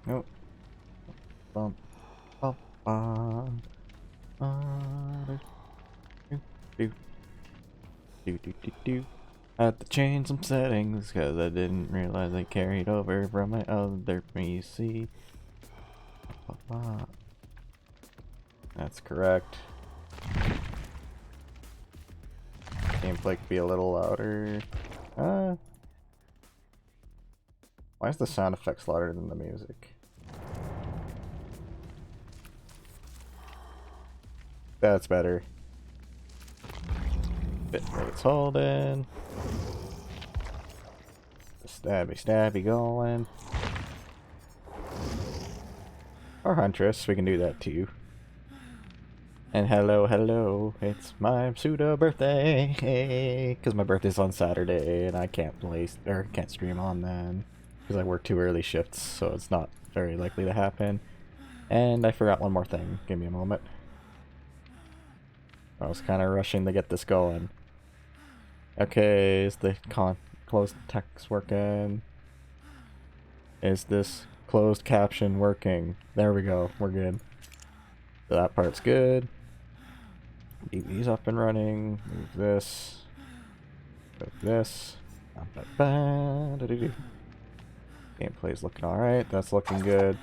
Nope. Bum, bum, bum. Do, do, do, do, do, do. I had to change some settings because I didn't realize I carried over from my other PC. That's correct. Gameplay could be a little louder. Why is the sound effects louder than the music? That's better. Bit what it's holding. Stabby stabby going. Or Huntress, we can do that too. And hello, hello, it's my pseudo birthday, because my birthday's on Saturday and I can't play or can't stream on then because I work 2 early shifts, so it's not very likely to happen. And I forgot one more thing. Give me a moment. I was kind of rushing to get this going. Okay, is the closed text working? Is this closed caption working? There we go. We're good. So that part's good. DBD's up and running. Move this. Move this. Gameplay's looking alright. That's looking good.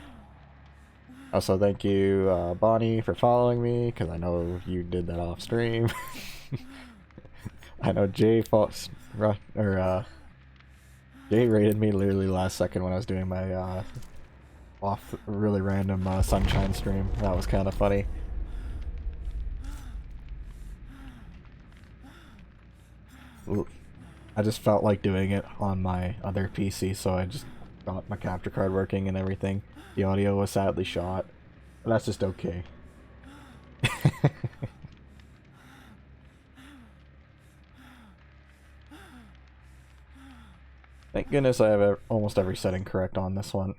Also, thank you, Bonnie, for following me, because I know you did that off stream. I know Jay Jay rated me literally last second when I was doing my off really random sunshine stream. That was kind of funny. I just felt like doing it on my other PC, so I just got my capture card working and everything. The audio was sadly shot, but that's just okay. Thank goodness I have almost every setting correct on this one.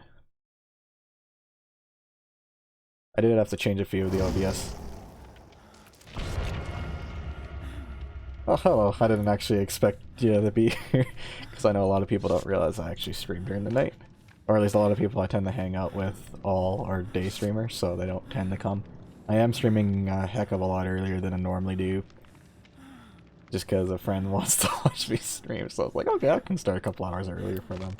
I did have to change a few of the OBS. Oh, hello. I didn't actually expect you to be here, because I know a lot of people don't realize I actually stream during the night. Or at least a lot of people I tend to hang out with all are day streamers, so they don't tend to come. I am streaming a heck of a lot earlier than I normally do. Just because a friend wants to watch me stream, so I was like, okay, I can start a couple hours earlier for them.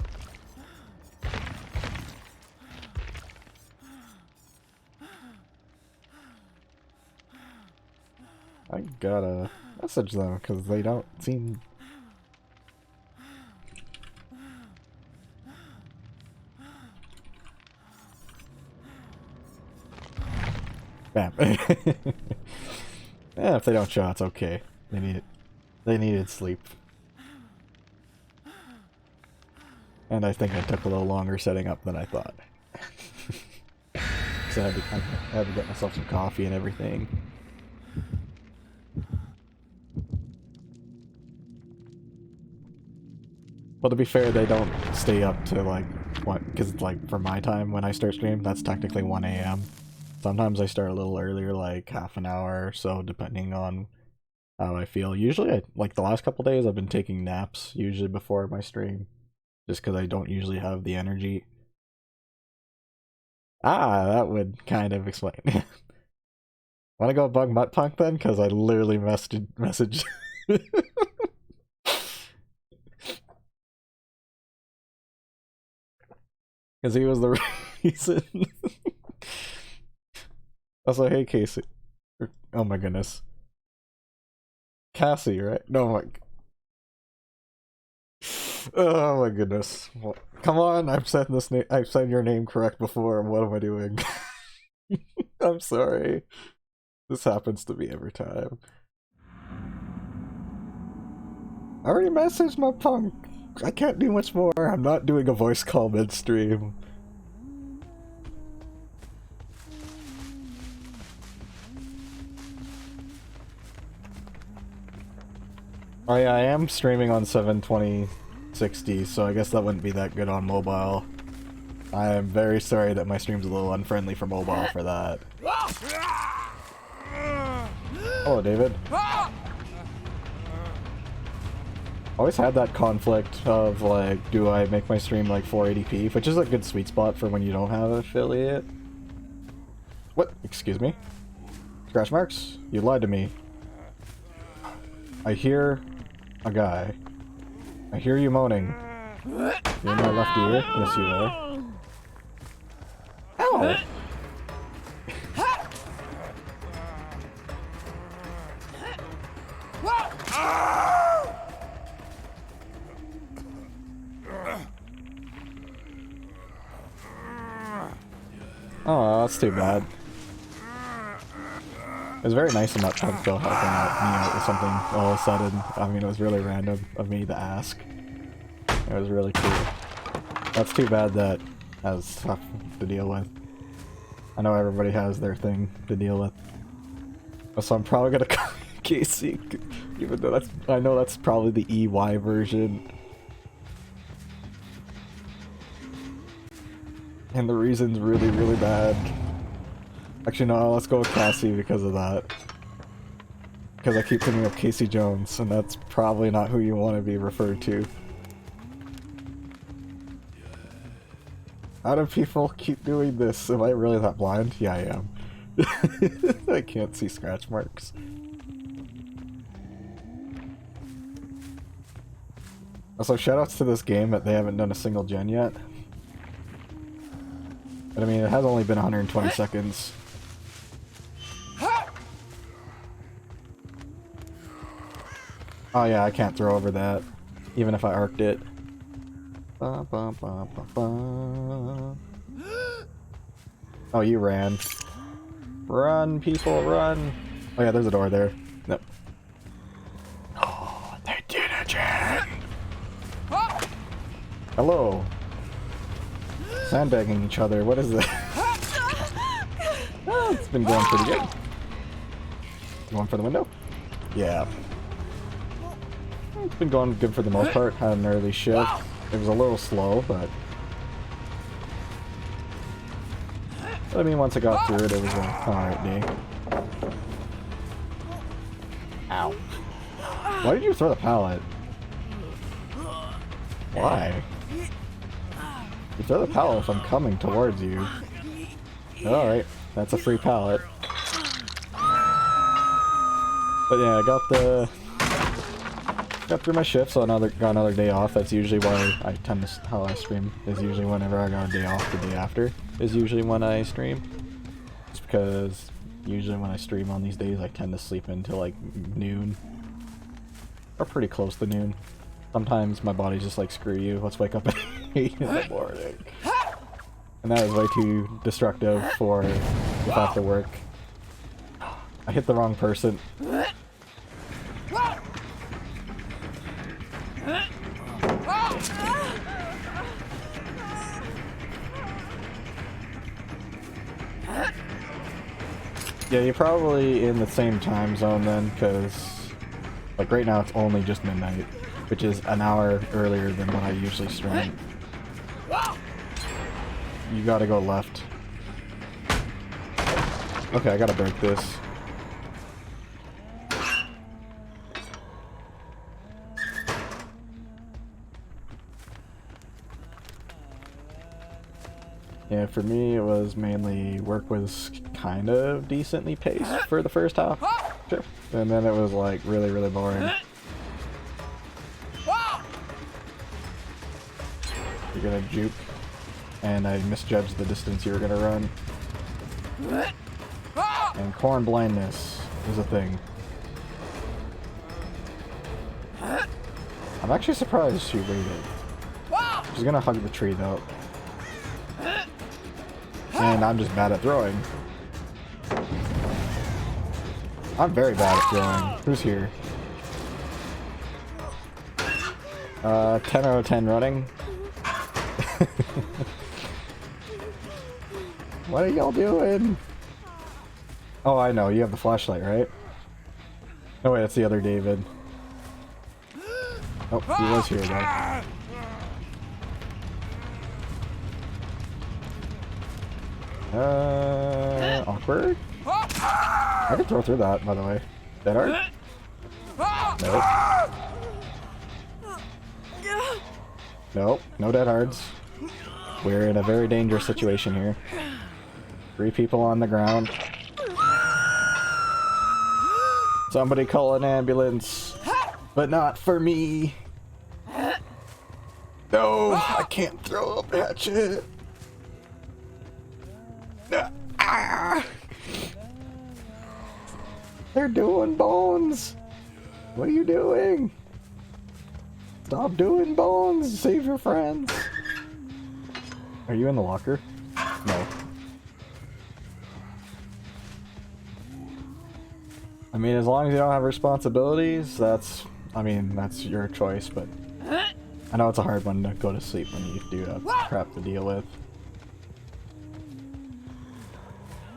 I gotta message them, because they don't seem... Bam. Yeah, if they don't show, it's okay. They need it. They needed sleep. And I think I took a little longer setting up than I thought. So I had to get myself some coffee and everything. Well, to be fair, they don't stay up to like, what, because like for my time when I start stream, that's technically 1 AM. Sometimes I start a little earlier, like half an hour or so, depending on how I feel. Usually, like the last couple days, I've been taking naps, usually before my stream, just because I don't usually have the energy. Ah, that would kind of explain. Wanna go bug Mutt Punk then? Because I literally messaged. Because he was the reason. Also, hey Casey. Oh my goodness. Cassie, right? No, my. Oh my goodness. Well, come on, I've said this name. I've said your name correct before. What am I doing? I'm sorry. This happens to me every time. I already messaged my punk. I can't do much more. I'm not doing a voice call midstream. Oh yeah, I am streaming on 720/60, so I guess that wouldn't be that good on mobile. I am very sorry that my stream's a little unfriendly for mobile for that. Hello, David. Always had that conflict of like, do I make my stream like 480p, which is a good sweet spot for when you don't have an affiliate. What? Excuse me? Scratch marks? You lied to me. I hear a guy. I hear you moaning. You're in my left ear? Yes, you are. Ow! Oh, that's too bad. It was very nice of that Pugville helping me out with something all of a sudden. I mean, it was really random of me to ask. It was really cool. That's too bad that has tough to deal with. I know everybody has their thing to deal with. So I'm probably gonna call Casey, even though I know that's probably the EY version. And the reason's really, really bad. Actually, no, let's go with Cassie because of that. Because I keep thinking of Casey Jones, and that's probably not who you want to be referred to. How do people keep doing this? Am I really that blind? Yeah, I am. I can't see scratch marks. Also, shoutouts to this game that they haven't done a single gen yet. But I mean, it has only been 120 seconds. Oh yeah, I can't throw over that, even if I arced it. Ba, ba, ba, ba, ba. Oh, you ran. Run, people, run! Oh yeah, there's a door there. Nope. Oh, they did it again! Hello! Sandbagging each other, what is this? Oh, it's been going pretty good. Going for the window? Yeah. It's been going good for the most part. Had an early shift. It was a little slow, but I mean, once I got through it, it was an alright day. Ow. Why did you throw the pallet? Why? You throw the pallet if I'm coming towards you. Alright, that's a free pallet. But yeah, I got through my shift, so got another day off. That's usually why I tend to, how I stream is usually whenever I got a day off. The day after is usually when I stream. It's because usually when I stream on these days, I tend to sleep until like noon. Or pretty close to noon. Sometimes my body's just like, screw you, let's wake up at 8 in the morning. And that is way too destructive for if I have to work. I hit the wrong person. Yeah, you're probably in the same time zone then, because like right now it's only just midnight, which is an hour earlier than when I usually stream. You gotta go left. Okay, I gotta break this. Yeah, for me it was mainly work was kind of decently paced for the first half. Sure. And then it was like really, really boring. You're gonna juke. And I misjudged the distance you were gonna run. And corn blindness is a thing. I'm actually surprised she waited. She's gonna hug the tree though. And I'm just bad at throwing. I'm very bad at throwing. Who's here? 10 out of 10 running. What are y'all doing? Oh, I know. You have the flashlight, right? No, wait, that's the other David. Oh, he was here, though. Awkward? I can throw through that, by the way. Dead art? Nope. Nope, no dead hards. We're in a very dangerous situation here. 3 people on the ground. Somebody call an ambulance. But not for me. No, I can't throw a hatchet. Ah. They're doing bones. What are you doing? Stop doing bones. Save your friends. Are you in the locker? No. I mean, as long as you don't have responsibilities, that's your choice, but I know it's a hard one to go to sleep when you do have crap to deal with.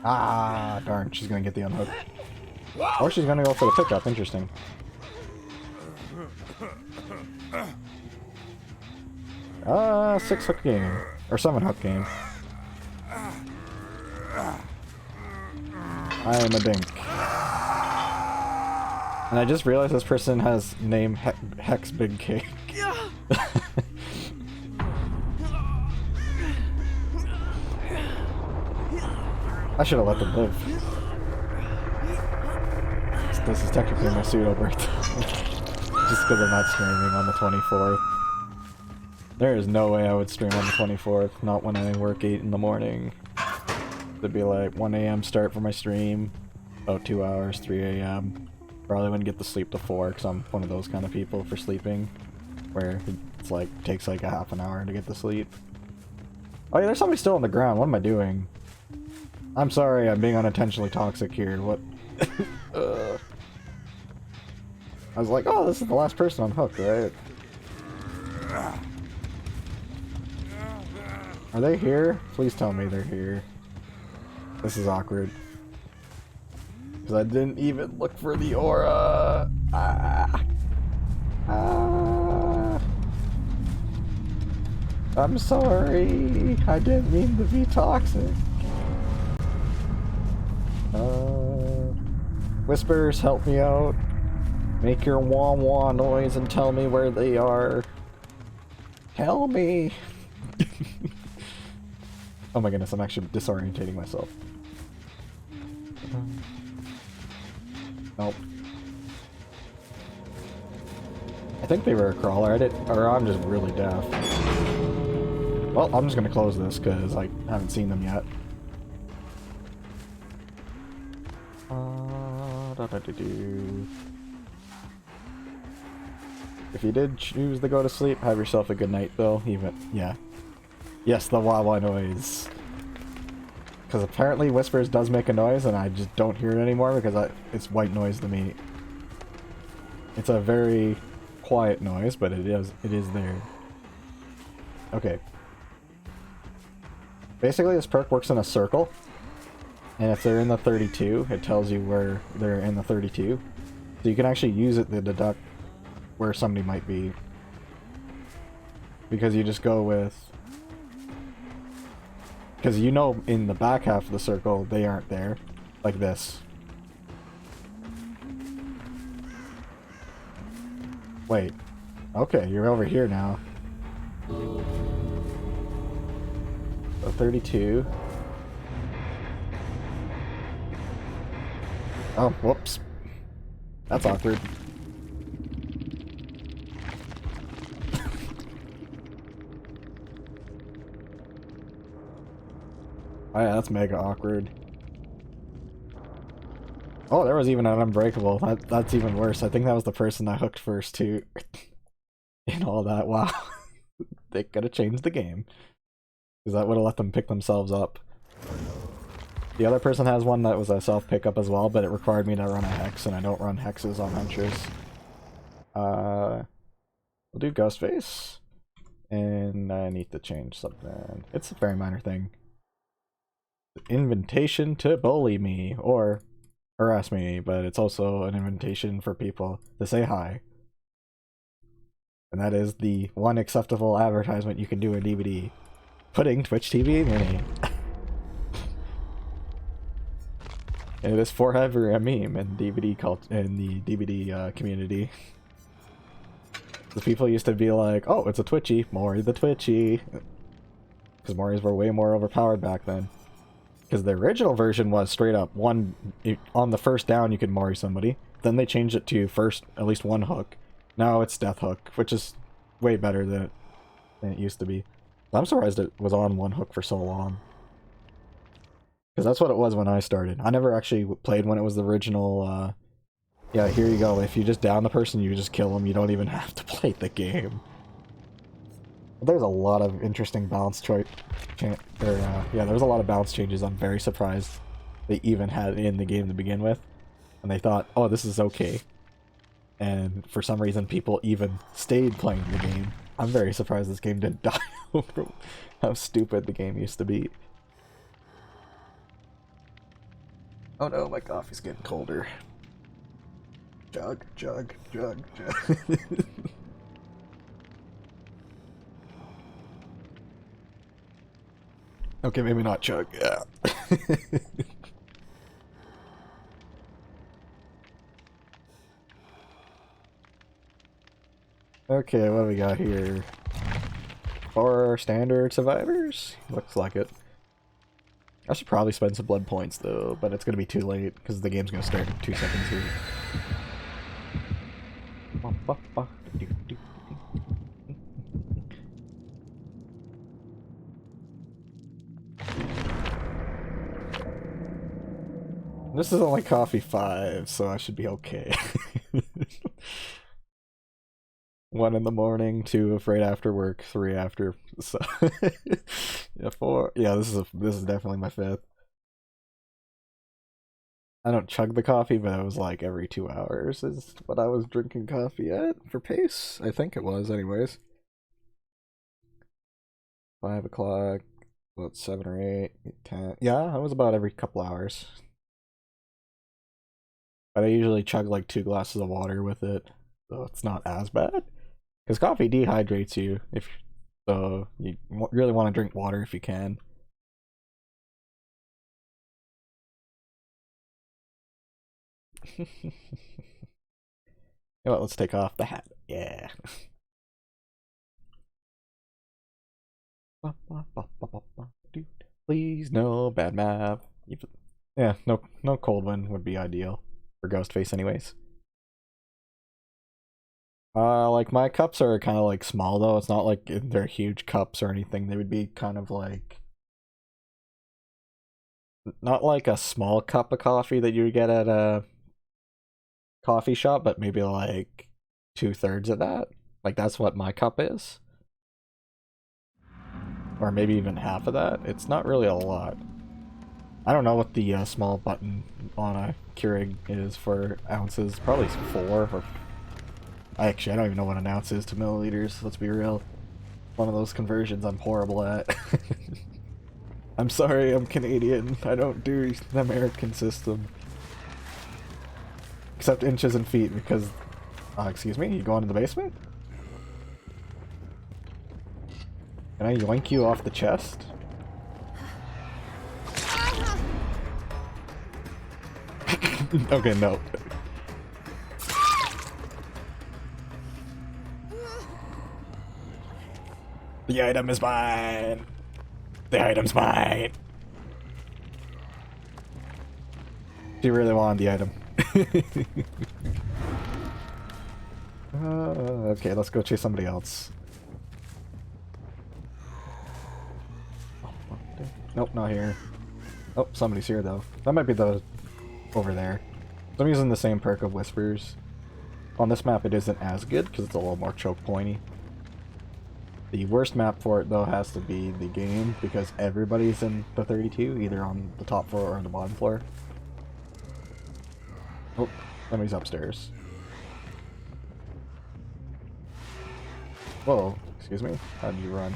Ah, darn, she's gonna get the unhook. Or she's gonna go for the pickup, interesting. Ah, 6 hook game. Or 7 hook game. I am a dink. And I just realized this person has name Hex Big Cake. I should have let them live. This is technically my pseudo birthday. Just because I'm not streaming on the 24th. There is no way I would stream on the 24th, not when I work 8 in the morning. It'd be like 1 AM start for my stream, about 2 hours, 3 AM. Probably wouldn't get to sleep to 4 because I'm one of those kind of people for sleeping, where it's like, takes like a half an hour to get to sleep. Oh yeah, there's somebody still on the ground. What am I doing? I'm sorry, I'm being unintentionally toxic here. What? I was like, oh, this is the last person on hook, right? Are they here? Please tell me they're here. This is awkward. Because I didn't even look for the aura. I'm sorry. I didn't mean to be toxic. Whispers, help me out. Make your wah wah noise and tell me where they are. Tell me. Oh my goodness, I'm actually disorientating myself. Nope. I think they were a crawler. Or I'm just really deaf. Well, I'm just gonna close this because I haven't seen them yet. If you did choose to go to sleep, have yourself a good night, though. Yeah. Yes, the wah wah noise. Because apparently Whispers does make a noise, and I just don't hear it anymore because it's white noise to me. It's a very quiet noise, but it is there. Okay. Basically, this perk works in a circle, and if they're in the 32, it tells you where they're in the 32. So you can actually use it to deduct where somebody might be. Because you just go with... Because you know in the back half of the circle, they aren't there. Like this. Wait. Okay, you're over here now. So 32. Oh, whoops. That's awkward. Oh yeah, that's mega awkward. Oh, there was even an unbreakable. That's even worse. I think that was the person I hooked first too. And all that. Wow. They could have changed the game. Because that would have let them pick themselves up. The other person has one that was a self-pickup as well, but it required me to run a hex, and I don't run hexes on Huntress. We'll do Ghostface. And I need to change something. It's a very minor thing. Invitation to bully me or harass me, but it's also an invitation for people to say hi. And that is the one acceptable advertisement you can do in DBD. Putting Twitch TV in your name. And it is forever a meme in DBD in the DBD community. The people used to be like, oh, it's a Twitchy, Mori the Twitchy. Because Moris were way more overpowered back then. Because the original version was straight up on the first down you could Mori somebody. Then they changed it to first, at least one hook. Now it's death hook, which is way better than it used to be. I'm surprised it was on one hook for so long. Because that's what it was when I started. I never actually played when it was the original, yeah, here you go. If you just down the person, you just kill them. You don't even have to play the game. There's a lot of interesting balance yeah, there's a lot of balance changes I'm very surprised they even had in the game to begin with. And they thought, oh, this is okay. And for some reason, people even stayed playing the game. I'm very surprised this game didn't die over how stupid the game used to be. Oh no, my coffee's getting colder. Jug, jug, jug, jug. Okay, maybe not chug, yeah. Okay, what do we got here? 4 standard survivors? Looks like it. I should probably spend some blood points though, but it's gonna be too late because the game's gonna start in 2 seconds here. This is only coffee 5, so I should be okay. 1 in the morning, 2 right after work, 3 after. So yeah, 4. Yeah, this is definitely my 5th. I don't chug the coffee, but it was like every 2 hours is what I was drinking coffee at for pace. I think it was, anyways. 5 o'clock, about 7 or 8, 10. Yeah, it was about every couple hours. But I usually chug like 2 glasses of water with it, so it's not as bad. Because coffee dehydrates you, so you really want to drink water if you can. You know what, let's take off the hat. Yeah. Please, no bad map. Yeah, no cold one would be ideal for Ghostface anyways. Like my cups are kind of like small though. It's not like they're huge cups or anything. They would be kind of like not like a small cup of coffee that you would get at a coffee shop, but maybe like 2/3 of that. Like that's what my cup is. Or maybe even half of that. It's not really a lot. I don't know what the small button on a Keurig is for ounces. Probably 4 or... Actually, I don't even know what an ounce is to milliliters, let's be real. One of those conversions I'm horrible at. I'm sorry, I'm Canadian. I don't do the American system. Except inches and feet, because... excuse me, you going to the basement? Can I yoink you off the chest? Okay, no. The item is mine! The item's mine! She really wanted the item. Okay, let's go chase somebody else. Nope, not here. Oh, somebody's here though. That might be the... over there. So I'm using the same perk of Whispers. On this map it isn't as good because it's a little more choke pointy. The worst map for it though has to be the game because everybody's in the 32, either on the top floor or on the bottom floor. Oh, somebody's upstairs. Whoa, excuse me? How did you run?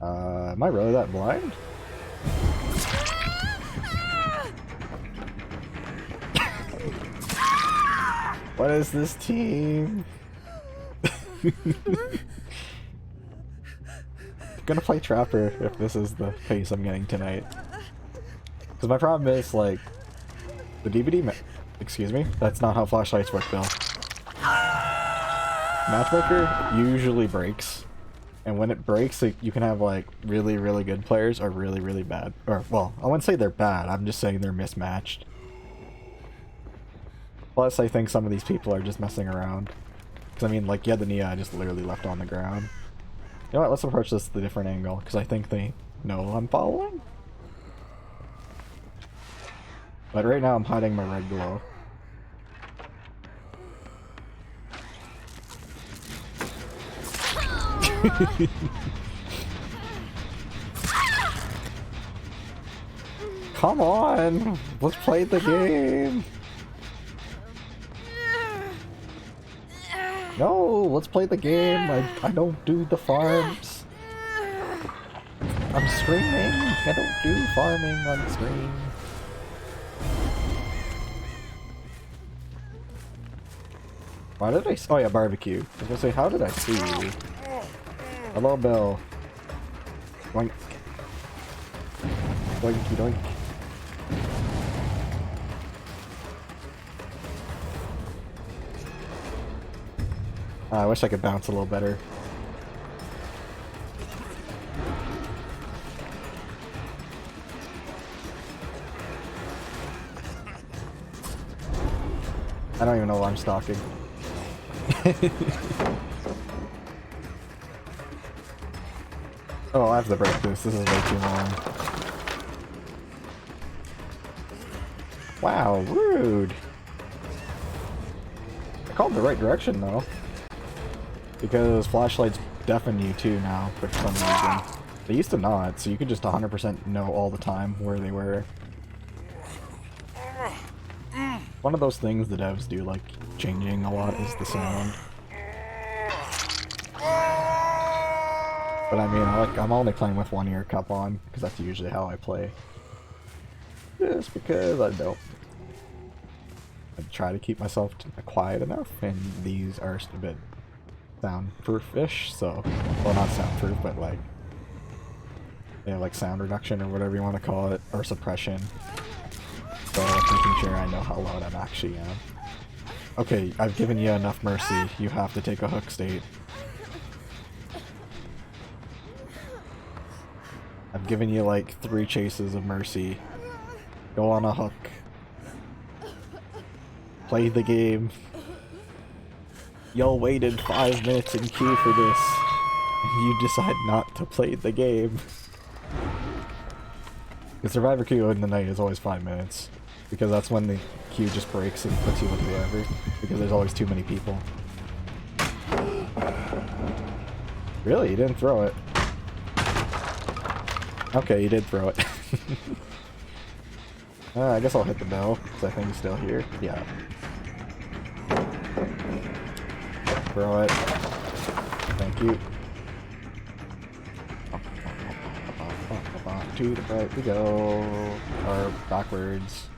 Am I really that blind? What is this team? I'm gonna play Trapper if this is the pace I'm getting tonight. Because my problem is, like, the DBD Excuse me? That's not how flashlights work, Bill. Matchmaker usually breaks. And when it breaks, like, you can have, like, really, really good players or really, really bad. Or, well, I wouldn't say they're bad. I'm just saying they're mismatched. Plus, I think some of these people are just messing around. Because, I mean, like, yeah, the Nia I just literally left on the ground. You know what? Let's approach this at a different angle. Because I think they know I'm following. But right now, I'm hiding my red glow. Come on! Let's play the game! No! Let's play the game! I don't do the farms! I'm streaming! I don't do farming on stream. Why did I... Oh yeah, barbecue. I was gonna say, how did I see you? Hello, Bill. Doink. Doinky doink. I wish I could bounce a little better. I don't even know why I'm stalking. Oh, I have to break this. This is way too long. Wow, rude. I called the right direction though. Because flashlights deafen you too now for some reason. They used to not, so you could just 100% know all the time where they were. One of those things the devs do like changing a lot is the sound. But I mean, I'm only playing with one ear cup on, because that's usually how I play. Just because I don't. I try to keep myself quiet enough, and these are a bit soundproof-ish, so... Well, not soundproof, but like... Yeah, like sound reduction or whatever you want to call it, or suppression. So making sure I know how loud I actually am. Okay, I've given you enough mercy. You have to take a hook state. I've given you like 3 chases of mercy. Go on a hook. Play the game. Y'all waited 5 minutes in queue for this, and you decide not to play the game. The survivor queue in the night is always 5 minutes, because that's when the queue just breaks and puts you with whoever, because there's always too many people. Really? You didn't throw it? Okay, you did throw it. I guess I'll hit the bell, because I think he's still here. Yeah. Throw it. Thank you. To the right we go. Or backwards.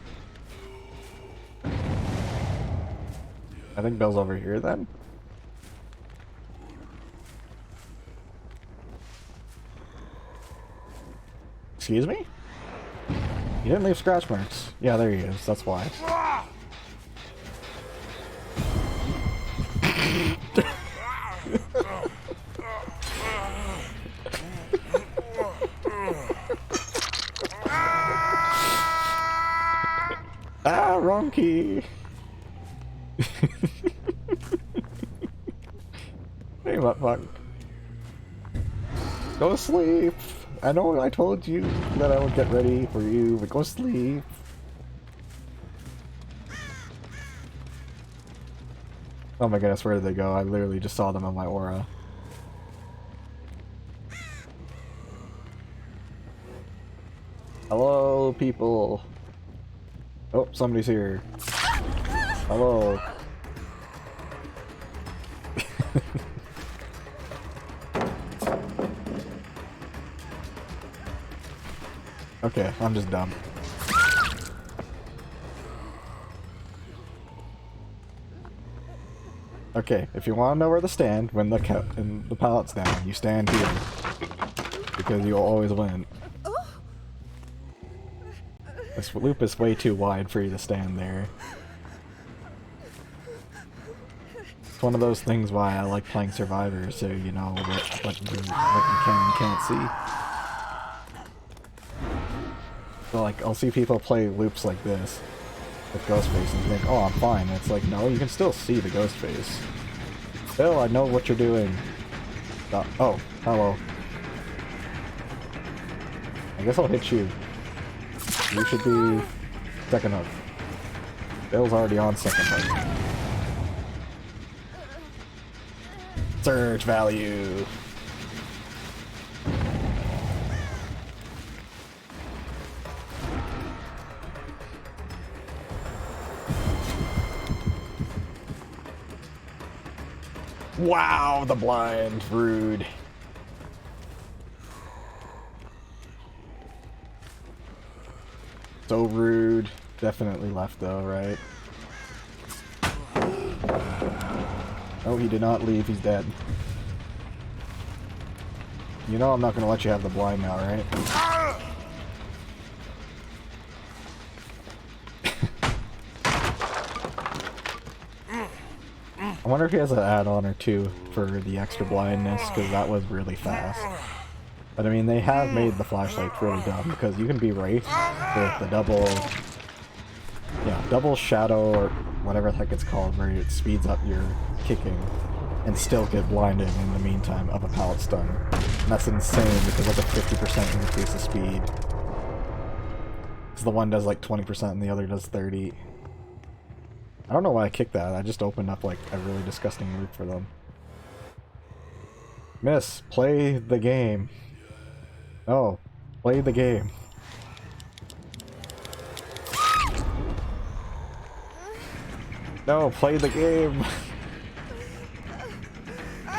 I think Bell's over here then. Excuse me? You didn't leave scratch marks. Yeah, there he is. That's why. Ah, wrong key. Hey, what fuck? Go to sleep. I know I told you that I would get ready for you, but go sleep. Oh my goodness, where did they go? I literally just saw them on my aura. Hello, people. Oh, somebody's here. Hello. Okay, I'm just dumb. Okay, if you want to know where to stand when the pallet's down, you stand here. Because you'll always win. This loop is way too wide for you to stand there. It's one of those things why I like playing Survivor, so you know what you can and can't see. So like, I'll see people play loops like this with Ghostface and think, oh, I'm fine. And it's like, no, you can still see the Ghostface. Bill, I know what you're doing. Oh, hello. I guess I'll hit you. You should be second hook. Bill's already on second hook. Surge value. Wow, the blind. Rude. So rude. Definitely left though, right? Oh, he did not leave. He's dead. You know I'm not gonna let you have the blind now, right? I wonder if he has an add-on or two for the extra blindness, because that was really fast. But I mean, they have made the flashlights really dumb, because you can be Wraith with the double shadow, or whatever the heck it's called, where it speeds up your kicking, and still get blinded in the meantime of a pallet stun. And that's insane, because that's a 50% increase of speed. Because the one does like 20% and the other does 30%. I don't know why I kicked that, I just opened up like a really disgusting loop for them. Miss, play the game. No, play the game. No, play the game.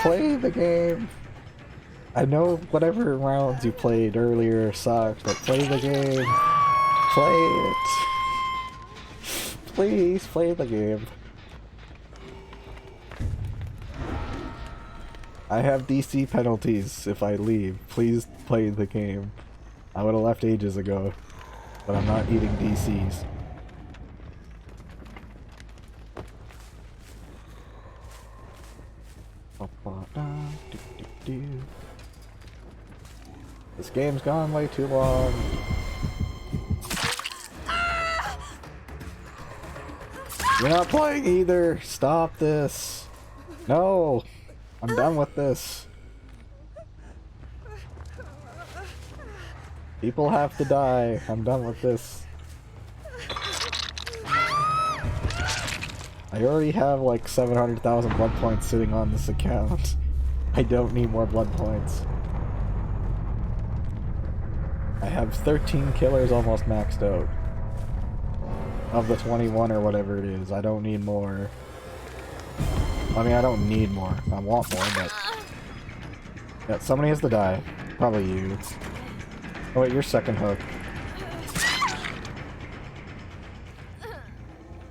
Play the game. I know whatever rounds you played earlier sucked, but play the game. Play it. Please play the game. I have DC penalties if I leave. Please play the game. I would have left ages ago, but I'm not eating DCs. This game's gone way too long. You're not playing either! Stop this! No! I'm done with this. People have to die. I'm done with this. I already have like 700,000 blood points sitting on this account. I don't need more blood points. I have 13 killers almost maxed out. Of the 21 or whatever it is. I don't need more. I mean, I don't need more. I want more, but... yeah, somebody has to die. Probably you. Oh wait, you're second hook.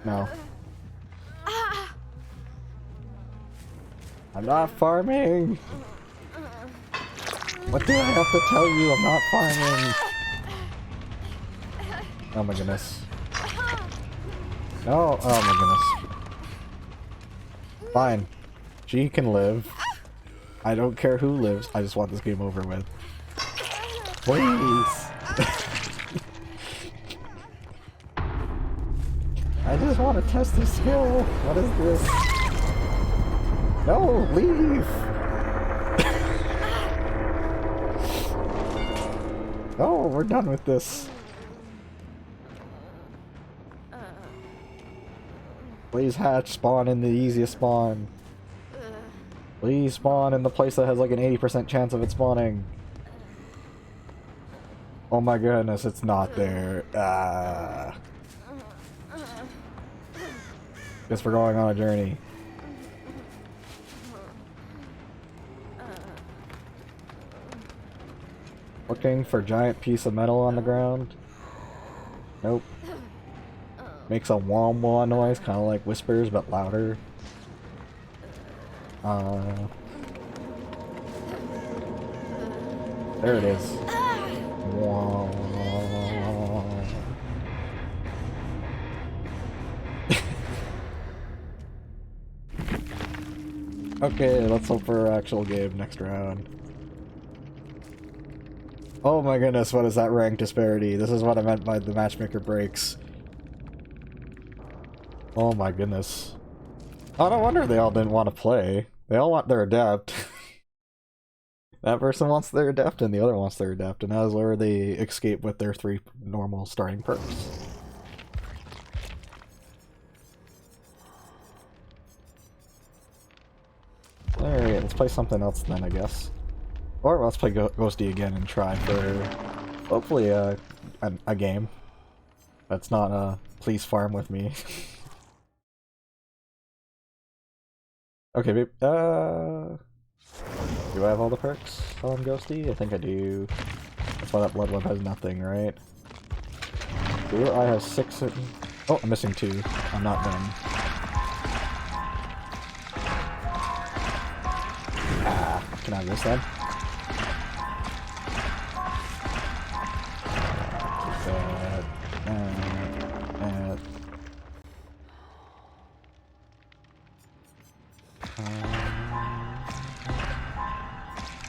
No. I'm not farming! What do I have to tell you? I'm not farming! Oh my goodness. No! Oh my goodness. Fine. She can live. I don't care who lives, I just want this game over with. Please! I just want to test this skill! What is this? No! Leave! Oh, we're done with this. Please hatch, spawn in the easiest spawn. Please spawn in the place that has like an 80% chance of it spawning. Oh my goodness, it's not there. Ah. Guess we're going on a journey. Looking for giant piece of metal on the ground. Nope. Makes a wah wah noise, kind of like whispers, but louder. There it is. Wah. Okay, let's hope for an actual game next round. Oh my goodness, what is that rank disparity? This is what I meant by the matchmaker breaks. Oh my goodness. Oh, no wonder they all didn't want to play. They all want their adept. That person wants their adept and the other wants their adept, and that is where they escape with their 3 normal starting perks. Alright, let's play something else then, I guess. Or let's play Ghosty again and try for, hopefully, a game. That's not, please farm with me. Okay, babe, do I have all the perks on Ghosty? I think I do. That's why that blood web has nothing, right? Do I have 6 in... Oh, I'm missing 2. I'm not done. Ah, can I have this then?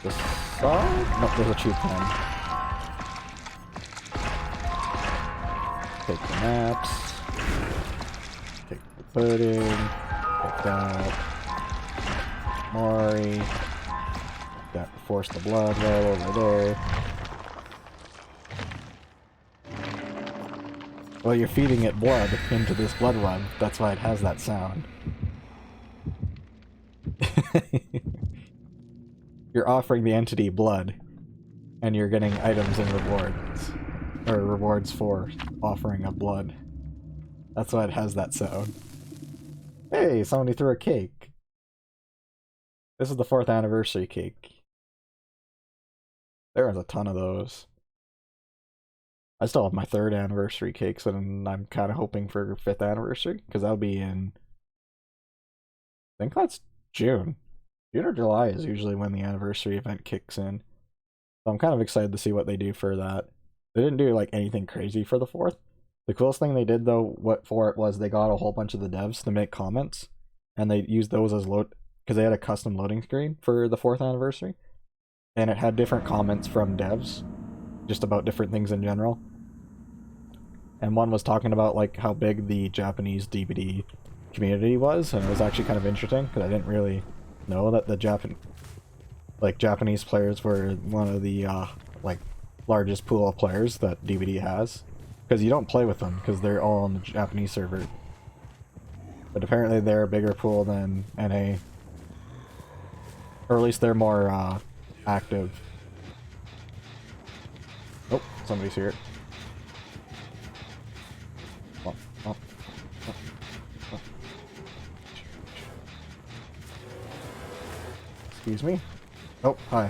This side? Nope, there's a cheap pen. Take the maps. Take the pudding. Take that. Mori. That force the blood well over there. Well, you're feeding it blood into this blood web. That's why it has that sound. You're offering the entity blood, and you're getting items and rewards. Or rewards for offering of blood. That's why it has that sound. Hey, somebody threw a cake. This is the 4th anniversary cake. There was a ton of those. I still have my 3rd anniversary cakes, and I'm kind of hoping for 5th anniversary, because that'll be in... I think that's June. June or July is usually when the anniversary event kicks in. So I'm kind of excited to see what they do for that. They didn't do like anything crazy for the 4th. The coolest thing they did though, what for it was they got a whole bunch of the devs to make comments, and they used those as load, because they had a custom loading screen for the 4th anniversary, and it had different comments from devs, just about different things in general. And one was talking about like how big the Japanese DBD community was, and it was actually kind of interesting because I didn't really know that the Japanese players were one of the like largest pool of players that DBD has, because you don't play with them because they're all on the Japanese server. But apparently they're a bigger pool than NA, or at least they're more active. Oh, somebody's here. Oh, oh, oh, oh. Excuse me? Oh, hi.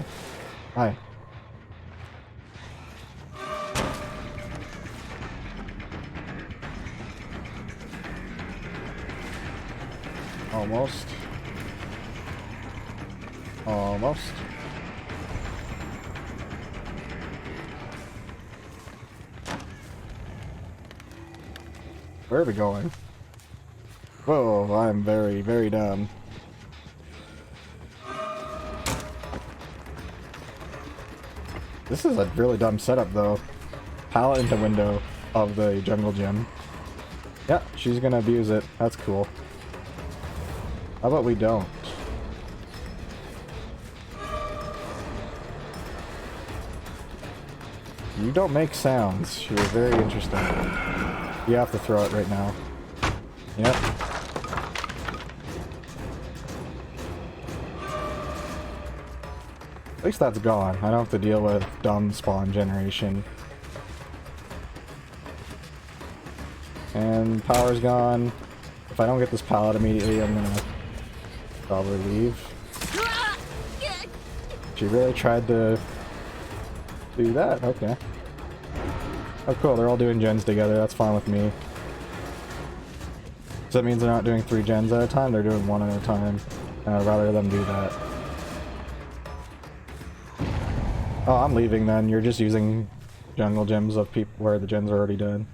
Hi. Almost. Almost. Where are we going? Whoa, I'm very, very dumb. This is a really dumb setup though. Pallet into window of the jungle gym. Yeah, she's gonna abuse it. That's cool. How about we don't? You don't make sounds. You're very interesting. You have to throw it right now. Yep. At least that's gone. I don't have to deal with dumb spawn generation. And power's gone. If I don't get this pallet immediately, I'm gonna probably leave. She really tried to do that? Okay. Oh cool, they're all doing gens together, that's fine with me. So that means they're not doing 3 gens at a time, they're doing 1 at a time. And I'd rather them do that. Oh, I'm leaving then, you're just using jungle gems of people where the gens are already done.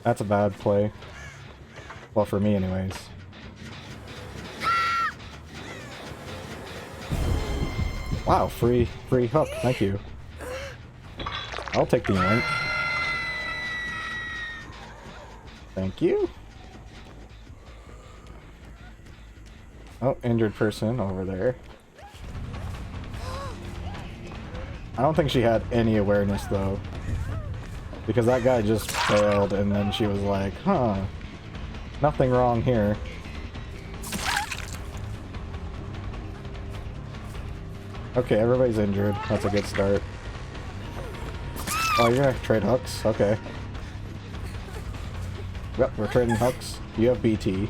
That's a bad play. Well, for me anyways. Wow, free hook, thank you. I'll take the yoink. Thank you. Oh, injured person over there. I don't think she had any awareness though. Because that guy just failed and then she was like, huh, nothing wrong here. Okay, everybody's injured. That's a good start. Oh, you're gonna trade hooks? Okay. Yep, we're trading hooks. You have BT.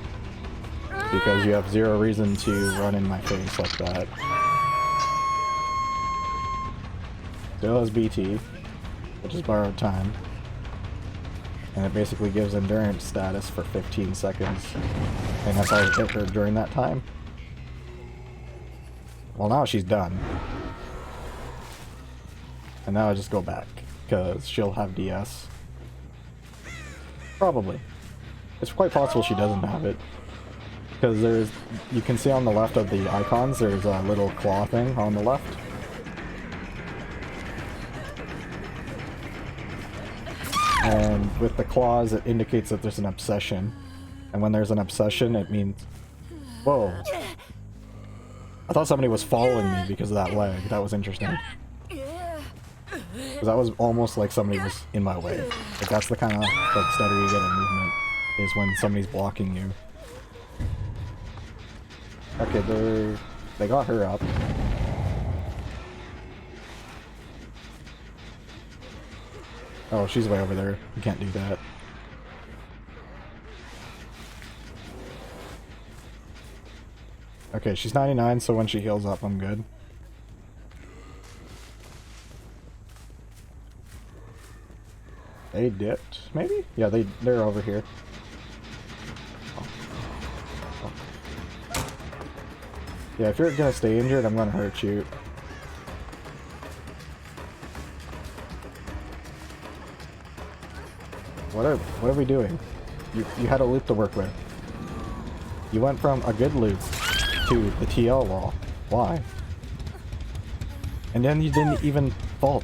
Because you have zero reason to run in my face like that. Still has BT, which is borrowed time. And it basically gives endurance status for 15 seconds. And that's how I hit her during that time. Well, now she's done. And now I just go back, because she'll have DS. Probably. It's quite possible she doesn't have it. Because there's, you can see on the left of the icons, there's a little claw thing on the left. And with the claws, it indicates that there's an obsession. And when there's an obsession, it means... Whoa. I thought somebody was following me because of that leg. That was interesting. Because that was almost like somebody was in my way. Like that's the kind of like stutter you get in movement, is when somebody's blocking you. Okay, they got her up. Oh, she's way over there. You can't do that. Okay, she's 99, so when she heals up, I'm good. They dipped, maybe? Yeah, they're over here. Oh. Oh. Yeah, if you're gonna stay injured, I'm gonna hurt you. What are we doing? You had a loop to work with. You went from a good loop to the TL wall. Why? And then you didn't even vault.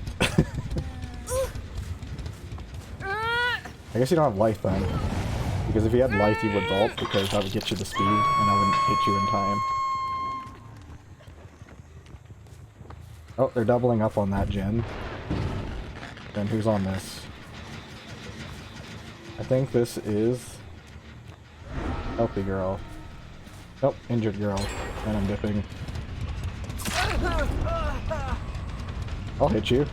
I guess you don't have life then. Because if you had life you would vault, because that would get you the speed and I wouldn't hit you in time. Oh, they're doubling up on that gen. Then who's on this? I think this is... Healthy girl. Nope, injured girl. And I'm dipping. I'll hit you.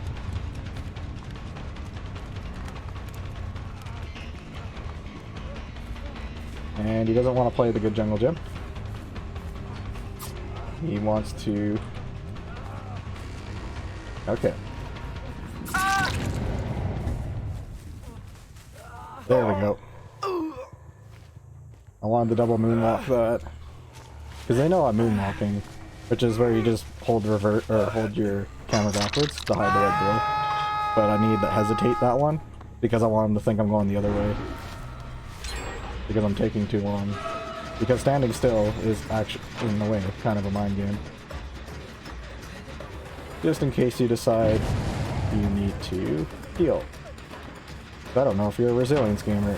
And he doesn't want to play the good jungle gym. He wants to... Okay. There we go. I wanted to double moonwalk that. Because they know I'm moonwalking. Which is where you just hold revert, or hold your camera backwards to hide the red glow. But I need to hesitate that one. Because I want them to think I'm going the other way. Because I'm taking too long. Because standing still is actually, in a way, kind of a mind game. Just in case you decide you need to heal. I don't know if you're a resilience gamer.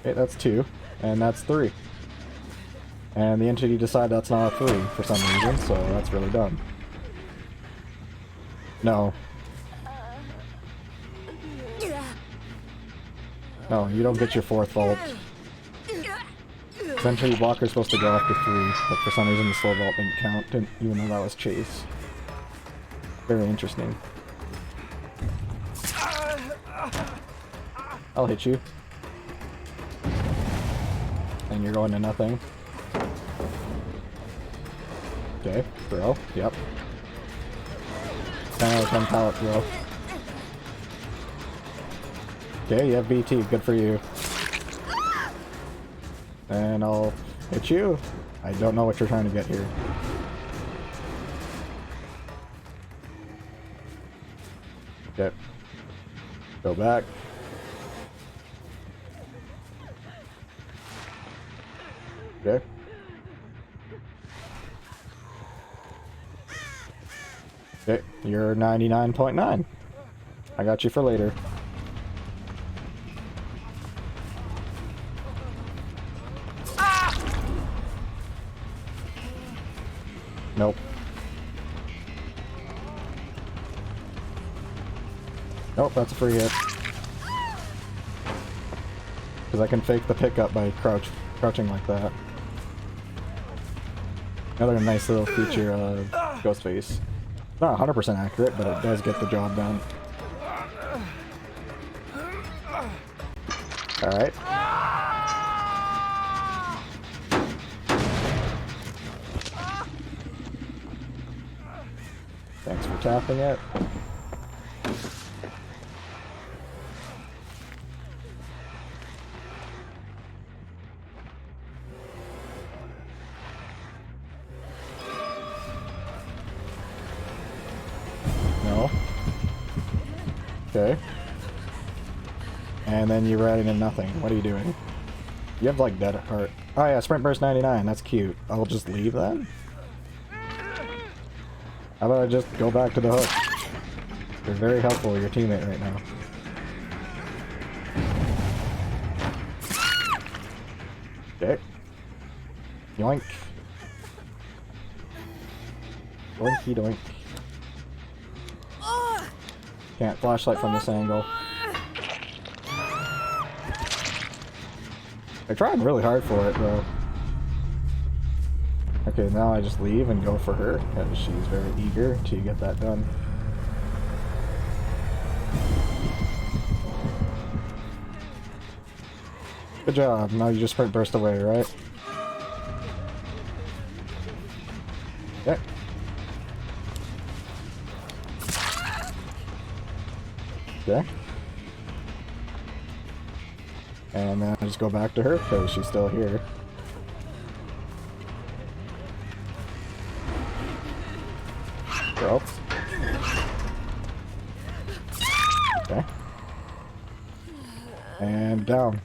Okay, that's 2. And that's 3. And the entity decided that's not a 3 for some reason, so that's really dumb. No. No, you don't get your 4th vault. Entity blocker's supposed to go after 3, but for some reason the slow vault didn't count, even though that was chase. Very interesting. I'll hit you. And you're going to nothing. Okay, throw. Yep. 10 out of 10 pallet throw. Okay, you have BT. Good for you. And I'll hit you. I don't know what you're trying to get here. Okay. Go back. Okay. Okay, you're 99.9. I got you for later. Nope. Nope, that's a free hit. Because I can fake the pickup by crouching like that. Another nice little feature of Ghostface. Not 100% accurate, but it does get the job done. Alright. Thanks for tapping it. No. Okay. And then you ran into nothing. What are you doing? You have like dead heart. Oh yeah, sprint burst 99. That's cute. I'll just leave then? How about I just go back to the hook? You're very helpful with your teammate right now. Okay. Yoink. Doinky doink. Can't flashlight from this angle. I tried really hard for it though. Okay, now I just leave and go for her, because she's very eager to get that done. Good job, now you just sprint burst away, right? Okay. Okay. And then I just go back to her, because she's still here. Girl. Okay. And down.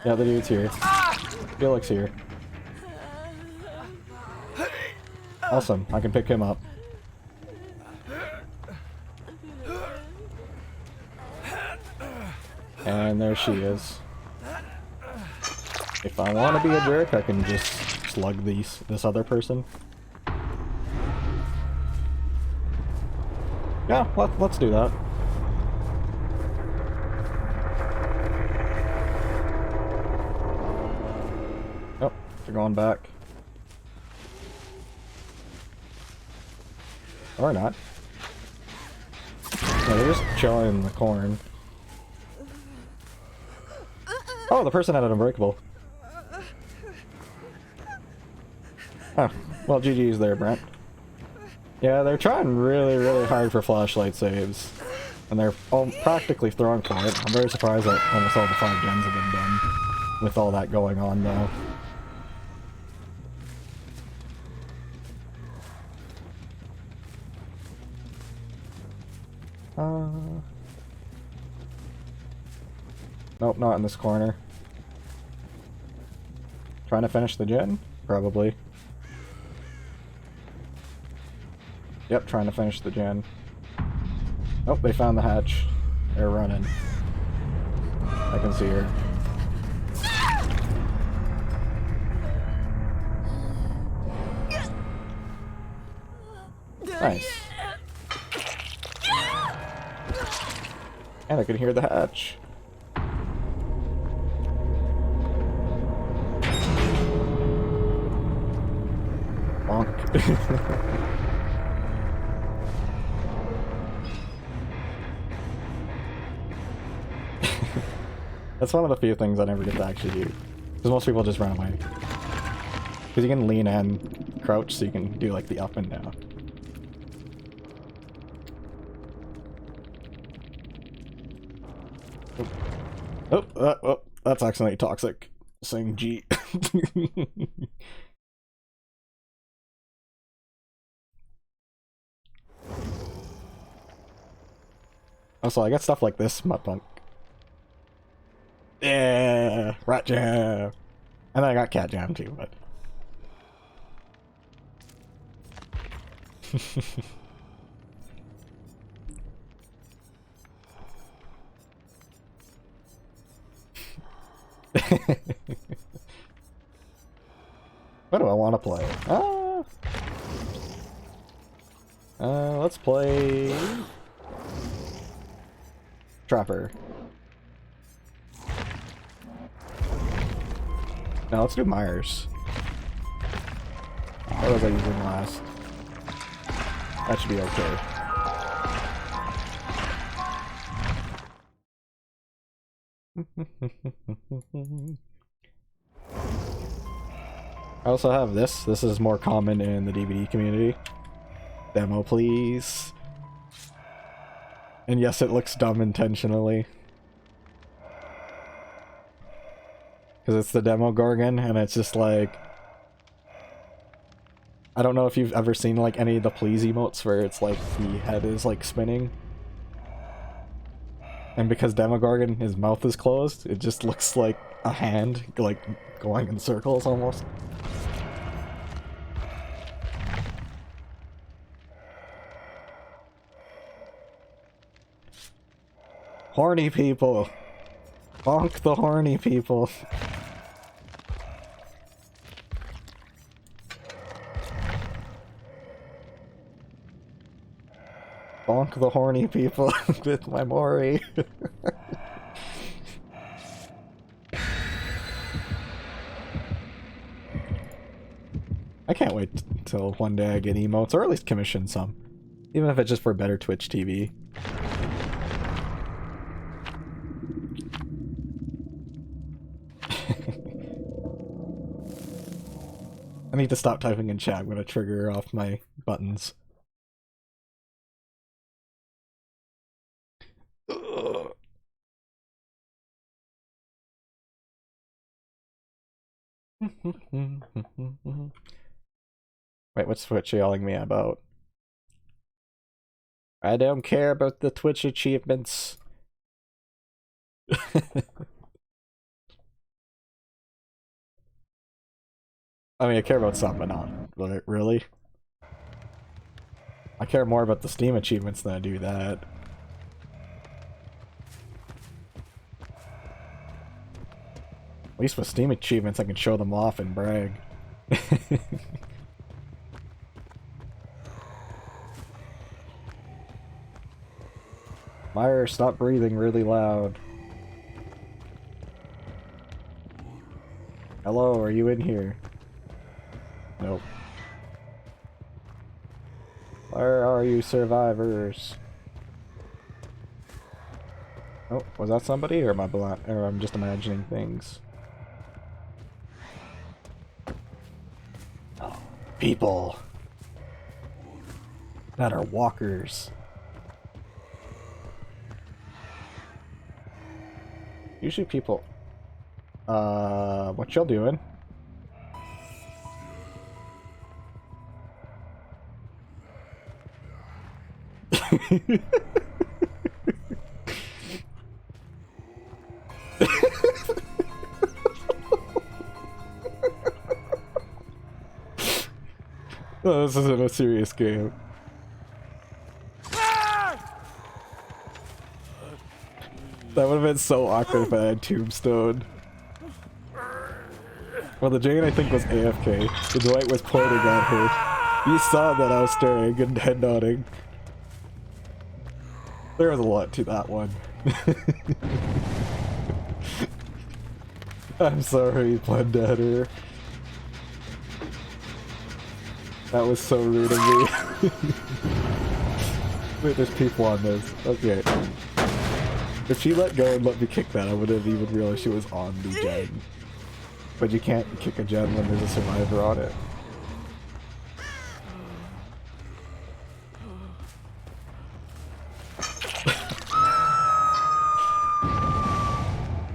Yeah, the dude's here. Felix here. Awesome, I can pick him up. And there she is. If I want to be a jerk, I can just slug this other person. Yeah, let's do that. Oh, they're going back. Or not. No, they're just chilling in the corn. Oh, the person had an unbreakable. Oh, well, GG's there, Brent. Yeah, they're trying really, really hard for flashlight saves. And they're all practically throwing for it. I'm very surprised that almost all the 5 gens have been done with all that going on, though. Nope, not in this corner. Trying to finish the gen? Probably. Yep, trying to finish the gen. Oh, they found the hatch. They're running. I can see her. Nice. And I can hear the hatch. Bonk. That's one of the few things I never get to actually do. Because most people just run away. Because you can lean and crouch, so you can do like the up and down. Oh, that's accidentally toxic. Saying G. Also, I got stuff like this, Mutt Punk. Yeah, Rat jam! And then I got cat jam too, but... What do I want to play? Let's play... Trapper. No, let's do Myers. What was I using last? That should be okay. I also have this. This is more common in the DBD community. Demo, please. And yes, it looks dumb intentionally. Because it's the demo Gorgon, and it's just like... I don't know if you've ever seen like any of the please emotes where it's like the head is like spinning. And because Demogorgon, his mouth is closed, it just looks like a hand like going in circles almost. Horny people! Bonk the horny people! Bonk the horny people with my Mori. I can't wait till one day I get emotes, or at least commission some. Even if it's just for better Twitch TV. I need to stop typing in chat. I'm gonna trigger off my buttons. Wait, what's Twitch yelling me about? I don't care about the Twitch achievements. I mean, I care about some, but not really. I care more about the Steam achievements than I do that. At least with Steam achievements, I can show them off and brag. Meyer, stop breathing really loud. Hello, are you in here? Nope. Where are you, survivors? Oh, was that somebody, or am I blind, or I'm just imagining things? Oh, people that are walkers. Usually people... what y'all doing? Oh, this isn't a serious game. That would have been so awkward if I had Tombstone. Well, the Jane I think was AFK. The Dwight was pointing at her. You saw that I was staring and head nodding. There was a lot to that one. I'm sorry, Blendadder. That was so rude of me. Wait, there's people on this. Okay. If she let go and let me kick that, I would have even realized she was on the gen. But you can't kick a gen when there's a survivor on it.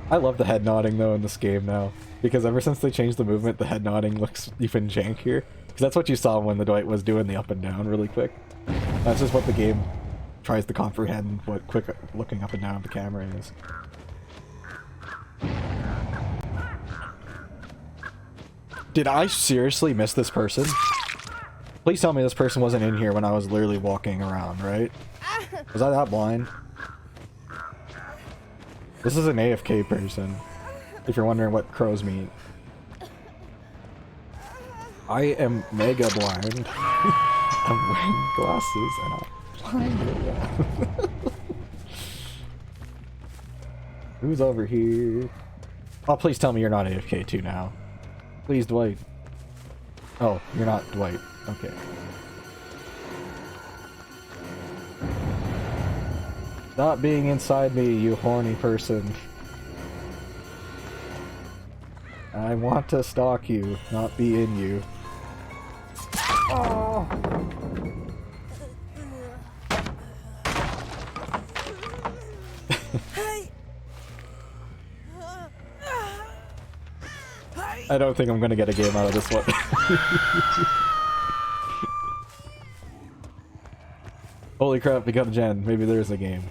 I love the head nodding though in this game now. Because ever since they changed the movement, the head nodding looks even jankier. Because that's what you saw when the Dwight was doing the up and down really quick. That's just what the game tries to comprehend, what quick looking up and down the camera is. Did I seriously miss this person? Please tell me this person wasn't in here when I was literally walking around, right? Was I that blind? This is an AFK person, if you're wondering what crows mean. I am mega blind. I'm wearing glasses and I'm blind. Who's over here? Oh, please tell me you're not AFK too now. Please, Dwight. Oh, you're not Dwight. Okay. Not being inside me, you horny person. I want to stalk you, not be in you. Oh. I don't think I'm gonna get a game out of this one. Holy crap, we got a gen. Maybe there's a game.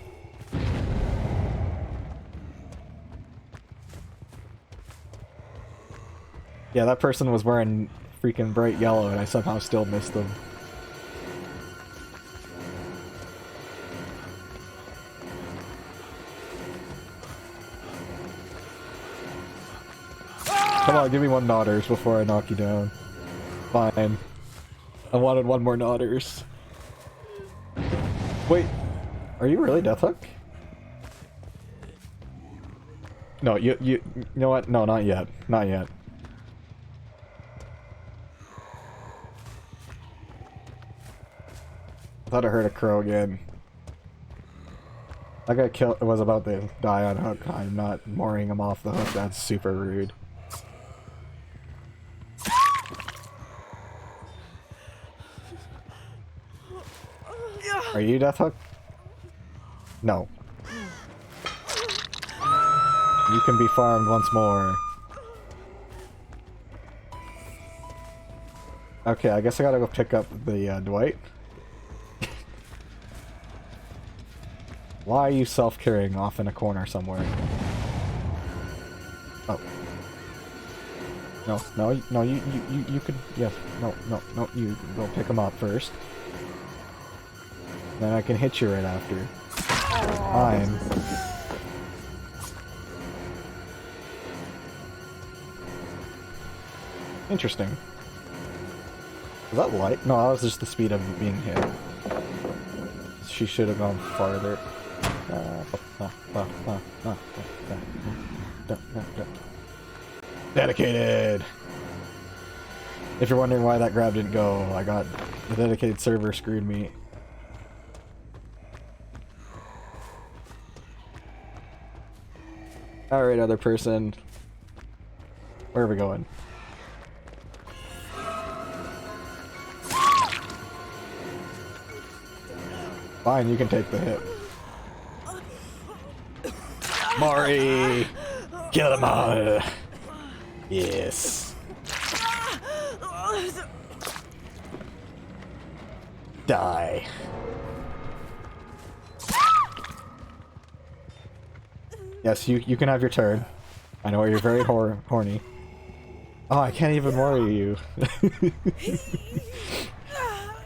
Yeah, that person was wearing freaking bright yellow and I somehow still missed them. Come on, give me one Nodders before I knock you down. Fine. I wanted one more Nodders. Wait, are you really Deathhook? No, you know what? No, not yet. Not yet. I thought I heard a crow again. I got killed. Was about to die on hook. I'm not mooring him off the hook. That's super rude. Are you Deathhook? No. You can be farmed once more. Okay, I guess I gotta go pick up the Dwight. Why are you self-carrying off in a corner somewhere? Oh. No, you could, yes, no, you go pick him up first. Then I can hit you right after. Fine. Interesting. Was that light? No, that was just the speed of being hit. She should have gone farther. Dedicated! If you're wondering why that grab didn't go, I got the dedicated server screwed me. Alright, other person. Where are we going? Fine, you can take the hit. Mari! Kill them all! Yes. Die. Yes, you can have your turn. I know you're very horny. Oh, I can't even Mori you.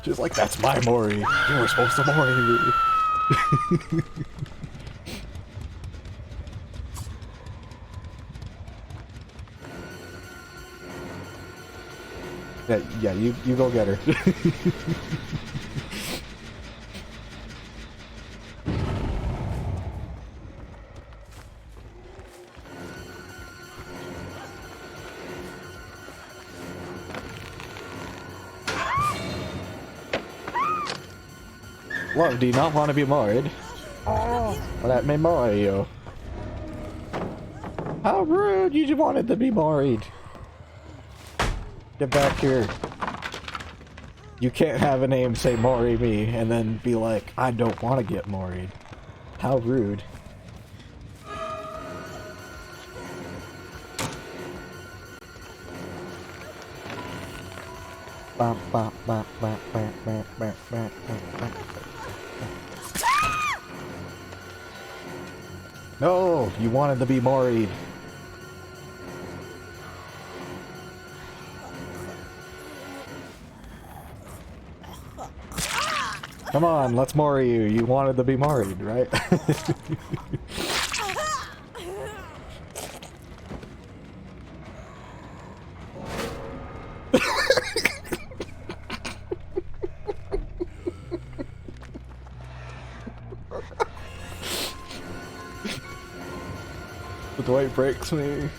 Just like, that's my Mori. You were supposed to Mori me. Yeah, you go get her. Love, do you not want to be married? Oh, let me marry you. How rude! You just wanted to be married. Get back here. You can't have a name say marry me and then be like, I don't want to get married. How rude. No, you wanted to be married. Come on, let's marry you. You wanted to be married, right? The Dwight breaks me.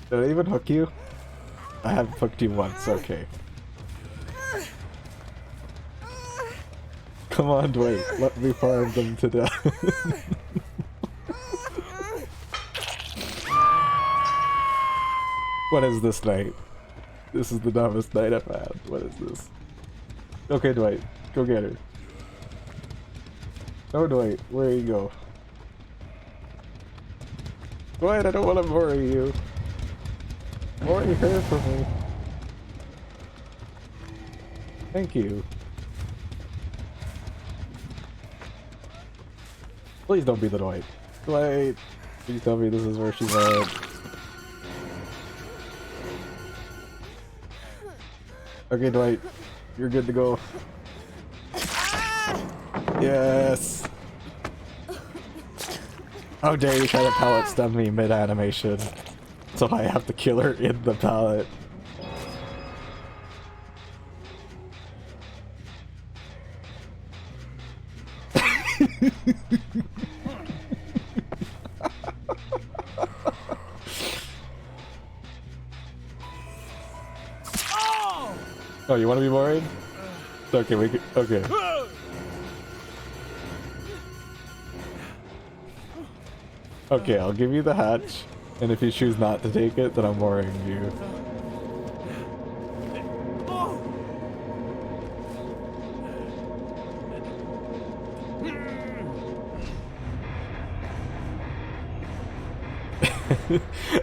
Did I even hook you? I haven't hooked you once, okay. Come on, Dwight, let me farm them to death. What is this night? This is the dumbest night I've had. What is this? Okay, Dwight, go get her. Oh, Dwight, where you go? Dwight, I don't want to worry you. Worry her for me. Thank you. Please don't be the Dwight. Dwight, please tell me this is where she's at. Okay, Dwight, you're good to go. Yes! How dare you try to pallet stun me mid-animation. So I have to kill her in the pallet. Oh, you want to be worried? Okay, we can, okay. Okay, I'll give you the hatch, and if you choose not to take it, then I'm worrying you.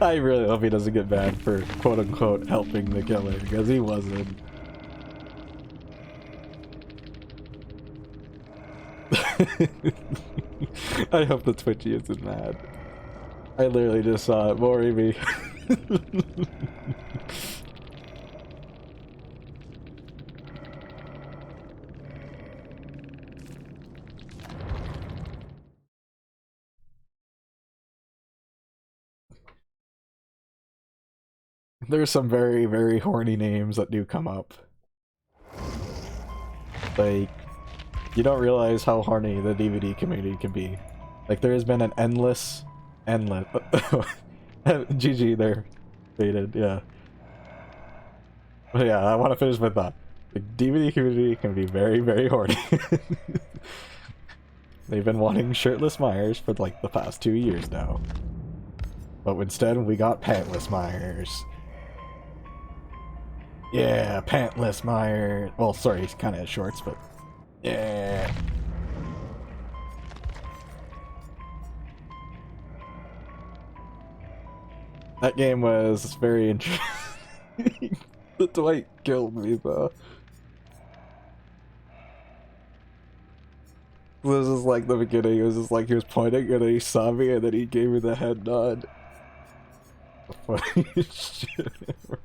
I really hope he doesn't get banned for quote-unquote helping the killer, because he wasn't. I hope the Twitchy isn't mad. I literally just saw it worry me. There's some very, very horny names that do come up. Like, you don't realize how horny the DBD community can be. Like, there has been an endless... GG there. Faded, yeah. But yeah, I want to finish with that. The DBD community can be very, very horny. They've been wanting shirtless Myers for like the past 2 years now. But instead we got pantless Myers. Yeah, pantless Myers. Well, sorry, he's kind of in shorts, but... Yeah. That game was very interesting. The Dwight killed me, though. This is like the beginning. It was just like he was pointing and then he saw me and then he gave me the head nod. Funny shit ever.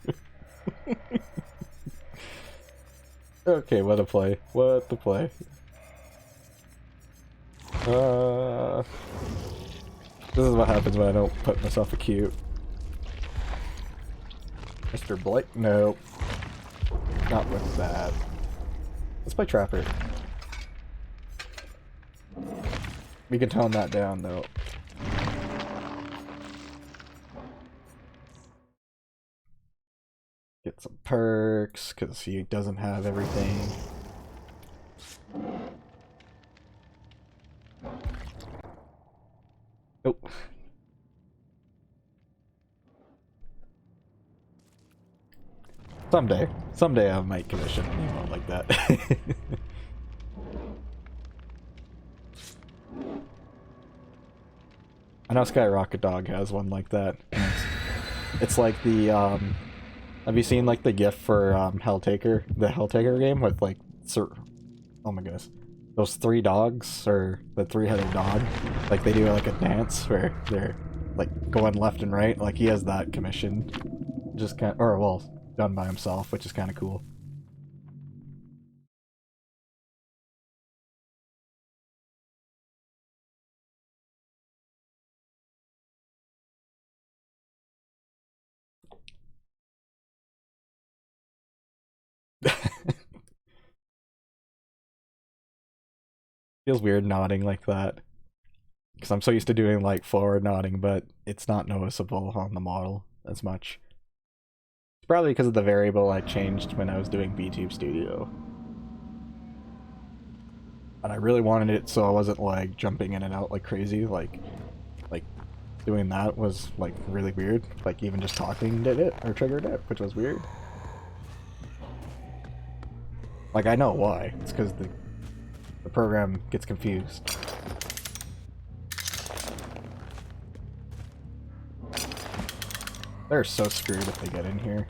Okay, what a play. What the play. This is what happens when I don't put myself a cute. Mr. Blake? Nope. Not with that. Let's play Trapper. We can tone that down though. Get some perks, because he doesn't have everything. Nope. Someday I might commission an emote like that. I know Skyrocket Dog has one like that. It's like the, have you seen like the GIF for Helltaker? The Helltaker game with like, oh my goodness. Those 3 dogs, or the 3-headed dog. Like they do like a dance where they're like going left and right. Like he has that commission, just kind of, or well, done by himself, which is kind of cool. Feels weird nodding like that. Because I'm so used to doing like forward nodding, but it's not noticeable on the model as much. It's probably because of the variable I changed when I was doing VTube Studio. And I really wanted it so I wasn't like jumping in and out like crazy, like doing that was like really weird. Like even just talking did it, or triggered it, which was weird. Like I know why, it's because the program gets confused. They're so screwed if they get in here.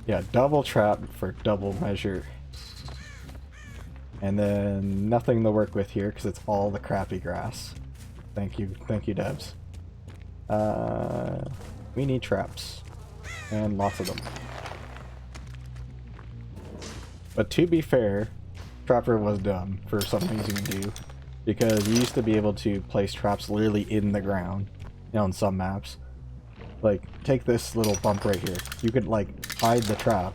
Yeah, double trap for double measure. And then nothing to work with here because it's all the crappy grass. Thank you, devs. We need traps. And lots of them. But to be fair, Trapper was dumb for some things you can do. Because you used to be able to place traps literally in the ground, you know, on some maps. Like, take this little bump right here. You could, like, hide the trap.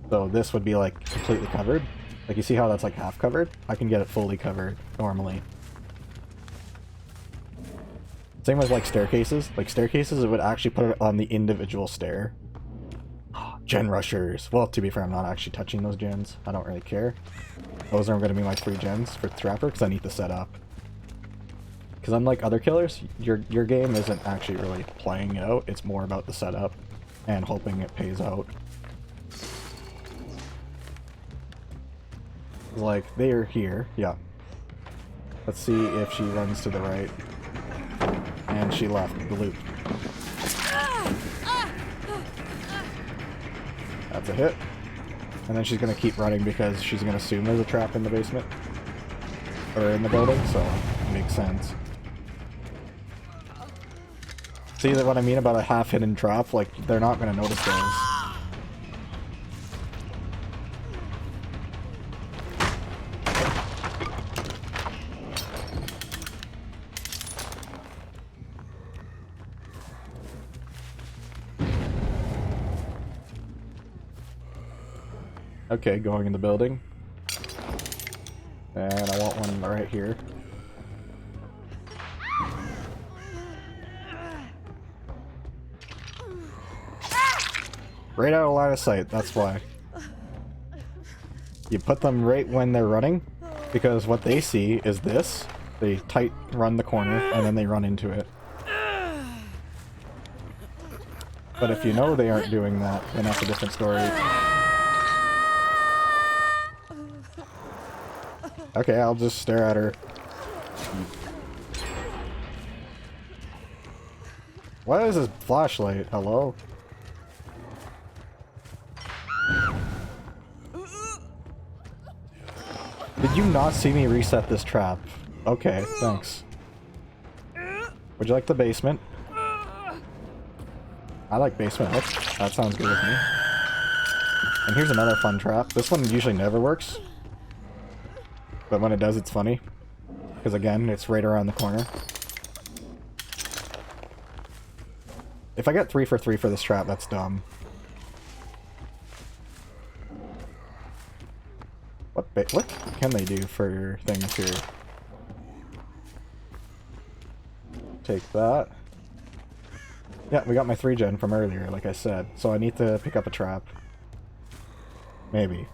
So this would be, like, completely covered. Like, you see how that's, like, half covered? I can get it fully covered, normally. Same with, like, staircases. Like, staircases, it would actually put it on the individual stair. Gen rushers. Well, to be fair, I'm not actually touching those gens. I don't really care. Those are going to be my 3 gens for Trapper, because I need to set up. Because unlike other killers, your game isn't actually really playing it out. It's more about the setup and hoping it pays out. Like, they're here. Yeah. Let's see if she runs to the right. And she left the loop. That's a hit. And then she's going to keep running because she's going to assume there's a trap in the basement. Or in the building, so it makes sense. See what I mean about a half-hidden trap? Like, they're not going to notice those. Okay, going in the building. And I want one right here. Right out of line of sight, that's why. You put them right when they're running, because what they see is this. They tight run the corner, and then they run into it. But if you know they aren't doing that, then that's a different story. Okay, I'll just stare at her. What is this flashlight? Hello? Did you not see me reset this trap? Okay, thanks. Would you like the basement? I like basement. That sounds good with me. And here's another fun trap. This one usually never works. But when it does, it's funny. Because again, it's right around the corner. If I get 3 for 3 for this trap, that's dumb. What can they do for things here? Take that. Yeah, we got my 3 gen from earlier, like I said. So I need to pick up a trap. Maybe.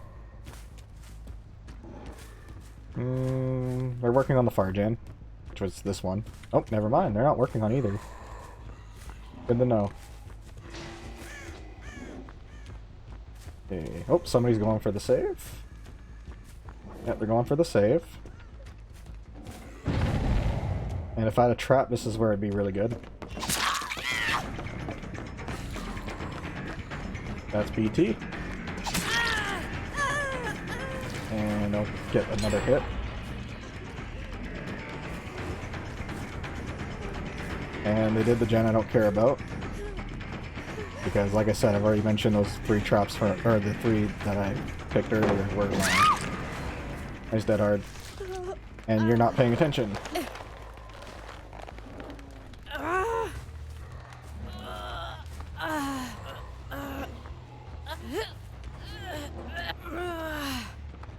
They're working on the far gen, which was this one. Oh, never mind. They're not working on either. Good to know. Okay. Oh, somebody's going for the save. Yep, they're going for the save. And if I had a trap, this is where it'd be really good. That's BT. And I'll get another hit. And they did the gen I don't care about. Because, like I said, I've already mentioned those 3 traps for, or the 3 that I picked earlier were wrong. Nice dead hard. And you're not paying attention.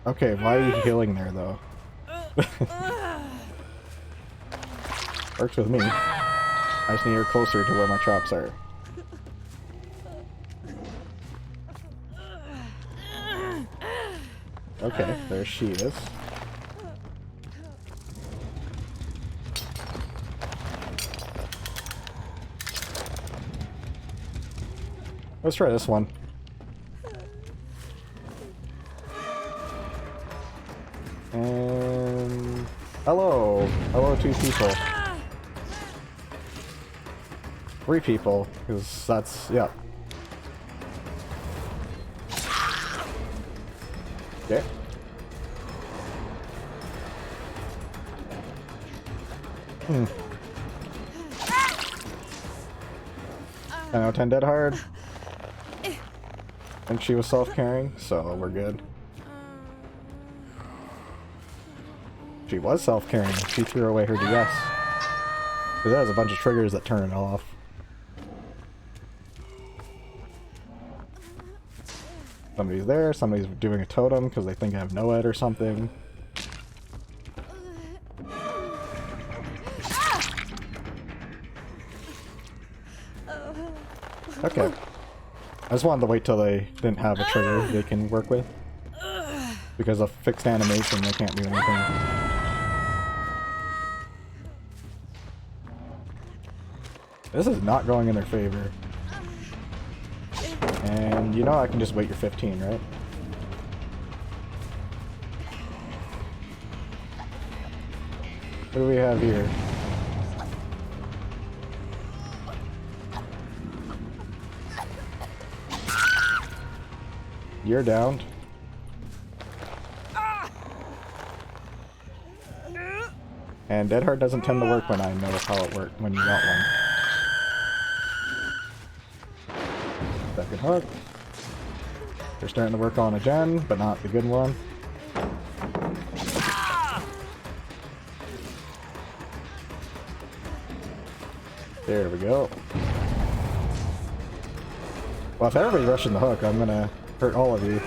Okay, why are you healing there, though? Works with me. I just need her closer to where my traps are. Okay, there she is. Let's try this one. And hello, hello 2 people. 3 people, because that's, yeah. Okay. I know 10 dead hard. I think she was self-carrying, so we're good. She was self-carrying. She threw away her DS. Because that has a bunch of triggers that turn it off. Somebody's there, somebody's doing a totem because they think I have no ed or something. Okay. I just wanted to wait till they didn't have a trigger they can work with. Because of fixed animation, they can't do anything. This is not going in their favor. And you know I can just wait your 15, right? What do we have here? You're downed. And Dead Hard doesn't tend to work when I know how it works, when you want one. Second hook. They're starting to work on a gen, but not the good one. There we go. Well, if everybody's rushing the hook, I'm gonna hurt all of you.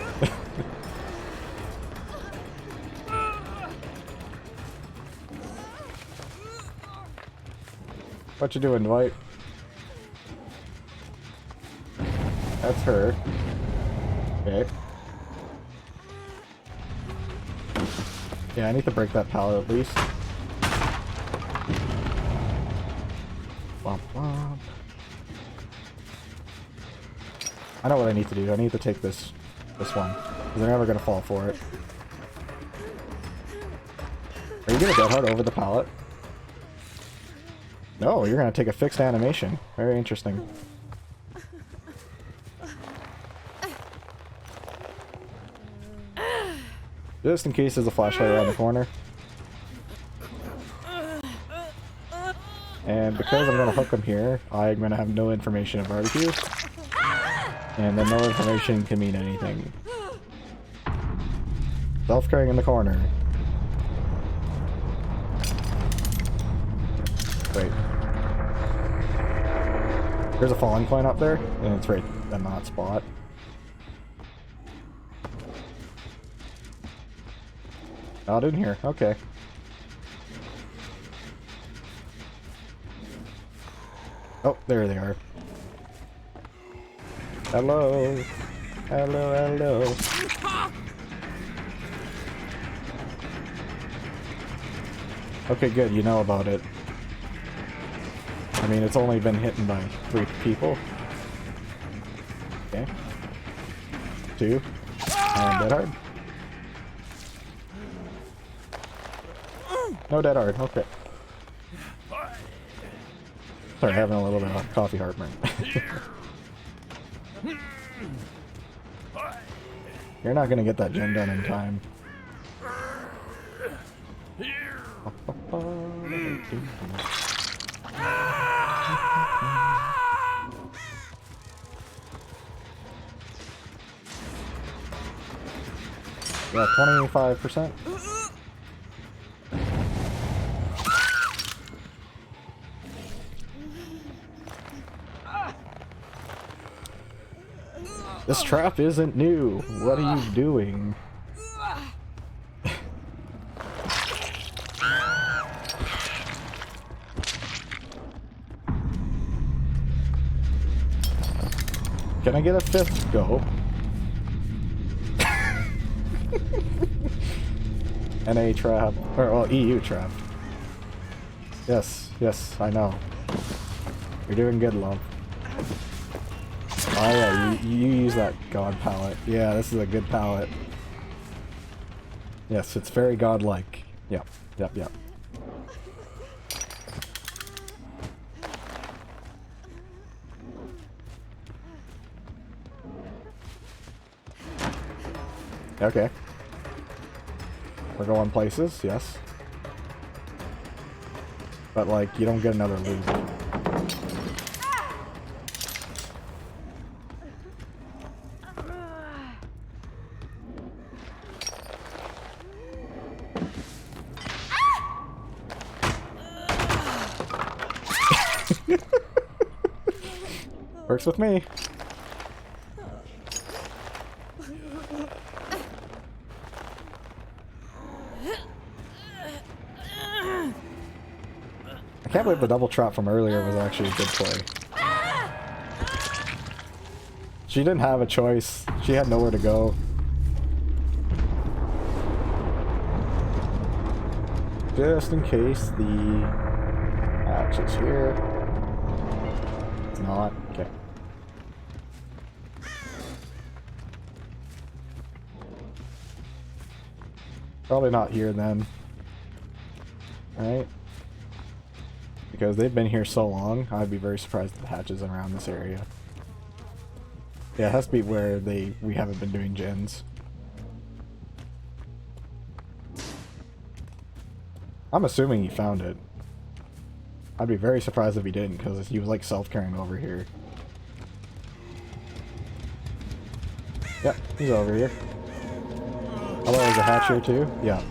What you doing, Dwight? That's her. Okay. Yeah, I need to break that pallet at least. Womp womp. I know what I need to do. I need to take this one. Because they're never gonna fall for it. Are you gonna Dead Hard over the pallet? No, you're gonna take a fixed animation. Very interesting. Just in case there's a flashlight around the corner. And because I'm gonna hook him here, I'm gonna have no information of barbecue. And then no information can mean anything. Self-carrying in the corner. Wait. There's a falling point up there, and it's right in that spot. Not in here, okay. Oh, there they are. Hello. Hello, hello. Okay, good, you know about it. I mean, it's only been hit by 3 people. Okay. 2. And Dead Hard. No Dead Hard, okay. Sorry, having a little bit of coffee heartburn. You're not gonna get that gen done in time. Yeah, 25%. This trap isn't new. What are you doing? Can I get a fifth go? NA trap. Or, well, EU trap. Yes, yes, I know. You're doing good, love. Oh yeah, you use that god palette. Yeah, this is a good palette. Yes, it's very godlike. Yep, yep, yep. Okay. We're going places, yes. But like, you don't get another loop. Works with me. I can't believe the double trap from earlier was actually a good play. She didn't have a choice. She had nowhere to go. Just in case the hatch is here. It's not. Okay. Probably not here then. Right? Because they've been here so long, I'd be very surprised if the hatch is around this area. Yeah, it has to be where we haven't been doing gens. I'm assuming he found it. I'd be very surprised if he didn't, because he was like self-carrying over here. Yep, he's over here. Hello, is a hatch here too? Yeah.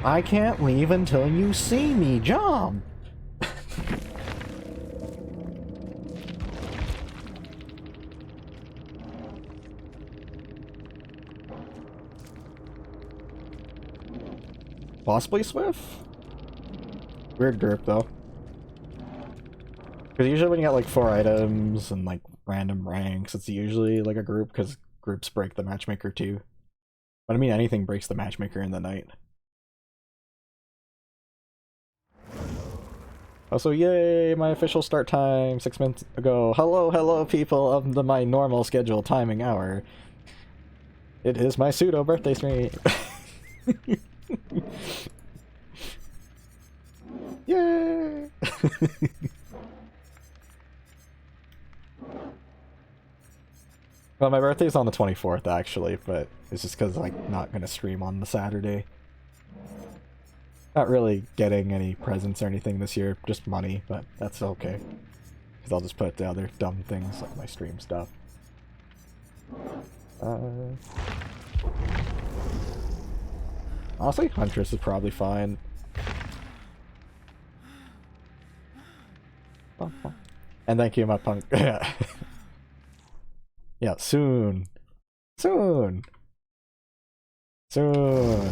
I can't leave until you see me jump! Possibly Swift? Weird group though. Because usually when you get like 4 items and like random ranks, it's usually like a group, because groups break the matchmaker too. But I mean, anything breaks the matchmaker in the night. Also, yay, my official start time 6 minutes ago. Hello, hello people of my normal schedule timing hour. It is my pseudo birthday stream. Yay! Well, my birthday's on the 24th actually, but it's just because I'm like, not gonna stream on the Saturday. Not really getting any presents or anything this year, just money, but that's okay. Because I'll just put the other dumb things like my stream stuff. Honestly, Huntress is probably fine. And thank you, my punk. Yeah. Yeah, soon. Soon. Soon.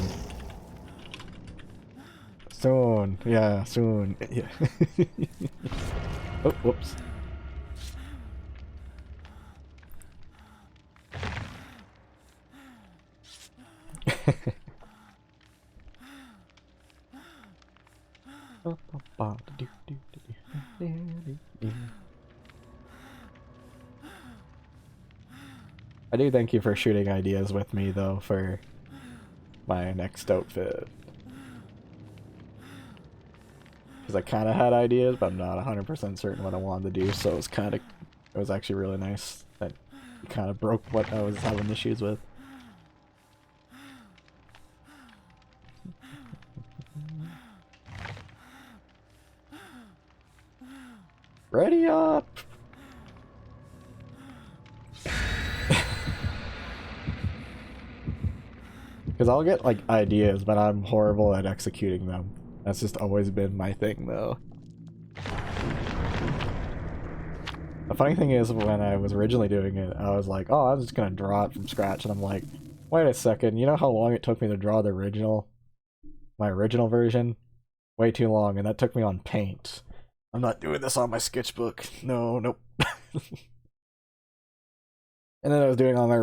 Soon. Yeah, soon. Yeah. Oh, whoops. I do thank you for shooting ideas with me though for my next outfit. Because I kind of had ideas, but I'm not 100% certain what I wanted to do, so it was actually really nice that it kind of broke what I was having issues with. Ready up! Because I'll get, like, ideas, but I'm horrible at executing them. That's just always been my thing, though. The funny thing is, when I was originally doing it, I was like, oh, I'm just gonna draw it from scratch, and I'm like, wait a second, you know how long it took me to draw the original? My original version? Way too long, and that took me on Paint. I'm not doing this on my sketchbook. No, nope. And then I was doing on my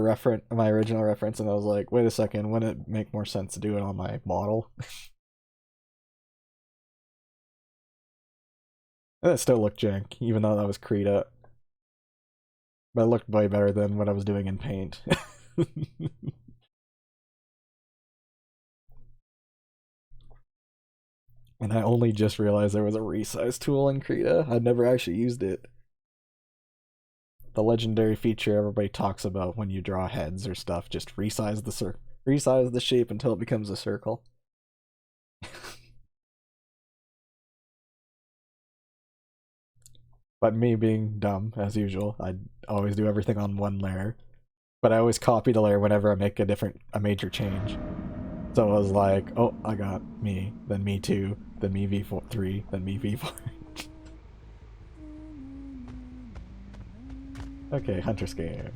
original reference, and I was like, wait a second, wouldn't it make more sense to do it on my model? And it still looked jank, even though that was Krita. But it looked way better than what I was doing in Paint. And I only just realized there was a resize tool in Krita. I'd never actually used it. The legendary feature everybody talks about when you draw heads or stuff, just resize the shape until it becomes a circle. But me being dumb, as usual, I always do everything on one layer. But I always copy the layer whenever I make a major change. So I was like, oh, I got me, then me 2, then me V3, then me V4. Okay, Hunter's game.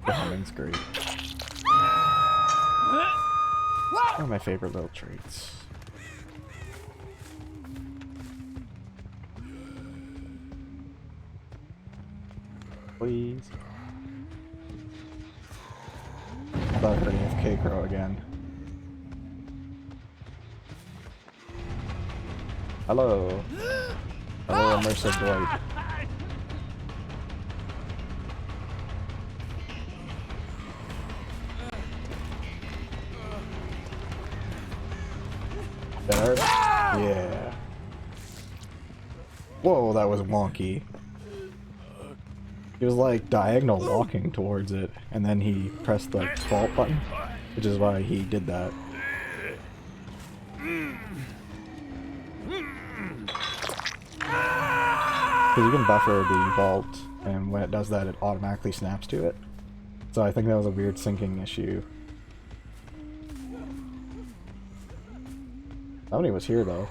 The humming's great. One of my favorite little traits. Please. I thought I heard AFK Crow again. Hello. Hello, immersive Dwight. There. Yeah. Whoa, that was wonky. He was like diagonal walking towards it, and then he pressed the vault button, which is why he did that. Because you can buffer the vault, and when it does that, it automatically snaps to it. So I think that was a weird syncing issue. Nobody was here though.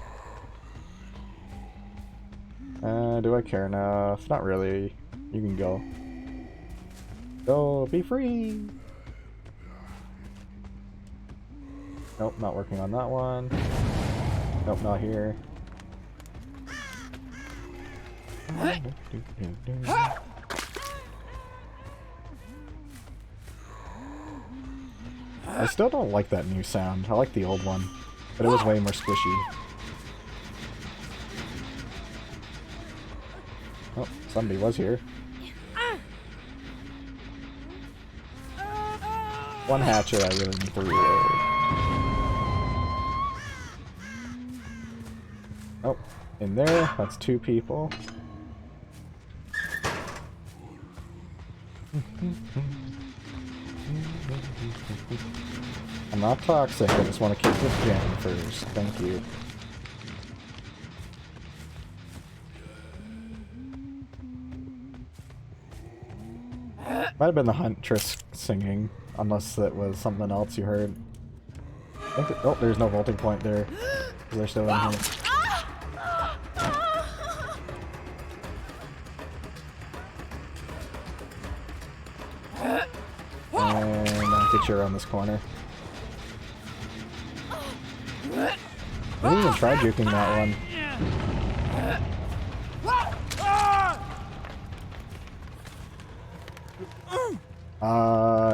Do I care enough? Not really. You can go. Go, be free! Nope, not working on that one. Nope, not here. I still don't like that new sound. I like the old one, but it was way more squishy. Oh, somebody was here. One hatcher I really need to reload. Oh, in there, that's 2 people. I'm not toxic, I just want to keep this jam first. Thank you. Might have been the Huntress singing, unless it was something else you heard. Oh, there's no vaulting point there, because they're still in here. And I'll get you around this corner. I didn't even try juking that one.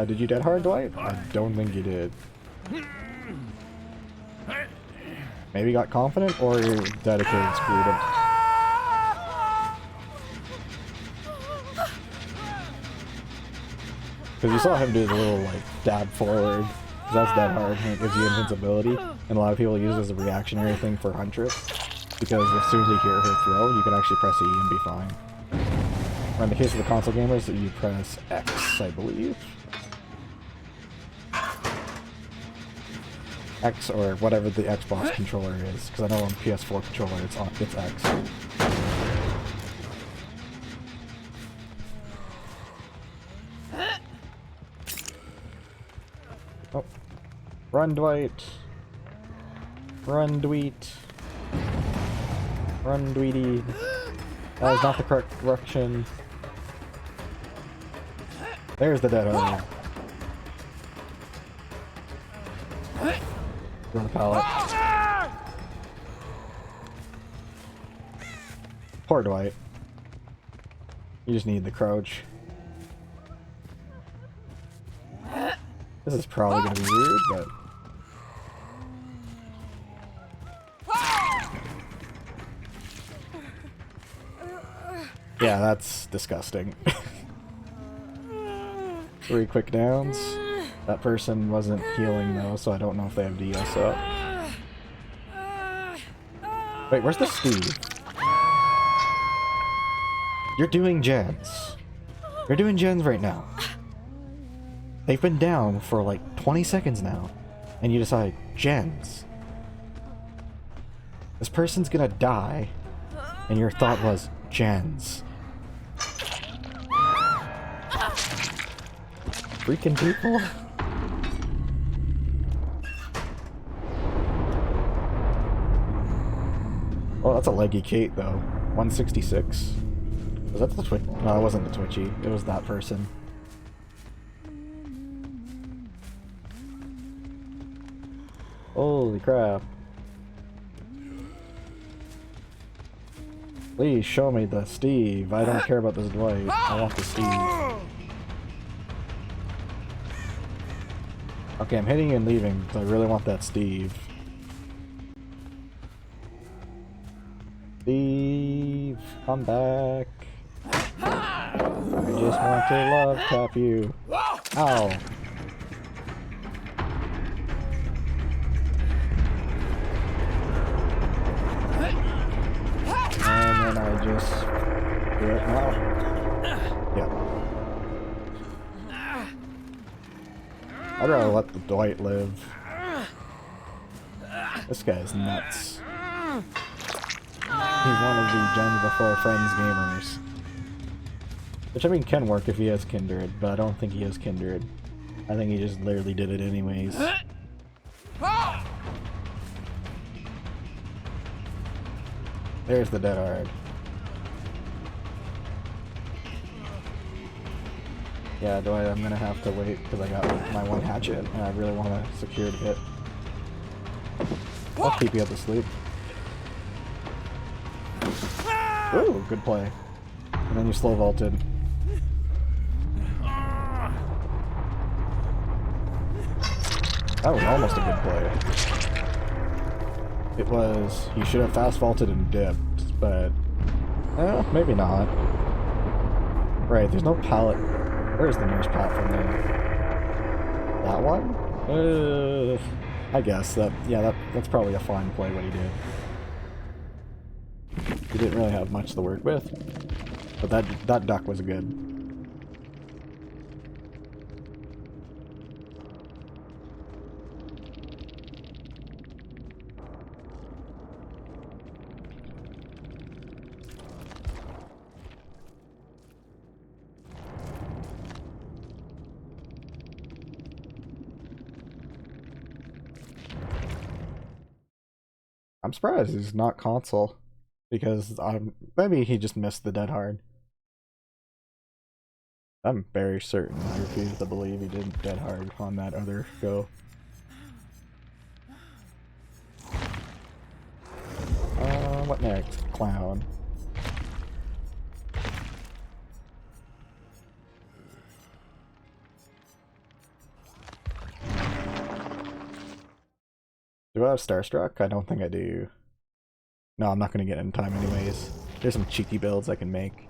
Did you dead hard, Dwight? I don't think you did. Maybe got confident, or your dedicated screwed him. Because you saw him do the little, like, dab forward. Because that's dead hard, and it gives you invincibility. And a lot of people use it as a reactionary thing for Huntress. Because as soon as you hear her throw, you can actually press E and be fine. Or in the case of the console gamers, you press X, I believe. X or whatever the Xbox controller is, because I know on PS4 controller it's X. Oh. Run, Dwight! Run, Dweet! Run, Dweety! That was not the correct direction. There's the dead eye. On the pallet. Poor Dwight. You just need the crouch. This is probably gonna be weird, but... yeah, that's disgusting. 3 quick downs. That person wasn't healing though, so I don't know if they have DS up. Wait, where's the Steve? You're doing gens. You're doing gens right now. They've been down for like 20 seconds now, and you decide, gens. This person's gonna die, and your thought was, gens. Freaking people. Oh, that's a leggy Kate, though. 166. Was that the Twitch? No, it wasn't the Twitchy. It was that person. Holy crap. Please show me the Steve. I don't care about this Dwight. I want the Steve. Okay, I'm hitting and leaving because I really want that Steve. Steve, come back. I just want to love tap you. Ow. And then I just do it now. Yeah. I'd rather let the Dwight live. This guy's nuts. He's one of the Gens Before Friends gamers. Which, I mean, can work if he has Kindred, but I don't think he has Kindred. I think he just literally did it anyways. There's the dead hard. Yeah, Dwight, I'm gonna have to wait because I got my one hatchet and I really want to secure the hit. I'll keep you up to sleep. Ooh, good play. And then you slow vaulted. That was almost a good play. It was, you should have fast vaulted and dipped, but maybe not. Right, there's no pallet. Where's the nearest platform there? That one? I guess that's probably a fine play what he did. He didn't really have much to work with, but that duck was good. I'm surprised he's not console, because maybe he just missed the dead hard. I'm very certain. I refuse to believe he didn't dead hard on that other go. What next? Clown. Do I have Starstruck? I don't think I do. No, I'm not going to get in time anyways. There's some cheeky builds I can make.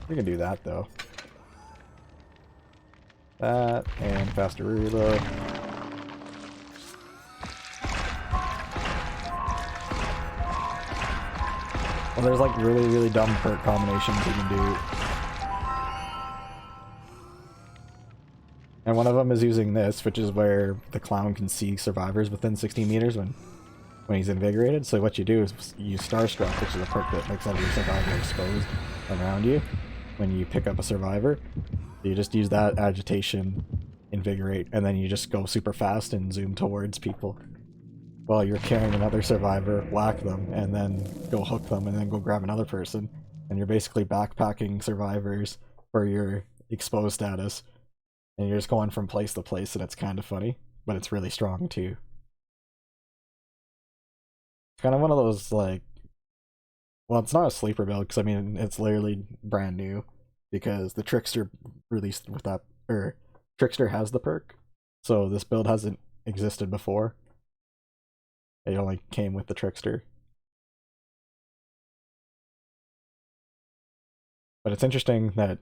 We can do that though. That, and faster reload. Well, there's like really dumb perk combinations you can do. And one of them is using this, which is where the clown can see survivors within 60 meters when he's invigorated. So what you do is use Starstruck, which is a perk that makes every survivor exposed around you when you pick up a survivor. You just use that agitation, invigorate, and then you just go super fast and zoom towards people while you're carrying another survivor, whack them, and then go hook them, and then go grab another person. And you're basically backpacking survivors for your exposed status. And you're just going from place to place, and it's kind of funny, but it's really strong too. It's kind of one of those, like, well, it's not a sleeper build, because I mean, it's literally brand new, because the Trickster released with that, or Trickster has the perk, so this build hasn't existed before. It only came with the Trickster. But it's interesting that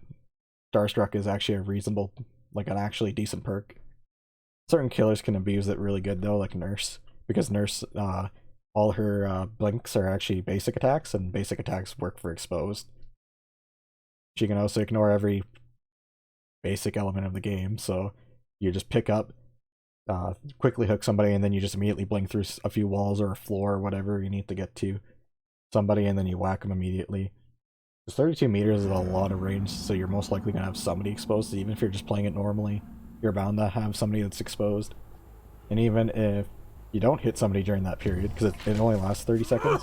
Starstruck is actually a reasonable, like an actually decent perk. Certain killers can abuse it really good though, like Nurse, because Nurse, all her blinks are actually basic attacks, and basic attacks work for exposed. She can also ignore every basic element of the game, so you just pick up, quickly hook somebody, and then you just immediately blink through a few walls or a floor or whatever you need to get to somebody, and then you whack them immediately. 32 meters is a lot of range, so you're most likely going to have somebody exposed. So even if you're just playing it normally, you're bound to have somebody that's exposed. And even if you don't hit somebody during that period, because it only lasts 30 seconds,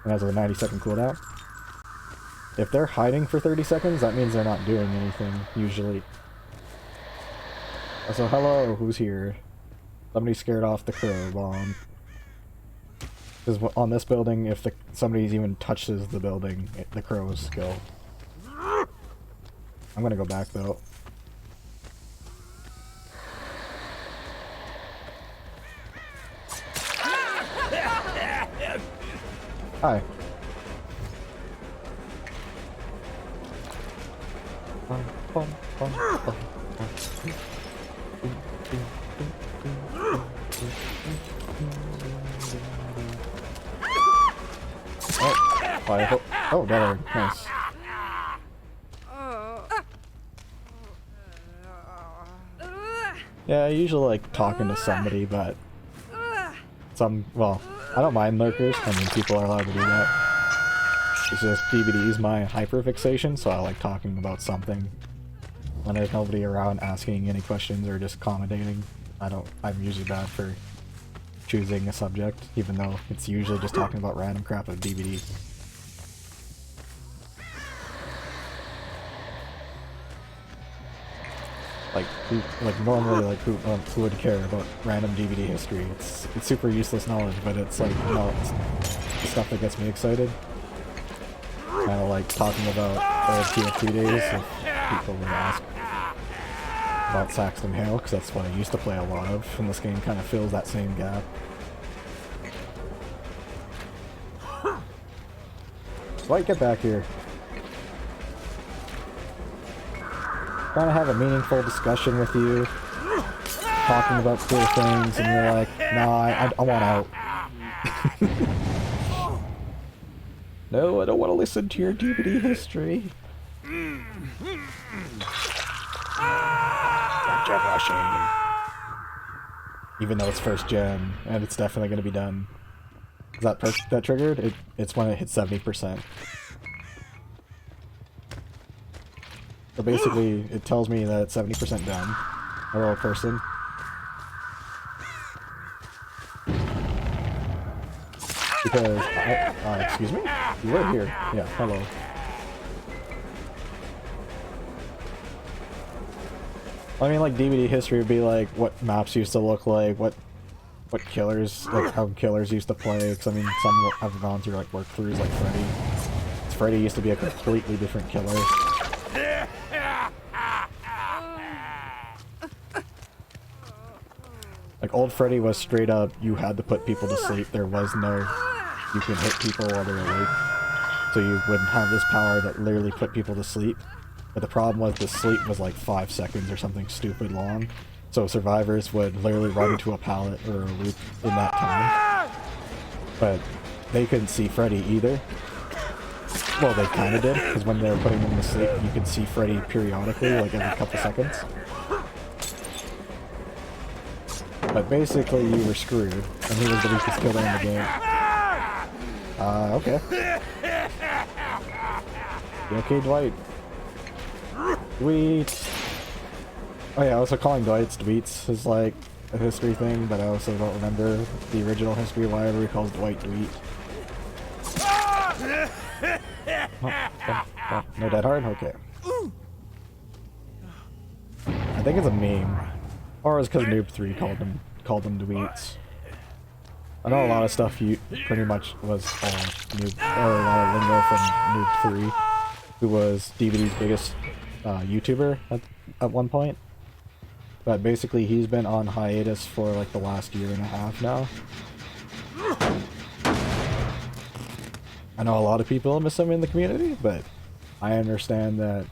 and has a 90-second cooldown, if they're hiding for 30 seconds, that means they're not doing anything, usually. So hello, who's here? Somebody scared off the crow bomb. Because on this building, if somebody even touches the building, the crows go. I'm gonna go back though. Hi. Oh, got her. Nice. Yeah, I usually like talking to somebody, but well, I don't mind lurkers. I mean, people are allowed to do that. It's just DBD is my hyperfixation, so I like talking about something when there's nobody around asking any questions or just commentating. I'm usually bad for choosing a subject, even though it's usually just talking about random crap of DBD. Normally, who would care about random DBD history? It's super useless knowledge, but it's like, it's the stuff that gets me excited. Kind of like talking about old TF2 days, if people would ask about Saxton Hale, because that's what I used to play a lot of, and this game kind of fills that same gap. Why get back here? Trying to have a meaningful discussion with you, talking about cool things, and you're like, nah, I want out. No, I don't want to listen to your DBD history. Gen rushing. Even though it's first gen, and it's definitely going to be done. Is that triggered? It's when it hits 70%. So basically, it tells me that it's 70% done. I roll a person. Because, excuse me? You were here. Yeah, hello. I mean, like, DBD history would be like what maps used to look like, what killers, like how killers used to play, because I mean, some have gone through like work-throughs like Freddy. Freddy used to be a completely different killer. Like, old Freddy was straight up, you had to put people to sleep, there was no, you can hit people while they're awake. So you would have this power that literally put people to sleep. But the problem was the sleep was like 5 seconds or something stupid long. So survivors would literally run into a pallet or a loop in that time. But they couldn't see Freddy either. Well, they kind of did, because when they were putting them to sleep, you could see Freddy periodically, like every couple seconds. But basically, you were screwed, and he was the weakest killer in the game. Okay. You okay, Dwight? Dweet! Oh yeah, also calling Dwight's Dweets is like a history thing, but I also don't remember the original history why everybody calls Dwight Dweet. Oh, no dead hard? Okay. I think it's a meme. Or it's because Noob 3 called them Dweets. I know a lot of stuff you pretty much was all Noob, or a lot of lingo from Noob 3, who was DBD's biggest YouTuber at one point. But basically he's been on hiatus for like the last year and a half now. I know a lot of people miss him in the community, but I understand that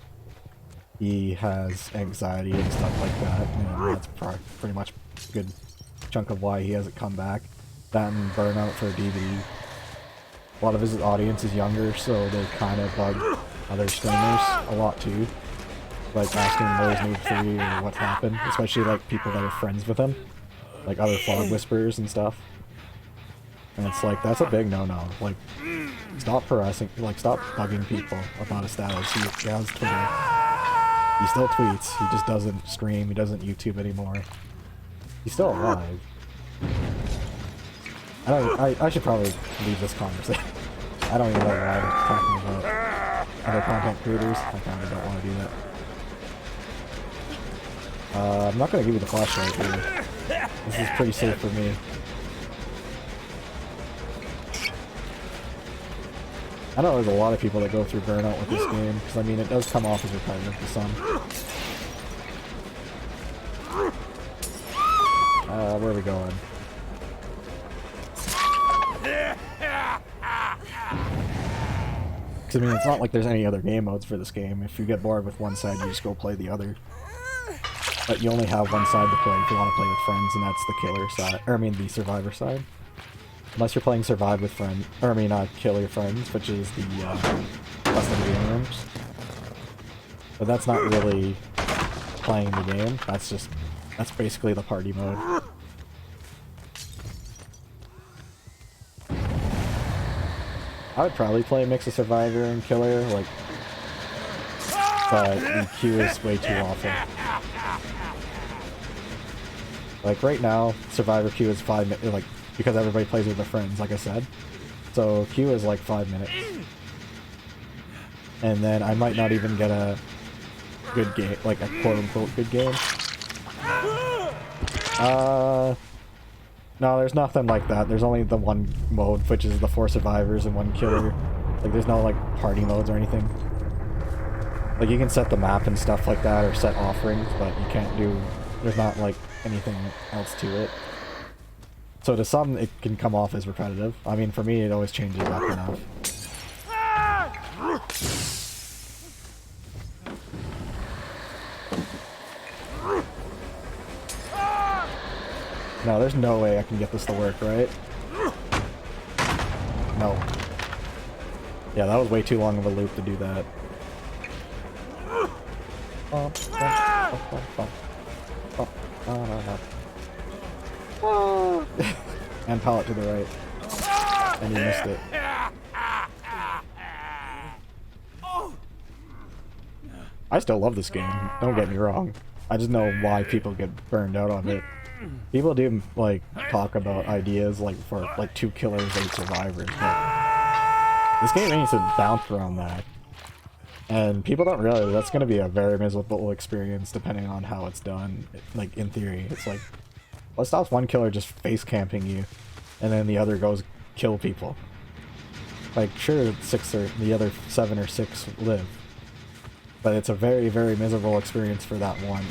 he has anxiety and stuff like that, and that's pretty much a good chunk of why he hasn't come back. That and burnout for DBD. A lot of his audience is younger, so they kind of bug other streamers a lot too. Like asking where's Noob 3 or what happened, especially like people that are friends with him. Like other Fog Whisperers and stuff. And it's like, that's a big no-no. Like, stop harassing, like, stop bugging people about his status. He has Twitter. He still tweets, he just doesn't stream, he doesn't YouTube anymore. He's still alive. I should probably leave this conversation. I don't even know why I'm talking about other content creators. I kind of don't want to do that. I'm not going to give you the flashlight here. This is pretty safe for me. I know there's a lot of people that go through burnout with this game, because I mean it does come off as repetitive to some. Where are we going? Because I mean it's not like there's any other game modes for this game. If you get bored with one side, you just go play the other. But you only have one side to play if you want to play with friends, and that's the killer side, or I mean the survivor side. Unless you're playing survive with friends, or I mean kill your friends, which is the custom game rooms. But that's not really playing the game, that's basically the party mode. I would probably play a mix of survivor and killer, like, but the queue is way too awful. Like right now, survivor queue is 5 minutes, like, because everybody plays with their friends, like I said. So queue is like 5 minutes. And then I might not even get a good game, like a quote-unquote good game. No, there's nothing like that. There's only the one mode, which is the 4 survivors and 1 killer. Like there's no like party modes or anything. Like you can set the map and stuff like that, or set offerings, but you can't do, there's not like anything else to it. So to some, it can come off as repetitive. I mean, for me, it always changes up enough. No, there's no way I can get this to work, right? No. Yeah, that was way too long of a loop to do that. And pallet to the right. And you missed it. I still love this game, don't get me wrong. I just know why people get burned out on it. People do like talk about ideas like for like 2 killers, 8 survivors, but this game needs to bounce around that. And people don't realize that's going to be a very miserable experience depending on how it's done. Like, in theory, it's like, let's stop one killer just face camping you, and then the other goes kill people. Like, sure, the other 7 or 6 live, but it's a very, very miserable experience for that one.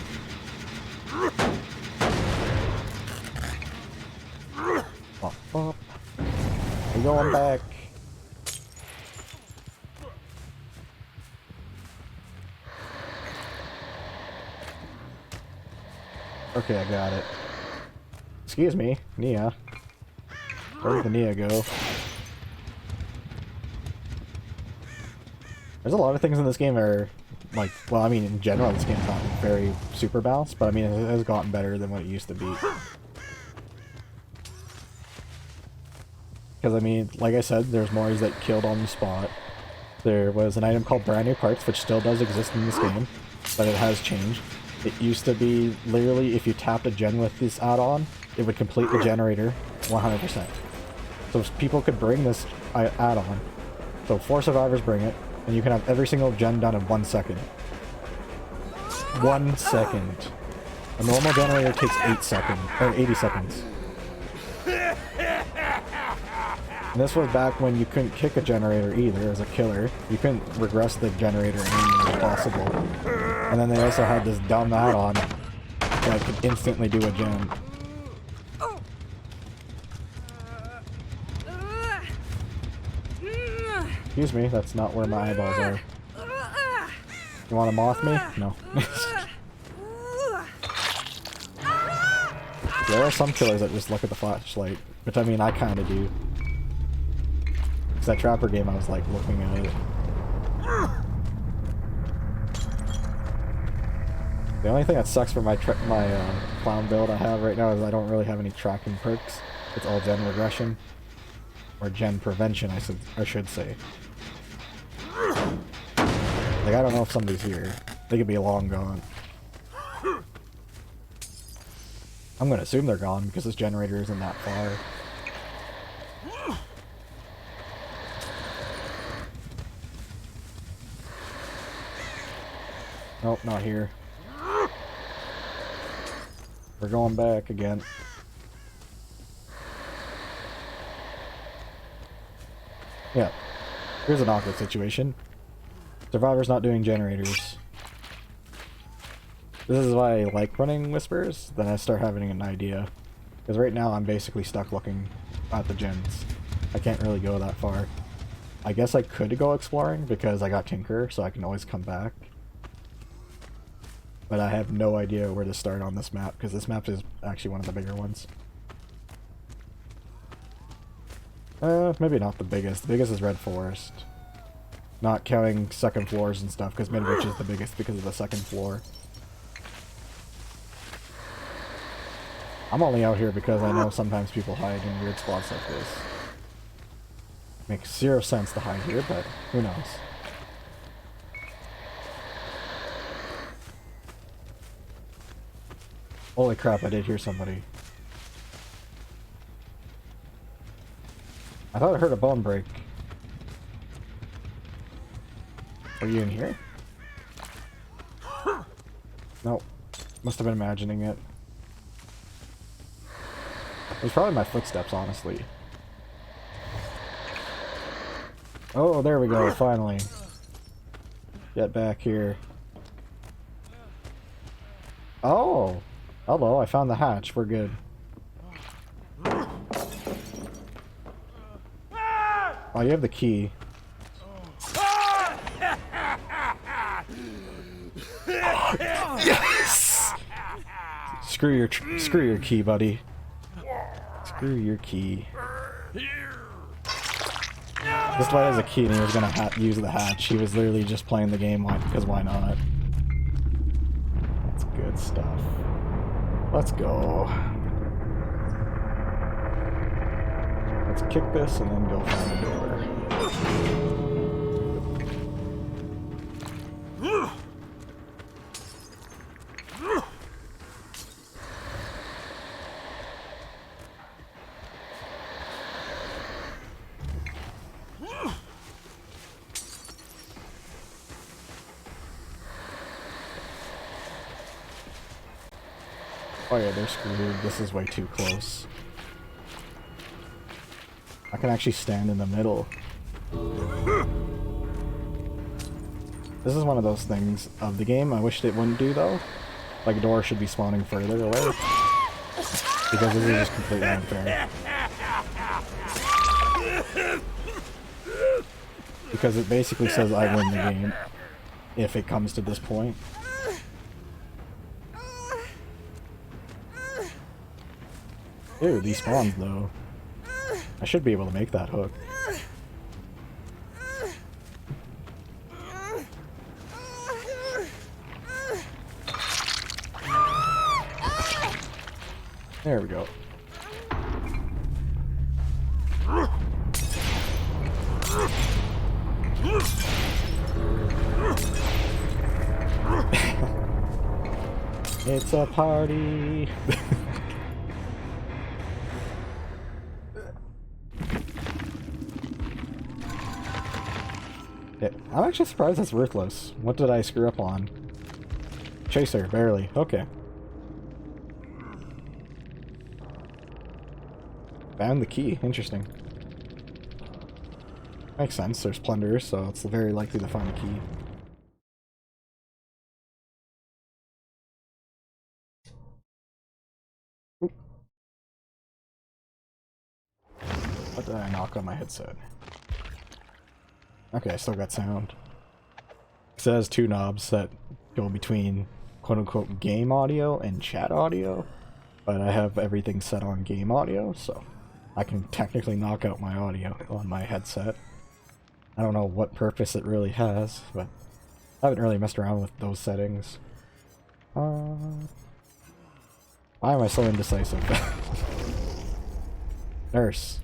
Bop, bop. We're going back. Okay, I got it. Excuse me, Nia. Where did the Nia go? There's a lot of things in this game that are, like, well, I mean, in general, this game's not very super balanced, but I mean, it has gotten better than what it used to be. Because, I mean, like I said, there's Moris that killed on the spot. There was an item called Brand New Parts, which still does exist in this game, but it has changed. It used to be, literally, if you tapped a gen with this add-on, it would complete the generator 100%. So people could bring this add-on. So 4 survivors bring it, and you can have every single gen done in 1 second. 1 second. A normal generator takes 8 seconds, or 80 seconds. And this was back when you couldn't kick a generator either as a killer. You couldn't regress the generator in any way possible. And then they also had this dumb add-on that could instantly do a gen. Excuse me, that's not where my eyeballs are. You want to moth me? No. There are some killers that just look at the flashlight, which I mean I kind of do. Because that Trapper game I was like looking at it. The only thing that sucks for my clown build I have right now is I don't really have any tracking perks. It's all gen regression. Or gen prevention, I should say. Like, I don't know if somebody's here. They could be long gone. I'm gonna assume they're gone because this generator isn't that far. Nope, not here. We're going back again. Yeah. Here's an awkward situation. Survivor's not doing generators. This is why I like running Whispers, then I start having an idea. Because right now I'm basically stuck looking at the gens. I can't really go that far. I guess I could go exploring because I got Tinker, so I can always come back. But I have no idea where to start on this map, because this map is actually one of the bigger ones. Maybe not the biggest. The biggest is Red Forest. Not counting second floors and stuff, because Midwich is the biggest because of the second floor. I'm only out here because I know sometimes people hide in weird spots like this. Makes 0 sense to hide here, but who knows. Holy crap, I did hear somebody. I thought I heard a bone break. Are you in here? Nope. Must have been imagining it. It was probably my footsteps, honestly. Oh, there we go, finally. Get back here. Oh! Hello, I found the hatch. We're good. Oh, you have the key. Yes! Screw your key, buddy. Screw your key. This guy has a key and he was gonna use the hatch. He was literally just playing the game because why not? That's good stuff. Let's go. Let's kick this and then go find the door. Oh yeah, they're screwed. This is way too close. I can actually stand in the middle. This is one of those things of the game I wish it wouldn't do though. Like doors should be spawning further away. Because this is just completely unfair. Because it basically says I win the game if it comes to this point. Ew, these spawns though. I should be able to make that hook. There we go. It's a party. Yeah, I'm actually surprised that's worthless. What did I screw up on? Chaser, barely. Okay. Found the key. Interesting. Makes sense. There's plunder, so it's very likely to find a key. Oop. What did I knock on my headset? Okay, I still got sound. It says two knobs that go between quote-unquote game audio and chat audio, but I have everything set on game audio, so I can technically knock out my audio on my headset. I don't know what purpose it really has, but I haven't really messed around with those settings. Why am I so indecisive? Nurse.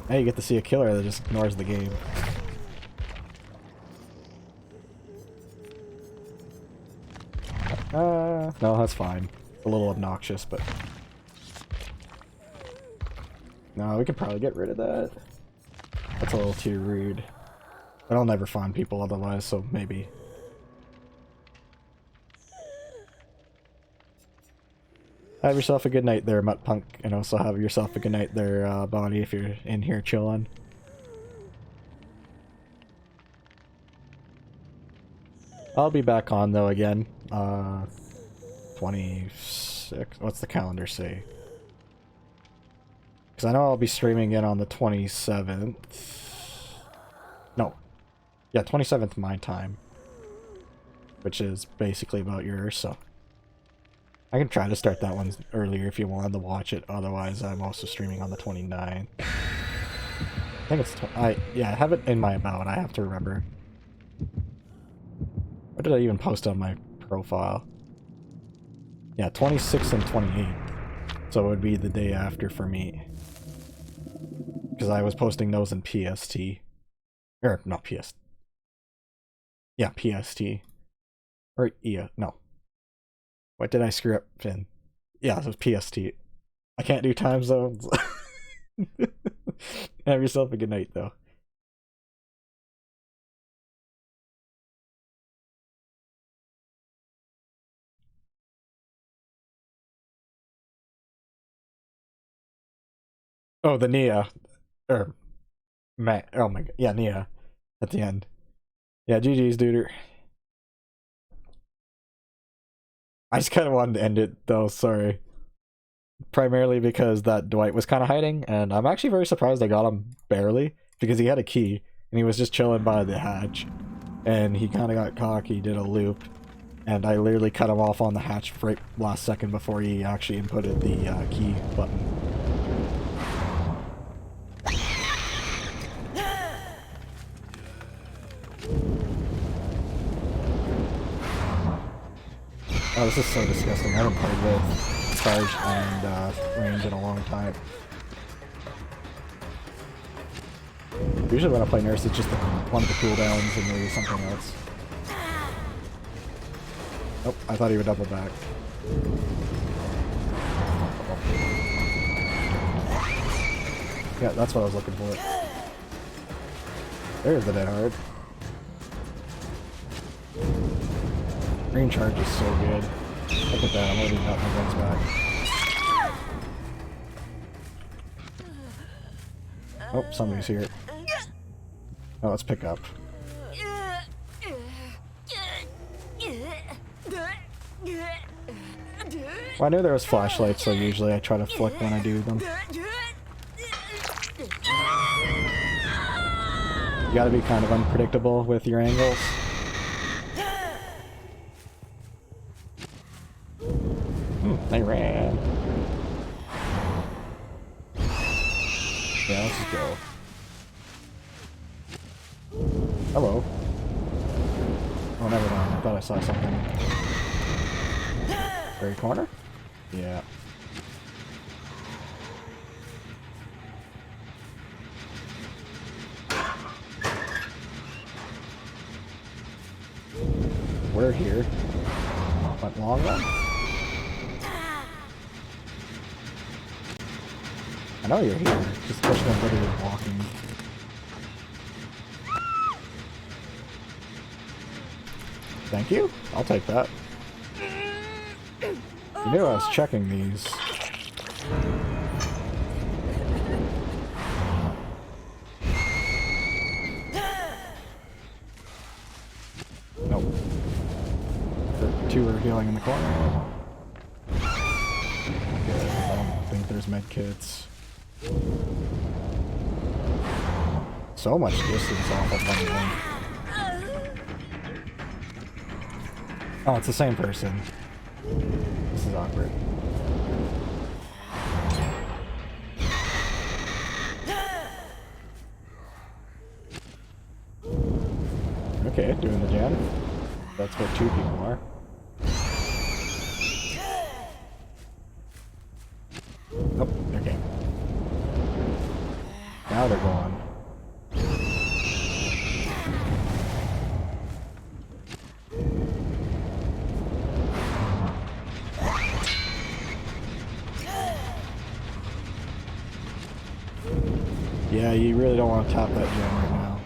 Hey, you get to see a killer that just ignores the game. No, that's fine. A little obnoxious, but... No, we could probably get rid of that. That's a little too rude. But I'll never find people otherwise, so maybe. Have yourself a good night there, Mutt Punk, and also have yourself a good night there, Bonnie, if you're in here chilling. I'll be back on, though, again. 26... What's the calendar say? Because I know I'll be streaming in on the 27th. No. Yeah, 27th my time. Which is basically about yours, so... I can try to start that one earlier if you wanted to watch it, otherwise I'm also streaming on the 29th. I think it's... yeah, I have it in my about, I have to remember. What did I even post on my profile? Yeah, 26th and 28th. So it would be the day after for me. Because I was posting those in PST. Or, not PST. Yeah, PST. Or, yeah, no. What did I screw up in? Yeah, it was PST. I can't do time zones. Have yourself a good night, though. Oh, the Nia. Or, Matt. Oh my god. Yeah, Nia. At the end. Yeah, GG's, dude. I just kind of wanted to end it, though, sorry. Primarily because that Dwight was kind of hiding, and I'm actually very surprised I got him barely, because he had a key, and he was just chilling by the hatch, and he kind of got cocky, did a loop, and I literally cut him off on the hatch right last second before he actually inputted the key button. Oh, this is so disgusting. I haven't played with charge and range in a long time. Usually when I play nurse, it's just one of the cooldowns and maybe something else. Nope, I thought he would double back. Yeah, that's what I was looking for. There's the dead hard. Green charge is so good. Look at that, I'm already got my guns back. Oh, somebody's here. Oh, let's pick up. Well, I knew there was flashlights, so usually I try to flick when I do them. You gotta be kind of unpredictable with your angles. They ran. Yeah, let's just go. Hello. Oh, never mind. I thought I saw something. Very corner? Yeah. We're here. But long run? I know you're here. Just push them literally walking. Thank you. I'll take that. You knew I was checking these. Nope. The two are healing in the corner. Good. I don't think there's med kits. So much distance off of one thing. Oh, it's the same person. This is awkward. Okay, doing the jam. That's where two people are. Oh, okay. Now they're going. Yeah, you really don't want to top that gem right now.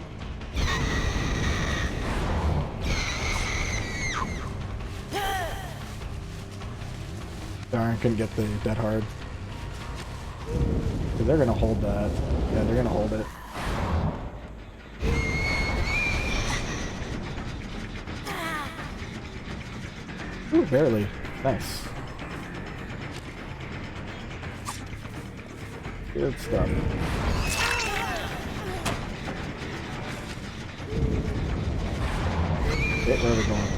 Darn, couldn't get the dead hard. Because they're gonna hold that. Yeah, they're gonna hold it. Ooh, barely. Nice. Good stuff. Okay, where are we going?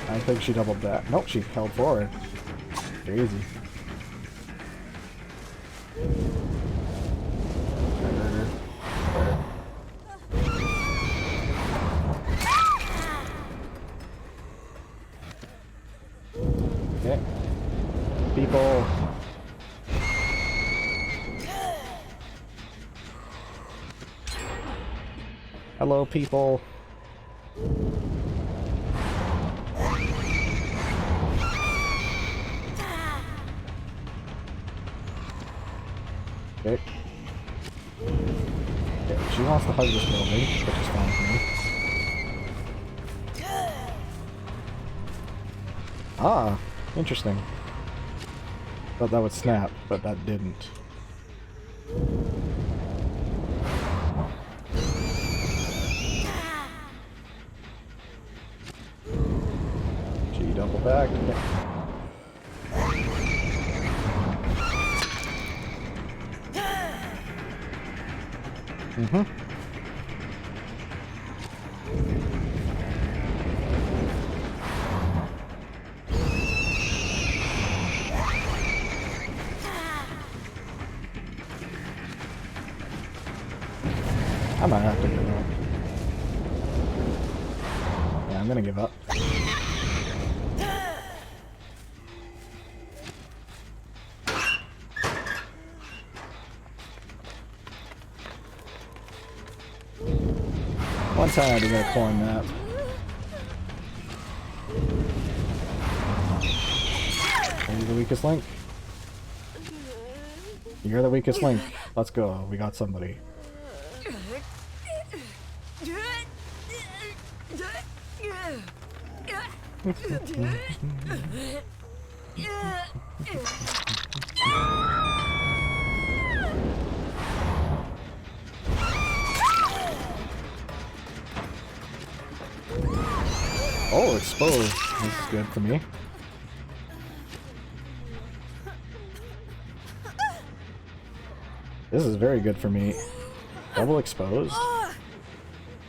I think she doubled that. Nope, she held forward. Crazy. Okay. People. Hello, people. Okay. Okay, she wants to hug this building, which is fine with me. Ah, interesting. Thought that would snap, but that didn't. She double back. Yeah. Mm-hmm. I might have to give up. Yeah, I'm gonna give up. on 10 to get a corn nap. Are you the weakest link? You're the weakest link. Let's go. We got somebody. Oh, exposed. This is good for me. This is very good for me. Double exposed.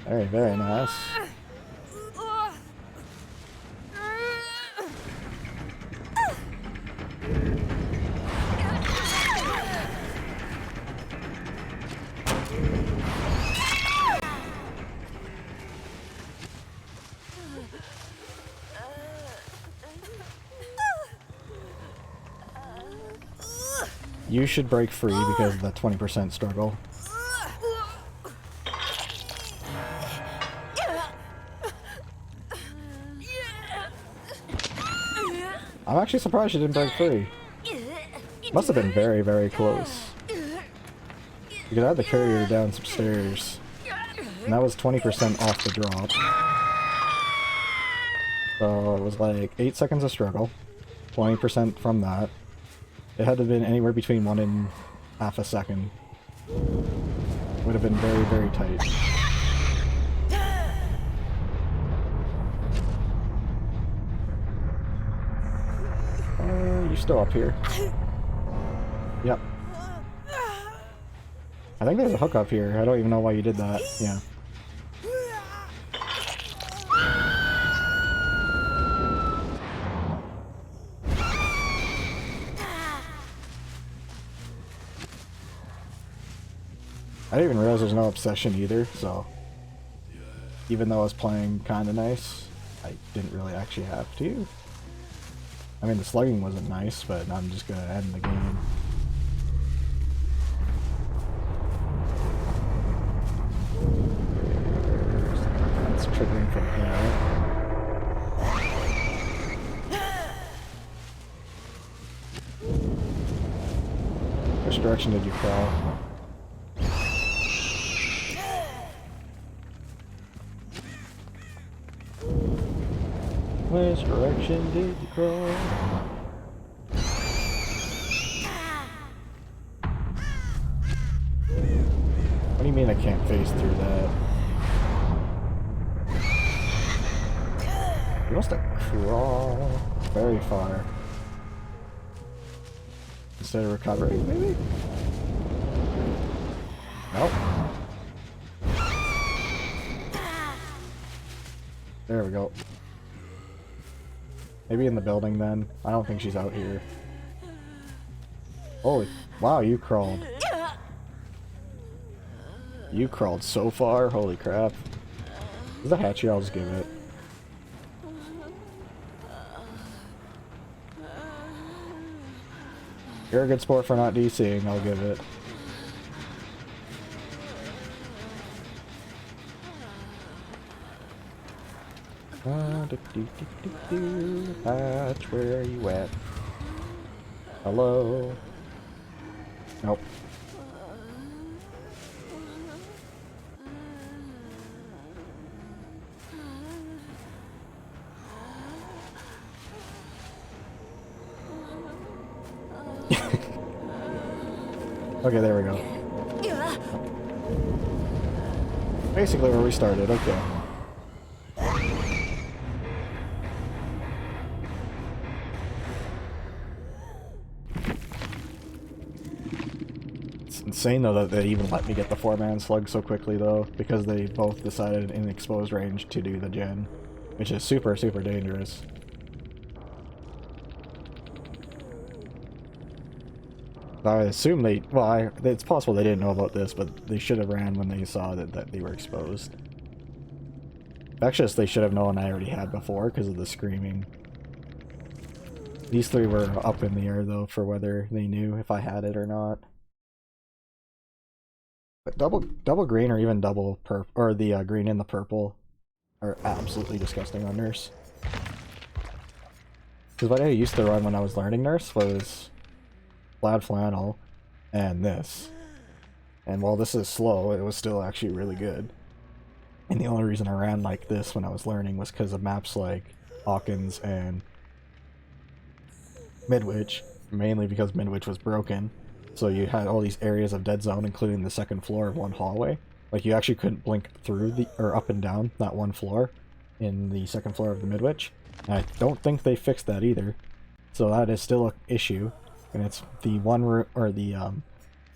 Very, very nice. You should break free because of the 20% struggle. I'm actually surprised you didn't break free. Must have been very, very close. Because I had to carry her down some stairs. And that was 20% off the drop. So it was like 8 seconds of struggle. 20% from that. It had to have been anywhere between 1 and half a second. Would have been very, very tight. You're still up here. Yep. I think there's a hook up here. I don't even know why you did that. Yeah. I didn't even realize there's no obsession either, so even though I was playing kinda nice, I didn't really actually have to. I mean, the slugging wasn't nice, but I'm just gonna end the game. That's triggering from here. Which direction did you crawl? Which direction did you crawl? What do you mean I can't phase through that? You must have crawled very far. Instead of recovering, maybe? Nope. There we go. Maybe in the building then. I don't think she's out here. Holy, wow, you crawled. You crawled so far, holy crap. Is the hatchet? I'll just give it. You're a good sport for not DCing, I'll give it. Hatch, where are you at? Hello? Nope. Okay, there we go. Basically where we started, okay. It's insane though that they even let me get the 4-man slug so quickly though, because they both decided in exposed range to do the gen, which is super, super dangerous. I assume they, well, it's possible they didn't know about this, but they should have ran when they saw that they were exposed. Actually, they should have known I already had before because of the screaming. These three were up in the air though for whether they knew if I had it or not. But double green or even double purple, or the green and the purple are absolutely disgusting on Nurse. Because what I used to run when I was learning Nurse was plaid flannel and this. And while this is slow, it was still actually really good. And the only reason I ran like this when I was learning was because of maps like Hawkins and Midwich, mainly because Midwich was broken. So you had all these areas of dead zone, including the second floor of one hallway. Like, you actually couldn't blink through the, or up and down that one floor in the second floor of the Midwich. And I don't think they fixed that either. So that is still an issue. And it's the one room, or the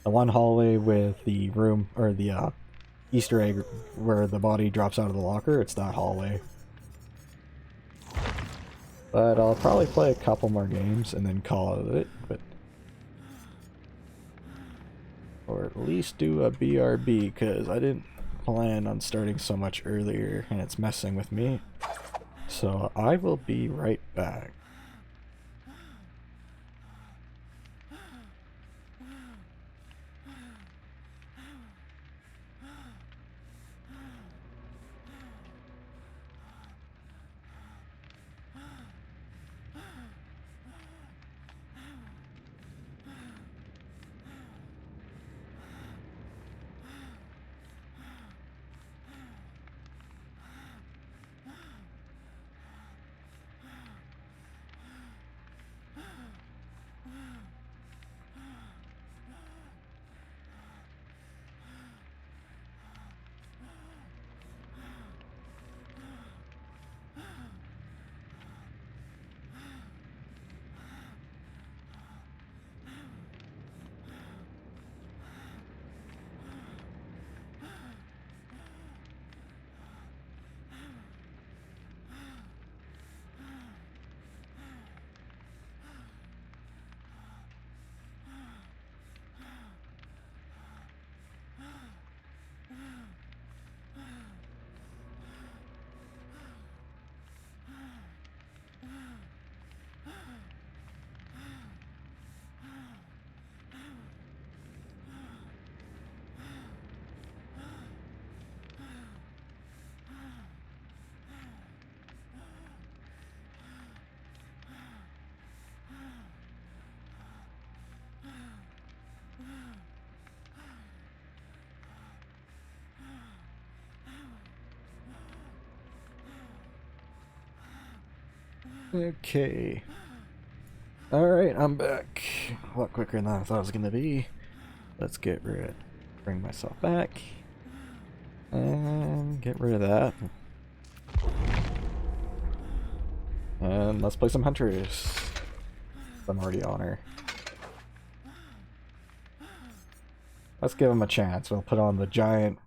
one hallway with the room, or the Easter egg where the body drops out of the locker. It's that hallway. But I'll probably play a couple more games and then call it, or at least do a BRB, because I didn't plan on starting so much earlier and it's messing with me. So I will be right back. Okay. Alright, I'm back. A lot quicker than I thought it was gonna be. Let's bring myself back. And get rid of that. And let's play some Hunters. I'm already on her. Let's give them a chance. We'll put on the giant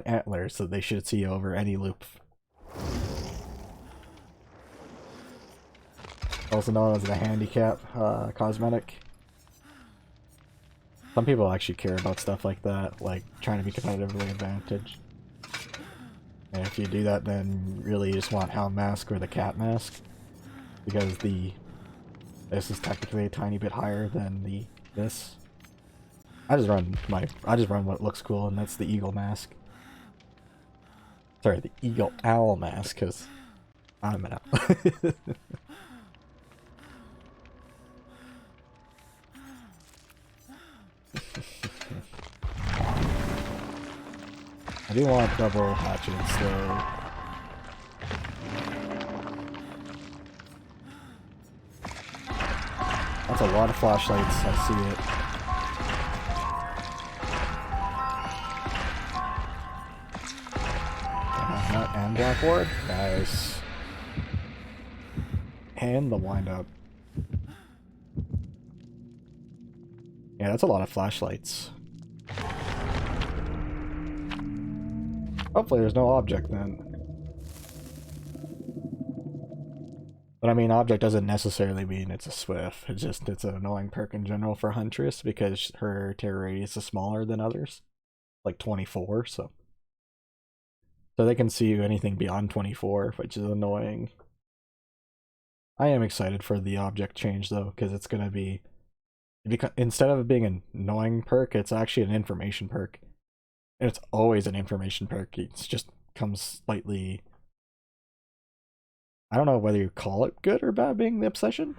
antlers that they should see over any loop. Also known as the handicap cosmetic. Some people actually care about stuff like that, like trying to be competitively advantaged. And if you do that, then really you just want Hound Mask or the Cat Mask, because this is technically a tiny bit higher than this. I just run what looks cool, and that's the Eagle Mask. Sorry, the Eagle Owl Mask, because I'm an owl. I do want double hatchets though. That's a lot of flashlights, I see it. And blackboard, nice. And the wind up. Yeah, that's a lot of flashlights. Hopefully there's no object then. But I mean, object doesn't necessarily mean it's a Swift. It's an annoying perk in general for Huntress because her terror radius is smaller than others. Like 24, so they can see you anything beyond 24, which is annoying. I am excited for the object change though, because it's gonna be Instead of it being an annoying perk, it's actually an information perk. And it's always an information perk. It just comes slightly... I don't know whether you call it good or bad being the obsession.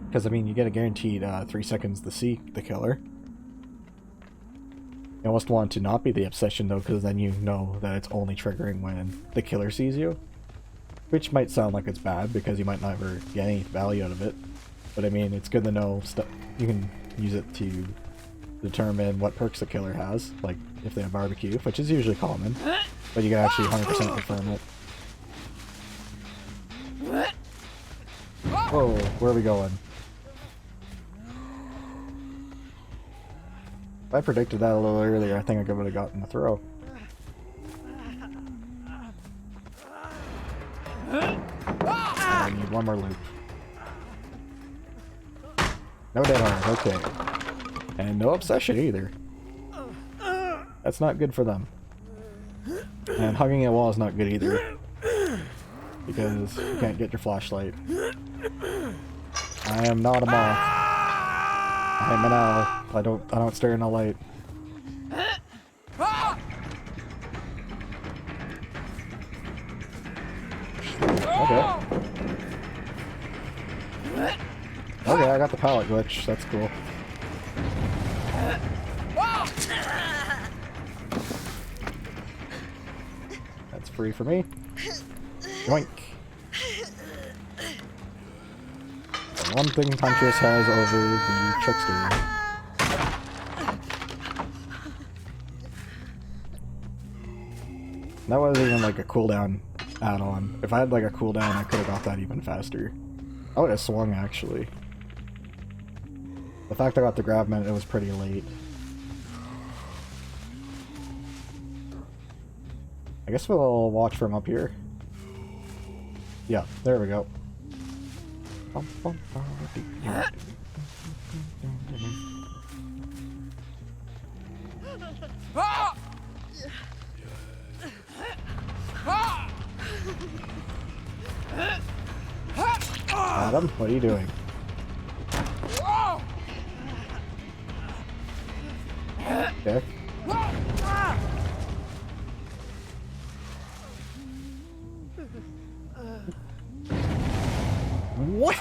Because, I mean, you get a guaranteed 3 seconds to see the killer. You almost want to not be the obsession, though, because then you know that it's only triggering when the killer sees you. Which might sound like it's bad, because you might never get any value out of it. But, I mean, it's good to know stuff. You can use it to determine what perks the killer has. Like, if they have barbecue, which is usually common. But you can actually 100% confirm it. Whoa, where are we going? If I predicted that a little earlier, I think I would have gotten the throw. I need one more loop. No dead arms, okay. And no obsession either. That's not good for them. And hugging a wall is not good either. Because you can't get your flashlight. I am not a moth. I am an owl. I don't stare in the light. Okay. Okay, I got the pallet glitch. That's cool. That's free for me. Yoink. The one thing Huntress has over the Trickster. That wasn't even like a cooldown add-on. If I had like a cooldown, I could have got that even faster. I would have swung, actually. The fact I got the grab meant it was pretty late. I guess we'll watch from up here. Yeah, there we go. Adam, what are you doing? Okay. What?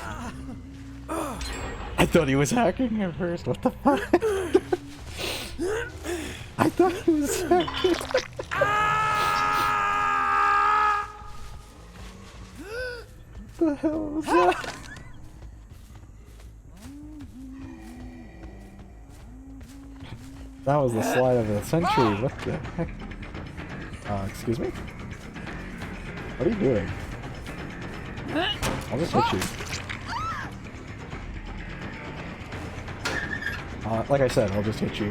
I thought he was hacking at first. What the fuck? I thought he was hacking. What the hell was that? That was the slide of the century. What the heck? Excuse me? What are you doing? I'll just hit you. Like I said, I'll just hit you.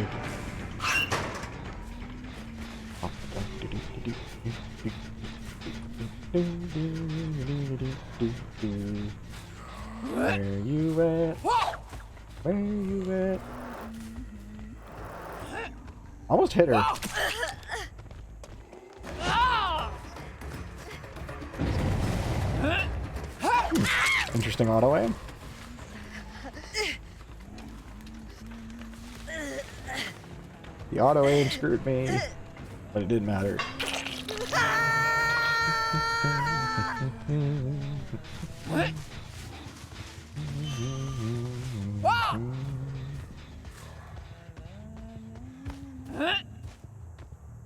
Where you at? Where you at? Almost hit her. Interesting auto aim. The auto aim screwed me, but it didn't matter.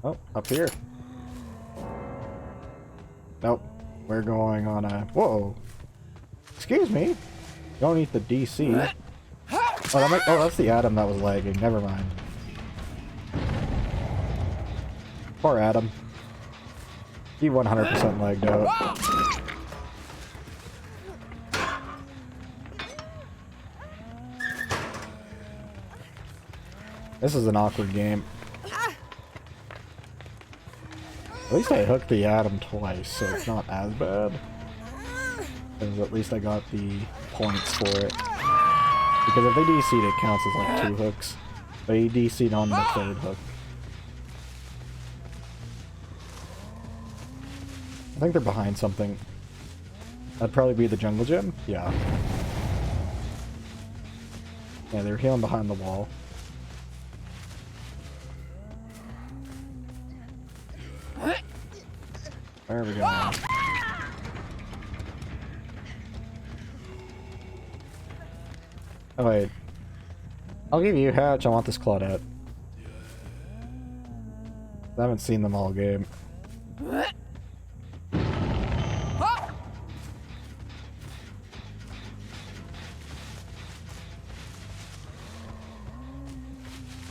Oh, up here. Nope. We're going on a... Whoa. Excuse me. You don't need the DC. Oh, that's the Adam that was lagging. Never mind. Poor Adam. He 100% lagged out. This is an awkward game. At least I hooked the Adam twice, so it's not as bad. Because at least I got the points for it. Because if they DC'd, it counts as like 2 hooks. But he DC'd on the 3rd hook. I think they're behind something. That'd probably be the jungle gym? Yeah. Yeah, they were healing behind the wall. Where are we going? Oh wait. I'll give you Hatch, I want this Claudette. I haven't seen them all game.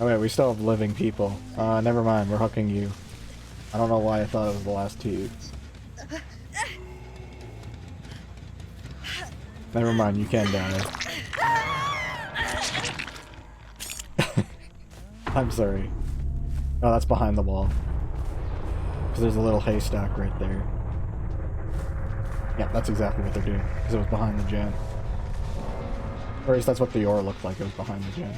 Oh wait, we still have living people. Never mind, we're hooking you. I don't know why I thought it was the last two. Never mind, you can die. I'm sorry. Oh, that's behind the wall. Because there's a little haystack right there. Yeah, that's exactly what they're doing. Because it was behind the gen. Or at least that's what the ore looked like, it was behind the gen.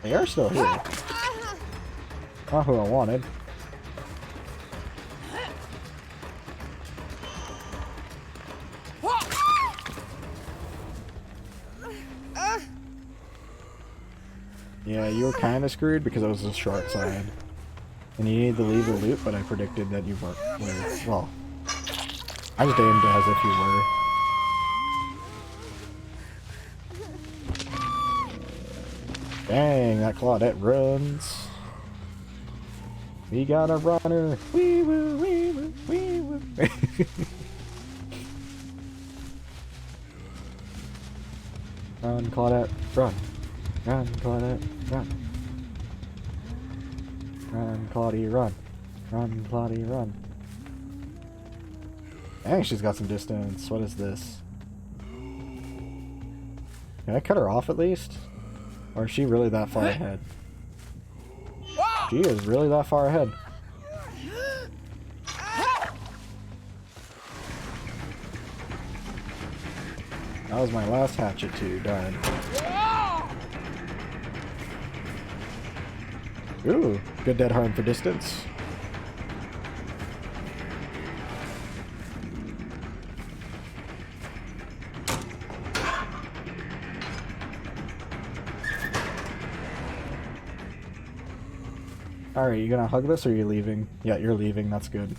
They are still here. Not who I wanted. Yeah, you were kind of screwed because it was the short side. And you needed to leave the loot, but I predicted that you were. Well, I just aimed as if you were. Dang, that Claudette runs. We got a runner. Wee woo, wee woo, wee woo. Run, Claudette, run. Run, Claudette, run. Run, Claudie, run. Run, Claudie, run. Dang, she's got some distance. What is this? Can I cut her off at least? Or is she really that far ahead? She is really that far ahead. That was my last hatchet too, darn. Ooh, good dead harm for distance. Alright, you gonna hug this or are you leaving? Yeah, you're leaving, that's good.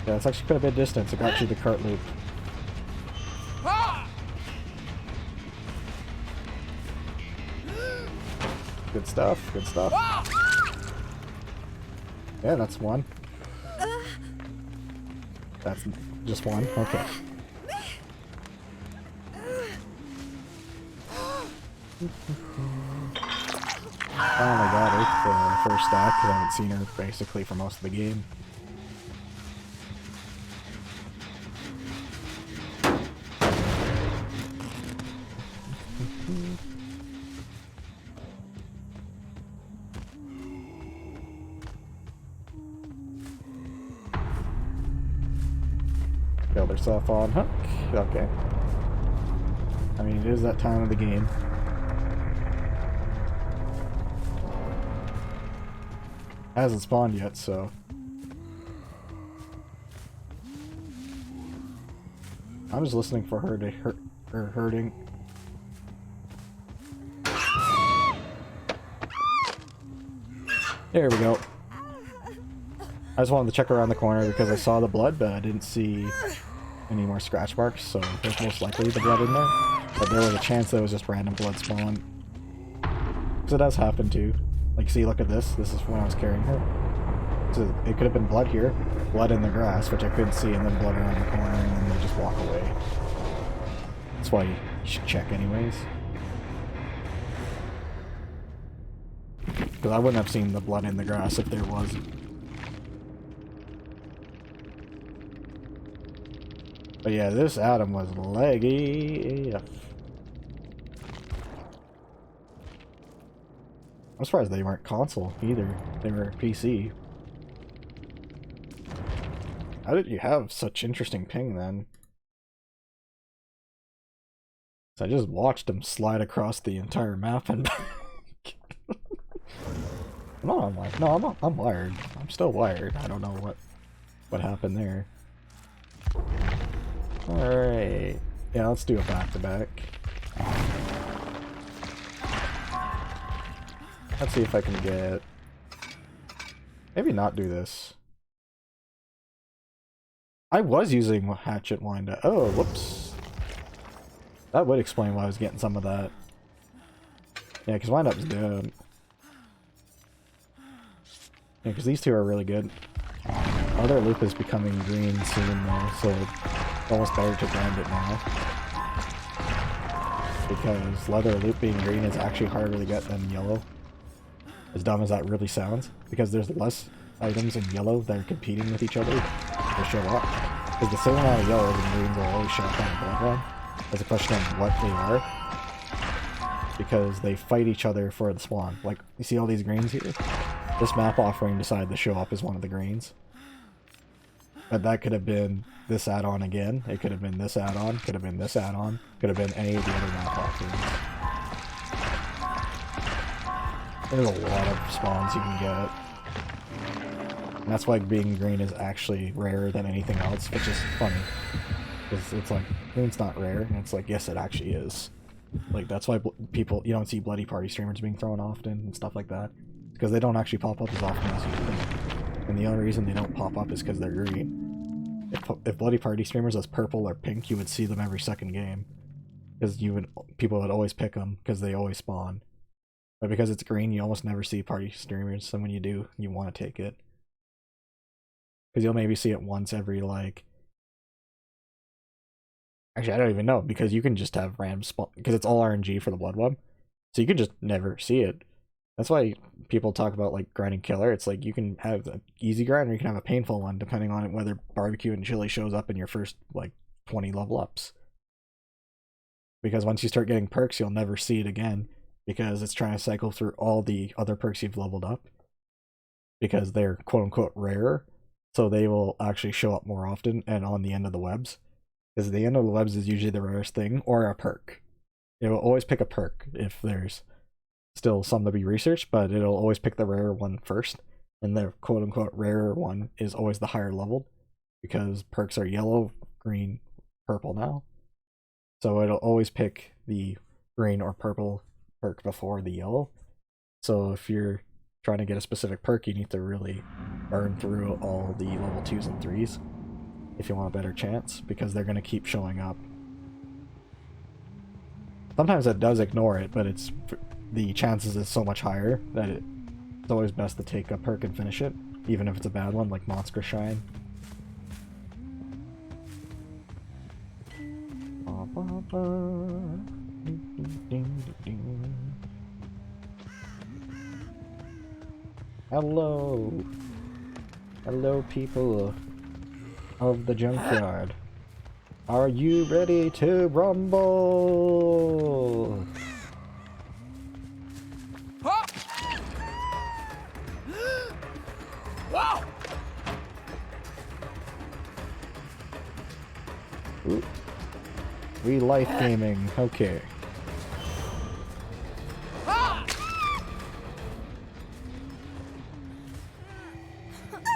Yeah, it's actually quite a bit of distance. It got you the cart loop. Good stuff, good stuff. Yeah, that's one. That's just one? Okay. Finally got her for the first stack, because I haven't seen her basically for most of the game. Killed herself on hook. Okay. I mean, it is that time of the game. Hasn't spawned yet, so. I'm just listening for her to hurt her hurting. There we go. I just wanted to check around the corner because I saw the blood, but I didn't see any more scratch marks, so there's most likely the blood in there. But there was a chance that it was just random blood spawn. Because it does happen too. Like, see, look at this. This is when I was carrying her. So it could have been blood here, blood in the grass, which I couldn't see, and then blood around the corner, and then they just walk away. That's why you should check anyways. Because I wouldn't have seen the blood in the grass if there was. But yeah, this Adam was leggy. I'm surprised they weren't console either. They were PC. How did you have such interesting ping then? So I just watched him slide across the entire map and back. I'm wired. I'm still wired. I don't know what happened there. Alright. Yeah, let's do a back-to-back. Let's see if I can get... Maybe not do this. I was using hatchet wind. Oh, whoops. That would explain why I was getting some of that. Yeah, because wind up's dead. Yeah, because these two are really good. Other loop is becoming green soon though, so it's almost better to grind it now. Because leather loop being green is actually harder to get than yellow. As dumb as that really sounds. Because there's less items in yellow that are competing with each other to show up. Because the same amount of yellows and greens will always show up on the bloodline. It's a question of what they are. Because they fight each other for the spawn. Like, you see all these greens here? This map offering decided to show up as one of the greens. But that could have been this add-on again. It could have been this add-on. Could have been this add-on. Could have been any of the other map offerings. There's a lot of spawns you can get. And that's why being green is actually rarer than anything else, which is funny. Because it's like, green's not rare, and it's like, yes, it actually is. Like, that's why you don't see bloody party streamers being thrown often and stuff like that. Because they don't actually pop up as often as you think. And the only reason they don't pop up is because they're green. If bloody party streamers was purple or pink, you would see them every second game. Because people would always pick them, because they always spawn. But because it's green, you almost never see party streamers, so when you do, you want to take it. Because you'll maybe see it once every, like... Actually, I don't even know, because you can just have random spawn... Because it's all RNG for the blood web. So you can just never see it. That's why people talk about, like, grinding killer. It's like, you can have an easy grind, or you can have a painful one, depending on whether barbecue and chili shows up in your first, like, 20 level ups. Because once you start getting perks, you'll never see it again. Because it's trying to cycle through all the other perks you've leveled up. Because they're quote-unquote rarer. So they will actually show up more often and on the end of the webs. Because the end of the webs is usually the rarest thing, or a perk. It will always pick a perk if there's still some to be researched, but it'll always pick the rarer one first. And the quote-unquote rarer one is always the higher leveled. Because perks are yellow, green, purple now. So it'll always pick the green or purple perk before the yellow. So if you're trying to get a specific perk, you need to really burn through all the level 2s and 3s if you want a better chance, because they're going to keep showing up. Sometimes it does ignore it, but the chances is so much higher that it's always best to take a perk and finish it, even if it's a bad one, like Monster Shine. Hello. Hello, people of the junkyard. Are you ready to rumble? Ooh. We life gaming. Okay.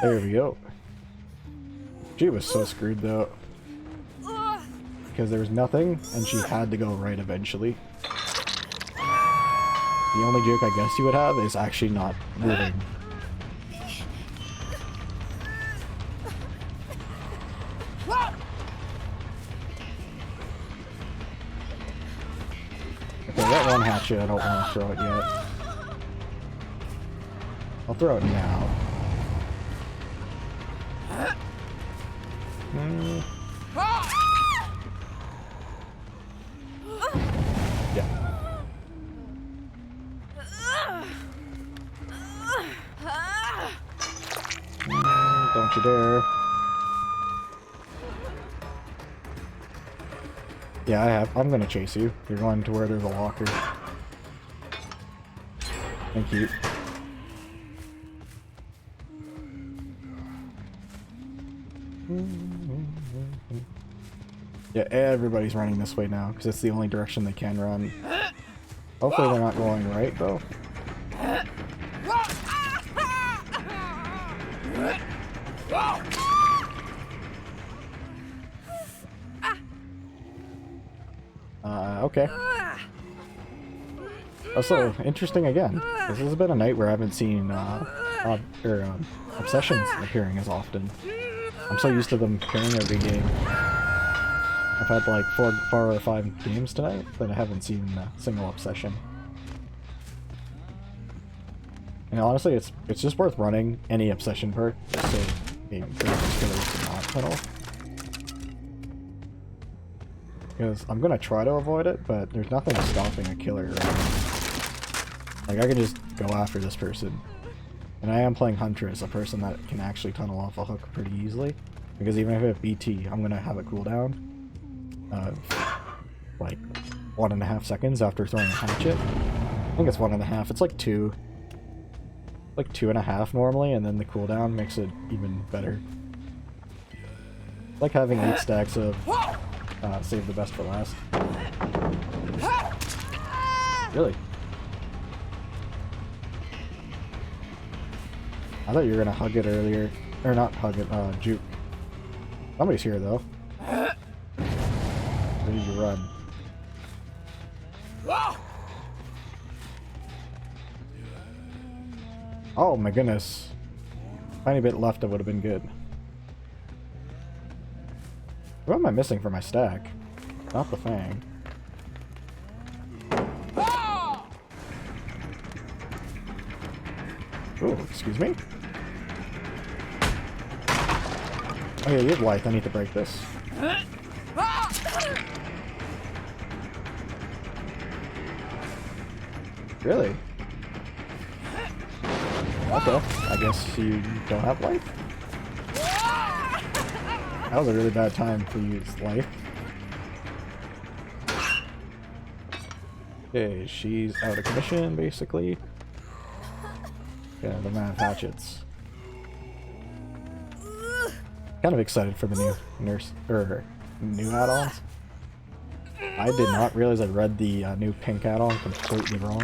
There we go. She was so screwed though. Because there was nothing, and she had to go right eventually. The only joke I guess you would have is actually not moving. Okay, that one hatchet, I don't want to throw it yet. I'll throw it now. Yeah. Don't you dare. Yeah, I'm gonna chase you. You're going to where there's a locker. Thank you. Yeah, everybody's running this way now, because it's the only direction they can run. Hopefully they're not going right, though. Okay. Also, interesting again. This has been a night where I haven't seen obsessions appearing as often. I'm so used to them appearing every game. I've had like 4 or 5 games tonight that I haven't seen a single obsession. And honestly, it's just worth running any obsession perk just so the killers to not tunnel. Because I'm gonna try to avoid it, but there's nothing stopping a killer right now. Like, I can just go after this person. And I am playing Huntress, a person that can actually tunnel off a hook pretty easily. Because even if I have BT, I'm gonna have a cooldown of like 1.5 seconds after throwing a hatchet. I think it's 1.5, it's like 2. Like 2.5 normally, and then the cooldown makes it even better. Like having 8 stacks of save the best for last. Really? I thought you were gonna hug it earlier. Or not hug it, juke. Somebody's here though. Where did you run? Oh my goodness. Tiny bit left that would have been good. What am I missing for my stack? Not the fang. Ooh, excuse me? Oh yeah, you have life. I need to break this. Really? Okay, I guess you don't have life? That was a really bad time to use life. Okay, she's out of commission, basically. Yeah, the man of hatchets. Kind of excited for the new new add-ons. I did not realize I read the new pink add-on completely wrong.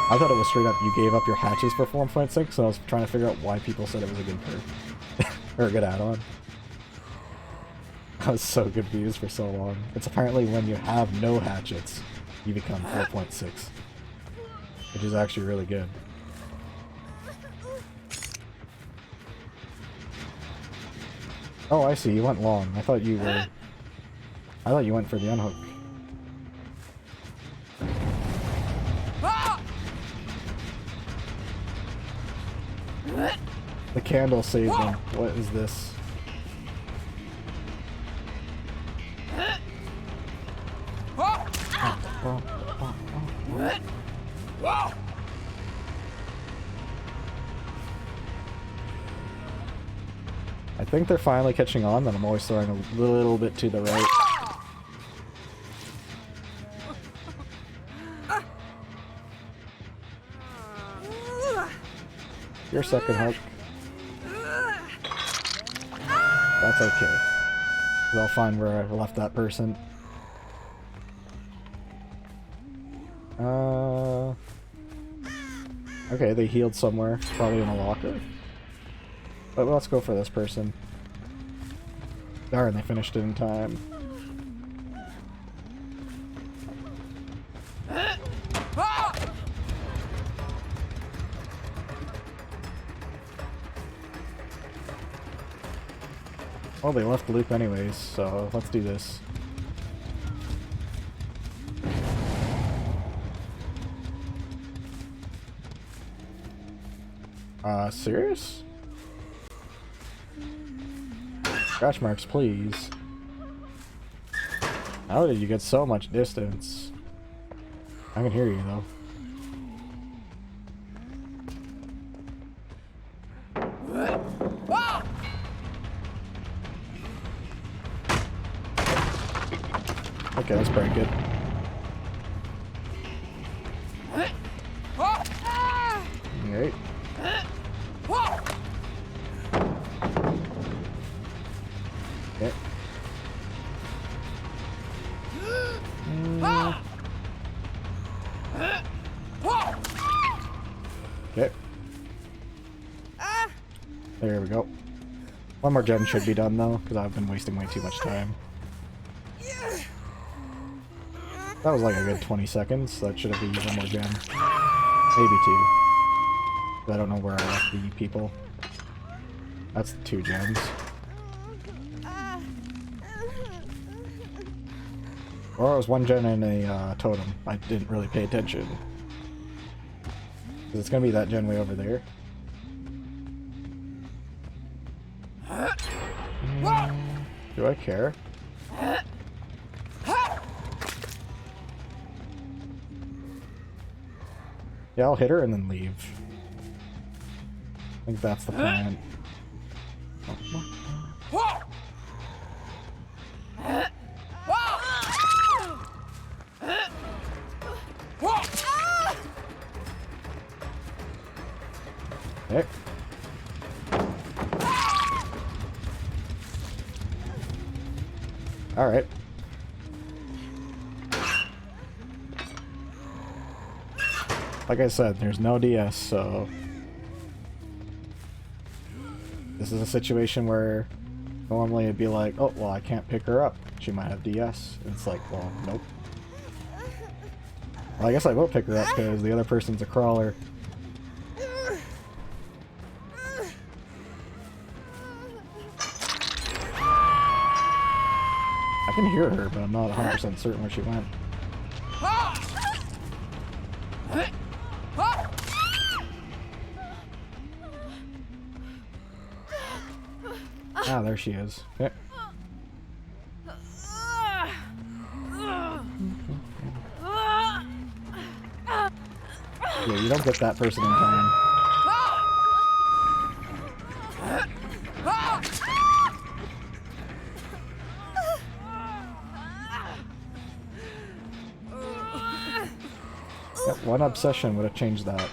I thought it was straight up you gave up your hatches for 4.6, so I was trying to figure out why people said it was a good perk. Or a good add-on. I was so confused for so long. It's apparently when you have no hatchets, you become 4.6. Which is actually really good. Oh, I see, you went long. I thought you went for the unhook. The candle saved him. What is this? I think they're finally catching on that I'm always throwing a little bit to the right. Your second hook. That's okay. I'll find where I left that person. Okay, they healed somewhere. Probably in a locker. But let's go for this person. Darn, they finished it in time. Well, they left the loop anyways, so let's do this. Serious? Scratch marks, please. How did you get so much distance? I can hear you, though. Okay, let's break it. Alright. Okay. Okay. There we go. One more gen should be done though, because I've been wasting way too much time. That was like a good 20 seconds, so that should have been one more gen. Maybe 2. I don't know where I left the people. That's 2 gens. Or it was 1 gen and a totem. I didn't really pay attention. Because it's gonna be that gen way over there. Do I care? Yeah, I'll hit her and then leave. I think that's the plan. Okay. Alright. Like I said, there's no DS, so... This is a situation where normally it'd be like, oh, well, I can't pick her up. She might have DS. And it's like, well, nope. Well, I guess I will pick her up because the other person's a crawler. I can hear her, but I'm not 100% certain where she went. Ah, there she is. Okay. Yeah, you don't get that person in time. Yep, one obsession would have changed that.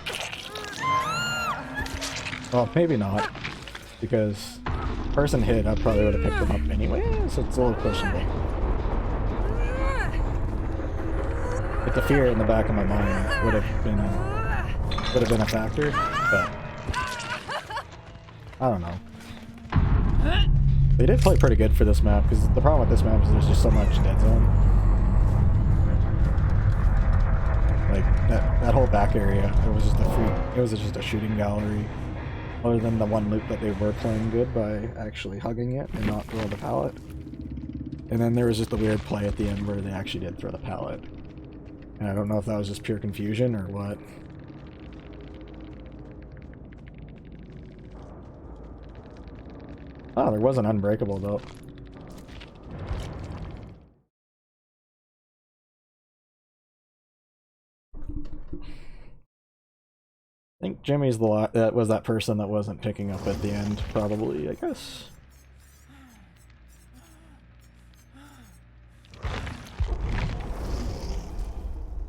Well, maybe not. Because person hit, I probably would have picked them up anyway, so it's a little questionable. But the fear in the back of my mind would have been a factor, but I don't know. They did play pretty good for this map, because the problem with this map is there's just so much dead zone. Like that whole back area, it was just a shooting gallery. Other than the one loop that they were playing good by actually hugging it and not throw the pallet. And then there was just a weird play at the end where they actually did throw the pallet. And I don't know if that was just pure confusion or what. Oh, there was an unbreakable though. I think Jimmy's that was that person that wasn't picking up at the end, probably, I guess.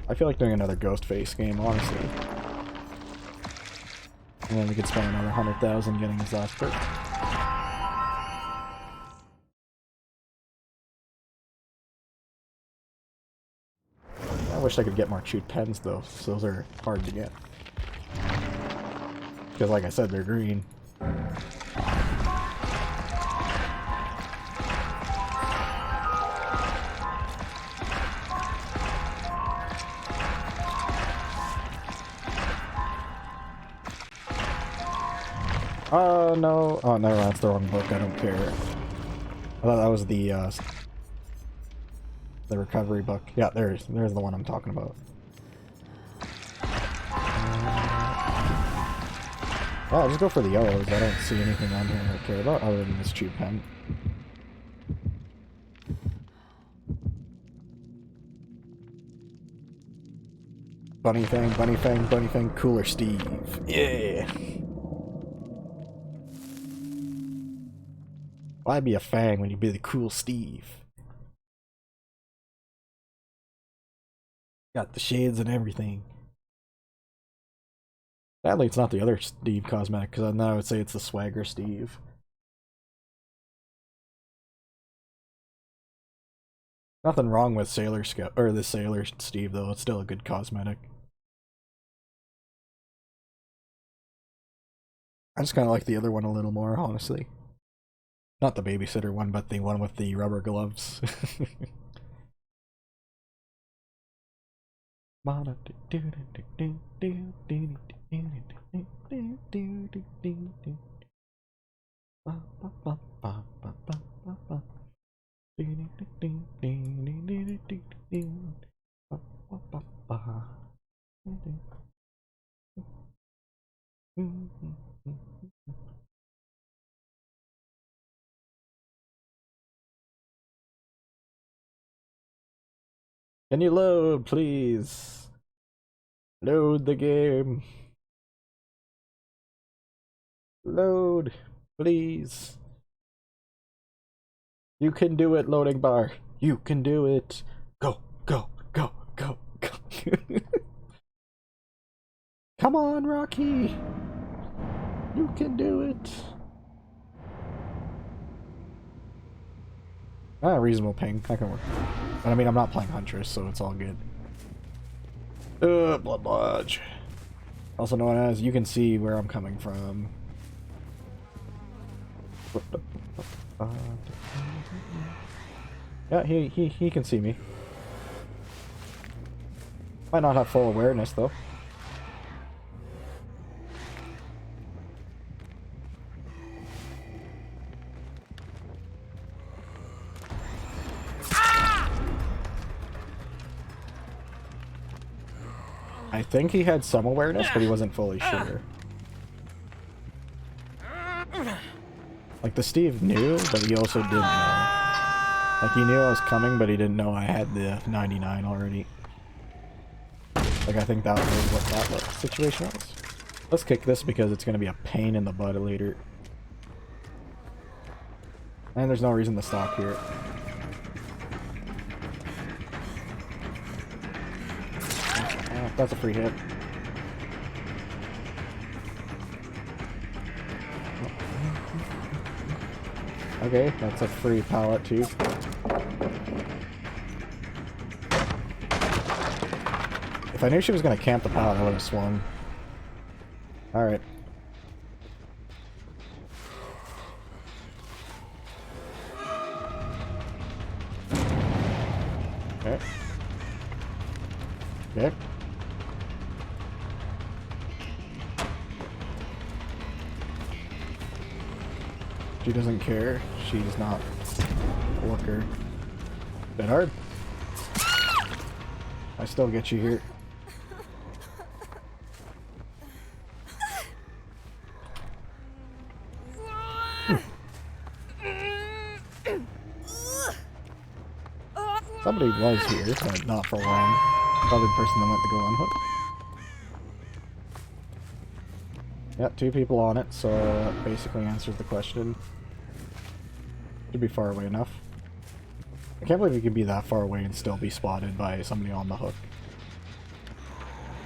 I feel like doing another Ghostface game, honestly. And then we could spend another 100,000 getting his last perk. I wish I could get more chewed pens though, so those are hard to get. Because like I said, they're green. Oh no. Oh no, that's the wrong book, I don't care. I thought that was the recovery book. Yeah, there's the one I'm talking about. Oh, I'll just go for the yellows. I don't see anything on here I care about other than this cheap pen. Bunny Fang, Bunny Fang, Bunny Fang, Cooler Steve. Yeah! Why be a Fang when you be the cool Steve? Got the shades and everything. Sadly, it's not the other Steve cosmetic, because now I would say it's the Swagger Steve. Nothing wrong with Sailor Scout or the Sailor Steve though. It's still a good cosmetic. I just kind of like the other one a little more, honestly. Not the babysitter one, but the one with the rubber gloves. Can you load, please? Load the game. Load, please. You can do it, loading bar. You can do it. Go, go, go, go, go. Come on, Rocky. You can do it. Ah, reasonable ping. That can work. But I mean, I'm not playing Huntress, so it's all good. Blood Lodge. Also known as, you can see where I'm coming from. Yeah, he can see me. Might not have full awareness, though. I think he had some awareness, but he wasn't fully sure. Like, the Steve knew, but he also didn't know. Like, he knew I was coming, but he didn't know I had the 99 already. Like, I think that was what that situation was. Let's kick this because it's going to be a pain in the butt later. And there's no reason to stop here. That's a free hit. Okay, that's a free pallet too. If I knew she was gonna camp the pallet, I would have swung. Alright. Okay. Okay. She doesn't care. She's not a worker. Bit hard. I still get you here. Somebody was here, but not for long. Probably the person that went to go unhook. Yep, 2 people on it, so that basically answers the question. Should be far away enough. I can't believe you can be that far away and still be spotted by somebody on the hook.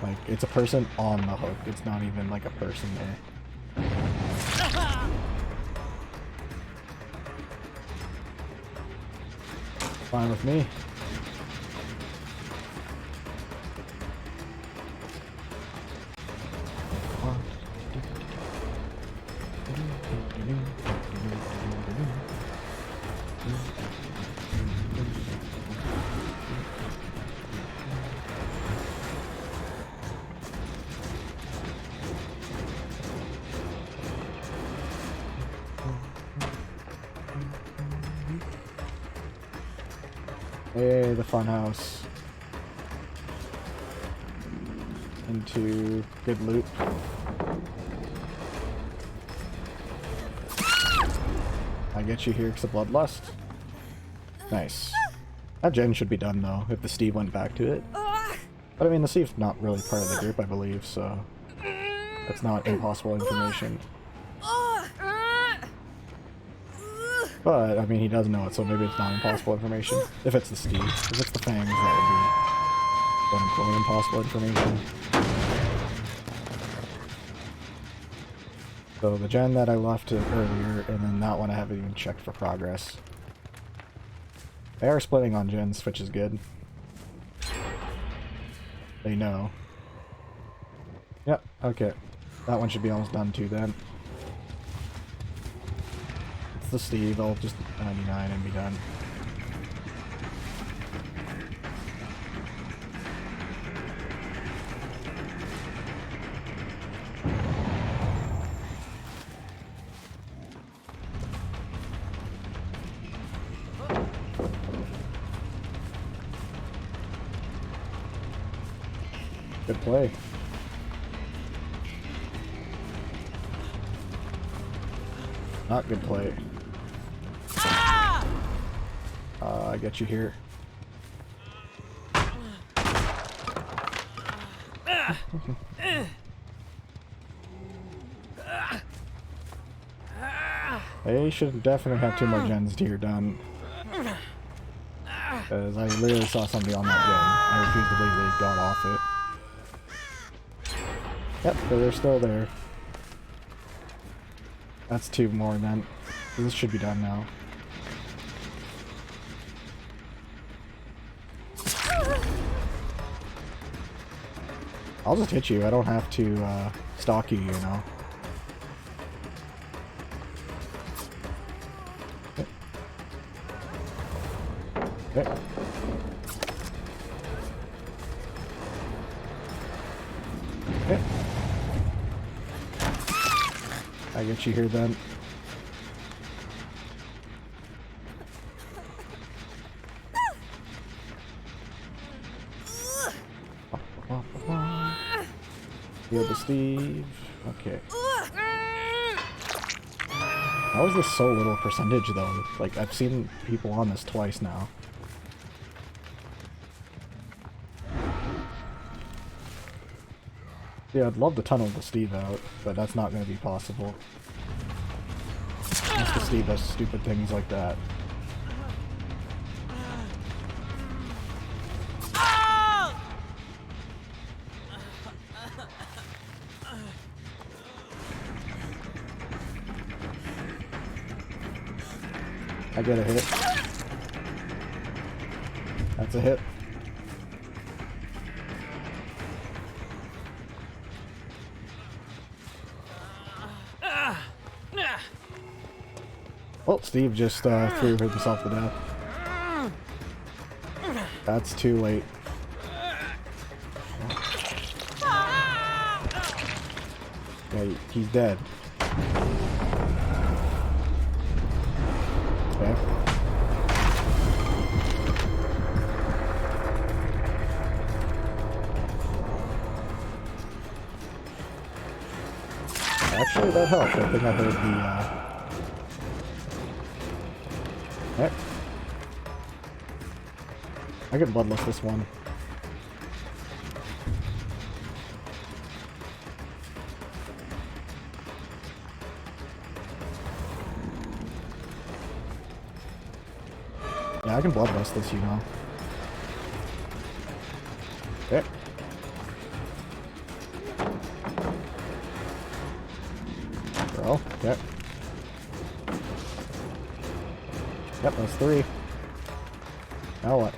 Like, it's a person on the hook, it's not even like a person there. Fine with me. Hey, the funhouse. Into good loot. I get you here because of Bloodlust. Nice. That gen should be done though, if the Steve went back to it. But I mean, the Steve's not really part of the group, I believe, so that's not impossible information. But, I mean, he does know it, so maybe it's not impossible information. If it's the Steve. If it's the Fangs, that would be quote-unquote impossible information. So the gen that I left earlier, and then that one I haven't even checked for progress. They are splitting on gens, which is good. They know. Yep, okay. That one should be almost done too then. the Steve, I'll just 99 and be done. Good play. Not good play. I get you here. They should definitely have 2 more gens tier done. Because I literally saw somebody on that gen. I refuse to believe they got off it. Yep, but they're still there. That's 2 more then. This should be done now. I'll just hit you. I don't have to stalk you, you know. Okay. Okay. I get you here then. Heal the Steve. Okay. How is this so little percentage though? Like, I've seen people on this twice now. Yeah, I'd love to tunnel the Steve out, but that's not going to be possible. Unless the Steve does stupid things like that. I get a hit. That's a hit. Well, Steve just threw himself to death. That's too late. Yeah, he's dead. Okay. Actually, that helped. I think I heard the, Yep. I can bloodlust this one. Yeah, I can bloodlust this, you know. Okay. Girl, okay. Yep, that's 3. Now what?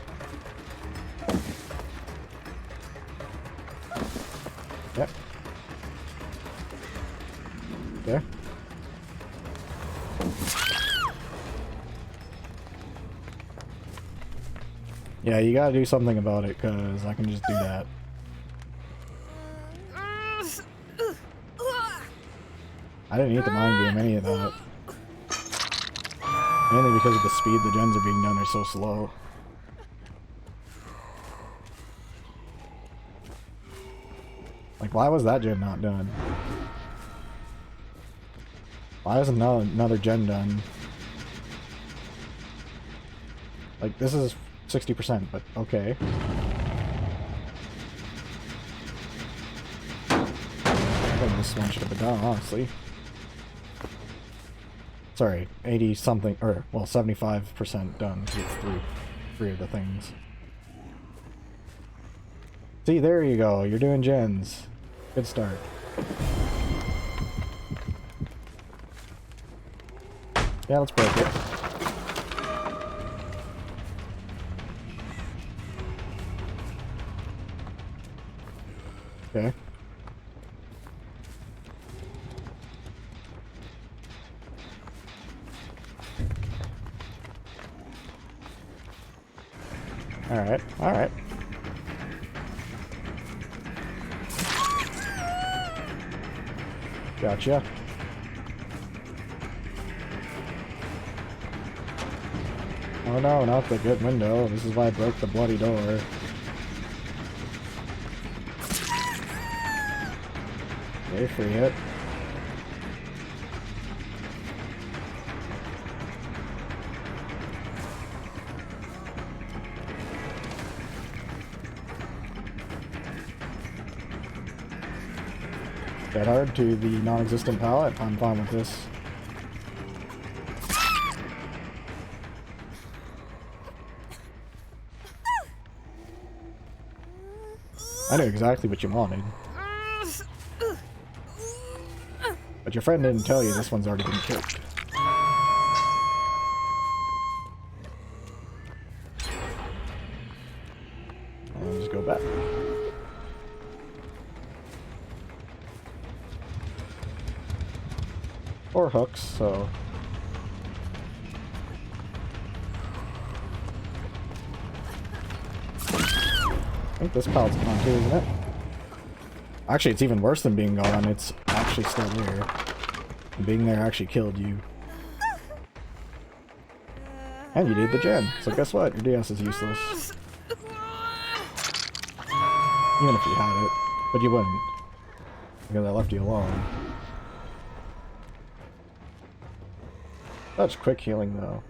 Yep. Okay. Yeah, you gotta do something about it, because I can just do that. I didn't need the mind game, any of that. Mainly because of the speed the gens are being done are so slow. Like, why was that gen not done? Why isn't another gen done? Like, this is 60%, but okay. I think this one should have been done, honestly. Sorry, 80 something, or, well, 75% done, because it's three of the things. See, there you go, you're doing gens. Good start. Yeah, let's break it. Okay. Alright, alright. Gotcha. Oh no, not the good window. This is why I broke the bloody door. Okay, free hit. Get hard to the non-existent pallet. I'm fine with this. I knew exactly what you wanted. But your friend didn't tell you this one's already been killed. I'll just go back. Or hooks, so... I think this pallet's gone too, isn't it? Actually, it's even worse than being gone. It's actually still there. And being there actually killed you. And you did the gen. So guess what? Your DS is useless. Even if you had it. But you wouldn't. Because I left you alone. Such quick healing though.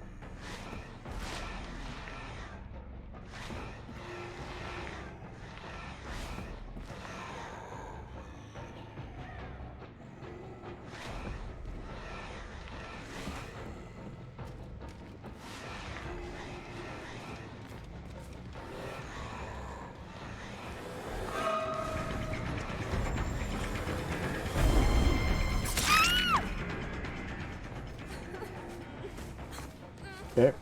Okay.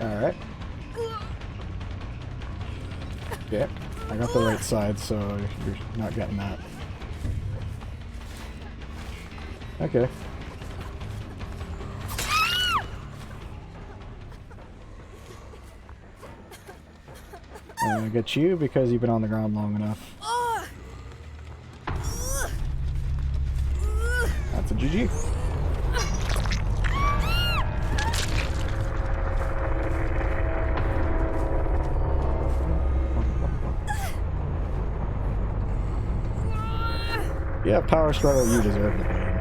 Alright. Yeah, I got the right side, so you're not getting that. Okay. I'm gonna get you because you've been on the ground long enough. That's a GG. Yeah, power struggle, you deserve it, man.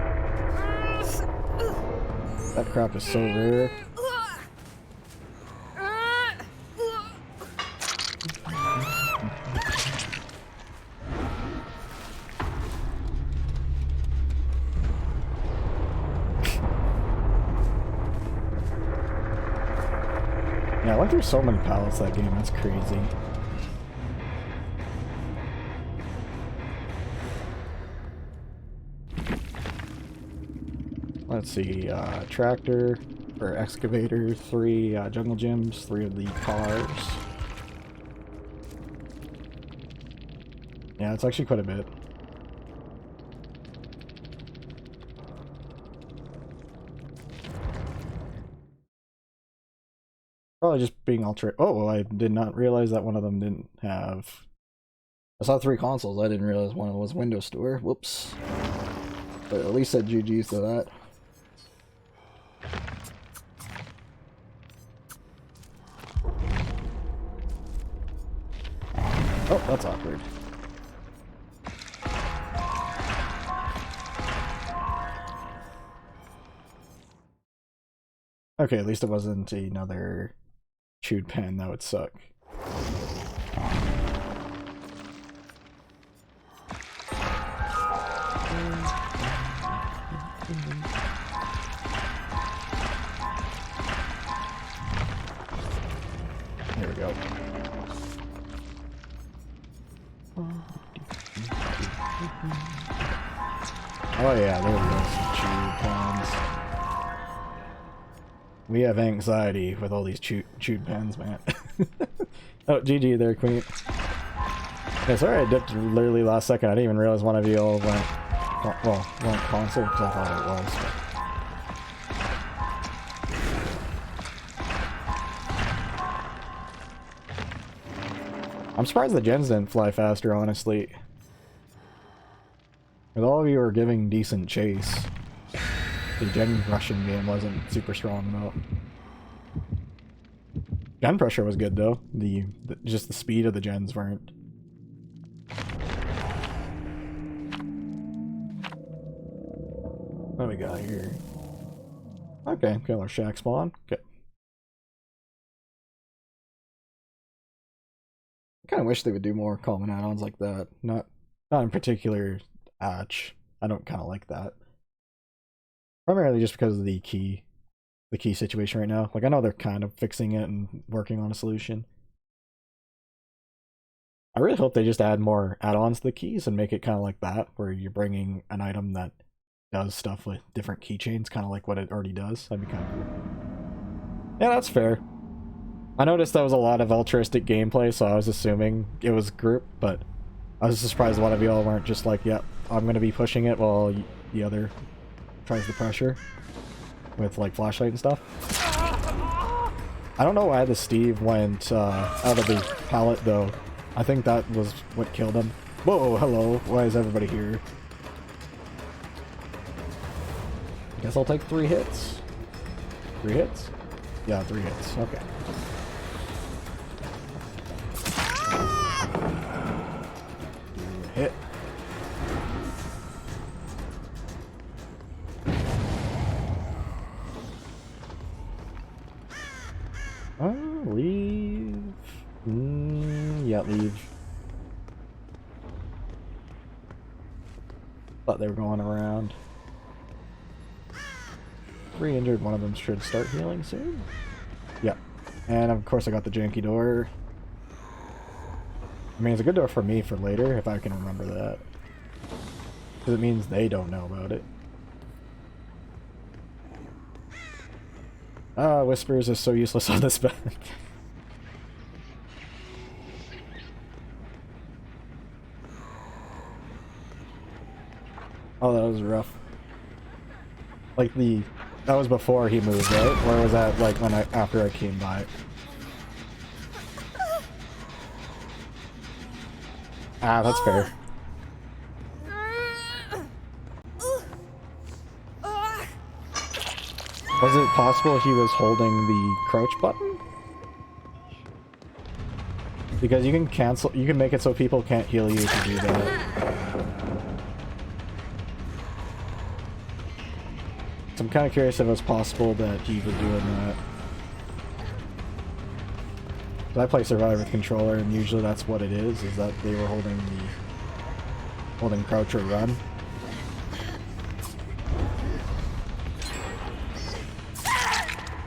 That crap is so rare. Yeah, I went through so many pallets that game, that's crazy. Let's see, tractor, or excavator, 3 jungle gyms, 3 of the cars. Yeah, it's actually quite a bit. Probably just being ultra. Oh, I did not realize that one of them didn't have. I saw 3 consoles. I didn't realize one was Windows Store. Whoops. But at least said GG's to that. Oh, that's awkward. Okay, at least it wasn't another chewed pen. That would suck. There we go. Oh yeah, there we go, some chewed pens. We have anxiety with all these chewed pens, man. Oh, GG there, Queen. Yeah, sorry I dipped literally last second. I didn't even realize one of you all went, well, went console, because I thought it was. I'm surprised the gens didn't fly faster, honestly. With all of you are giving decent chase. The gen rushing game wasn't super strong though. Gen pressure was good though. Just the speed of the gens weren't. What do we got here? Okay, killer shack spawn. Okay. I kind of wish they would do more common add-ons like that. Not in particular Atch. I don't kind of like that. Primarily just because of the key situation right now. Like, I know they're kind of fixing it and working on a solution. I really hope they just add more add-ons to the keys and make it kind of like that, where you're bringing an item that does stuff with different keychains, kind of like what it already does. That'd be kind of cool. Yeah, that's fair. I noticed that was a lot of altruistic gameplay, so I was assuming it was group, but I was surprised a lot of y'all weren't just like, yep, I'm going to be pushing it while the other tries the pressure with like flashlight and stuff. I don't know why the Steve went out of the pallet though. I think that was what killed him. Whoa, hello, why is everybody here? I guess I'll take 3 hits. 3 hits? Yeah, 3 hits, okay. Hit. Leave. Yeah, leave. Thought they were going around. 3 injured, one of them should start healing soon. Yep. And of course I got the janky door. I mean, it's a good door for me for later, if I can remember that. Because it means they don't know about it. Whispers is so useless on this bed. Oh, that was rough. Like that was before he moved, right? Or was that like after I came by? Ah, that's fair. Was it possible he was holding the crouch button? Because you can make it so people can't heal you if you do that. So I'm kind of curious if it was possible that he was doing that. I play Survivor with controller, and usually that's what it is that they were holding crouch or run.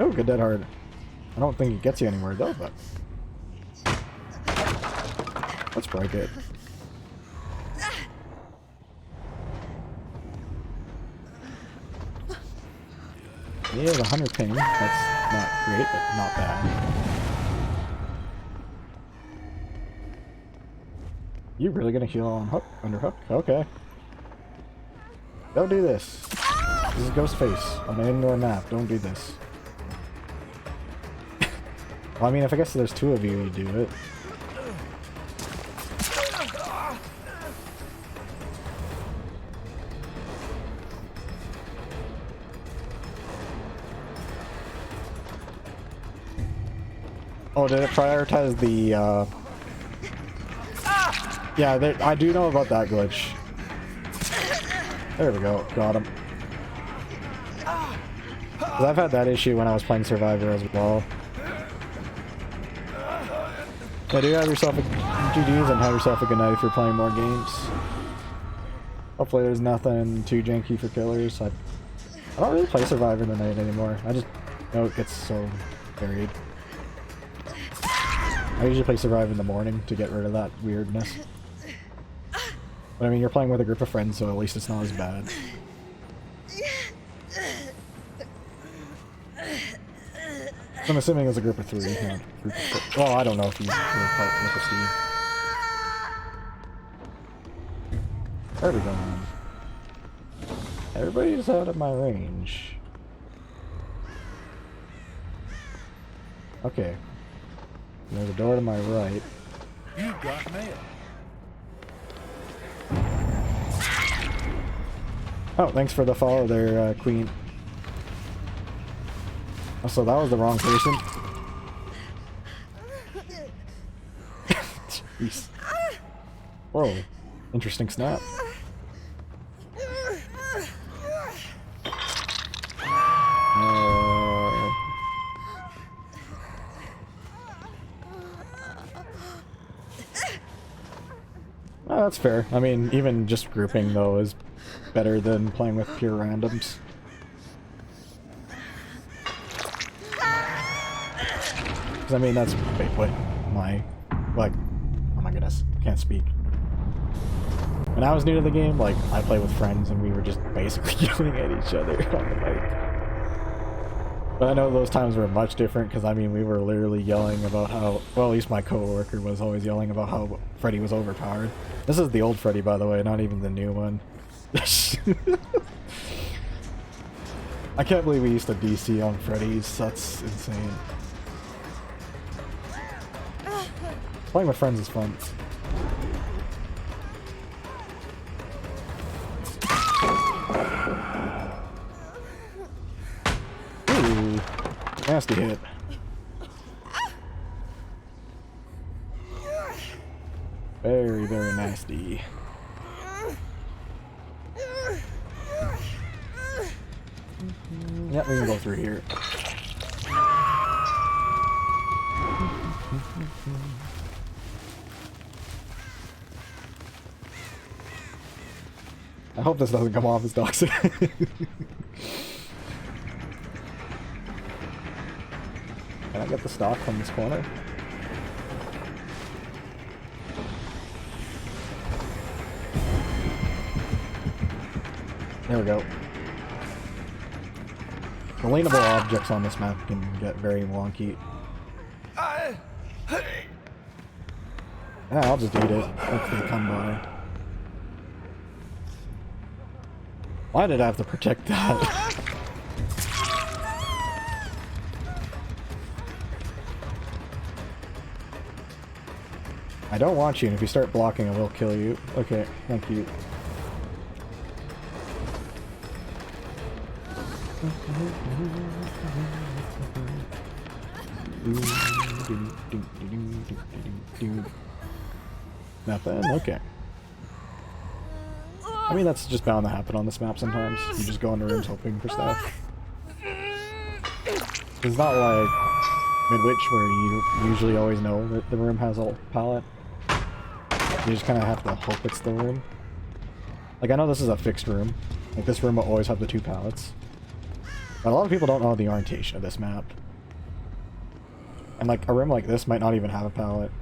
Oh, good dead hard. I don't think it gets you anywhere though, but let's break it. Yeah, the 100 ping. That's not great, but not bad. You really gonna heal on hook? Under hook? Okay. Don't do this. This is Ghostface on an indoor map. Don't do this. Well, I mean, I guess there's 2 of you do it. Oh, did it prioritize the, Yeah, I do know about that glitch. There we go. Got him. 'Cause I've had that issue when I was playing Survivor as well. Yeah, do have yourself a GG's and have yourself a good night if you're playing more games. Hopefully there's nothing too janky for killers. I don't really play Survivor in the night anymore. I just know it gets so varied. I usually play Survivor in the morning to get rid of that weirdness. But I mean, you're playing with a group of friends, so at least it's not as bad. I'm assuming it was a group of 3. Yeah, group of 4. Well, I don't know if you were part with Steve. Where are we going? Everybody's out of my range. Okay. There's a door to my right. You've got mail. Oh, thanks for the follow there, Queen. Oh, so that was the wrong person. Jeez. Whoa. Interesting snap. Oh, that's fair. I mean, even just grouping, though, is better than playing with pure randoms. Because, I mean, that's what my... Like, oh my goodness, can't speak. When I was new to the game, like, I played with friends and we were just basically yelling at each other on the mic. But I know those times were much different because, I mean, we were literally yelling about how... Well, at least my coworker was always yelling about how Freddy was overpowered. This is the old Freddy, by the way, not even the new one. I can't believe we used to DC on Freddy's. That's insane. Playing with friends is fun. Ooh, nasty hit. Very, very nasty. Yep, we can go through here. I hope this doesn't come off as toxic. Can I get the stock from this corner? There we go. The leanable objects on this map can get very wonky. Yeah, I'll just eat it if they come by. Why did I have to protect that? I don't want you, and if you start blocking, I will kill you. Okay, thank you. Nothing? Okay. I mean, that's just bound to happen on this map sometimes. You just go into rooms hoping for stuff. It's not like Midwich where you usually always know that the room has a pallet. You just kind of have to hope it's the room. Like, I know this is a fixed room. Like, this room will always have the 2 pallets. But a lot of people don't know the orientation of this map. And, like, a room like this might not even have a pallet.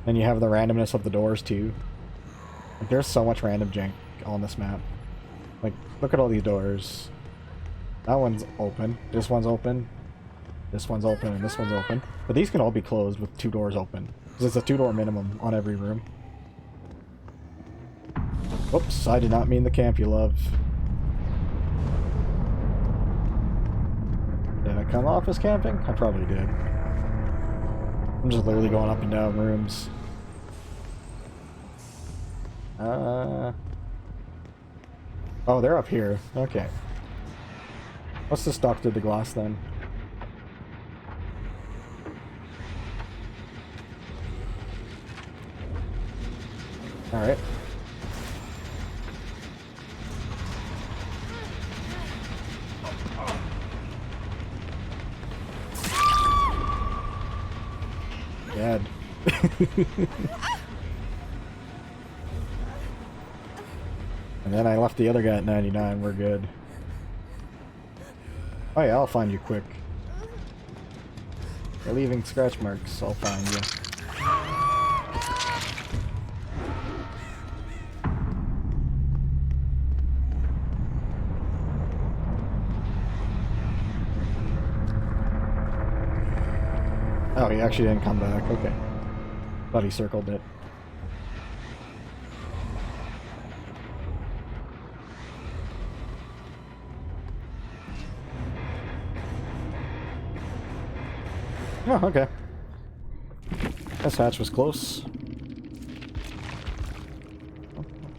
Then you have the randomness of the doors, too. Like, there's so much random jank on this map. Like, look at all these doors. That one's open. This one's open. This one's open, and this one's open. But these can all be closed with 2 doors open. Because it's a 2-door minimum on every room. Oops, I did not mean the camp you love. Did I come off as camping? I probably did. I'm just literally going up and down rooms. Oh, they're up here. Okay. Let's just talk through the glass then. Alright. Dead. And then I left the other guy at 99, we're good. Oh yeah, I'll find you quick. You're leaving scratch marks, I'll find you. Oh, he actually didn't come back, okay. Thought he circled it. Oh, okay. This hatch was close.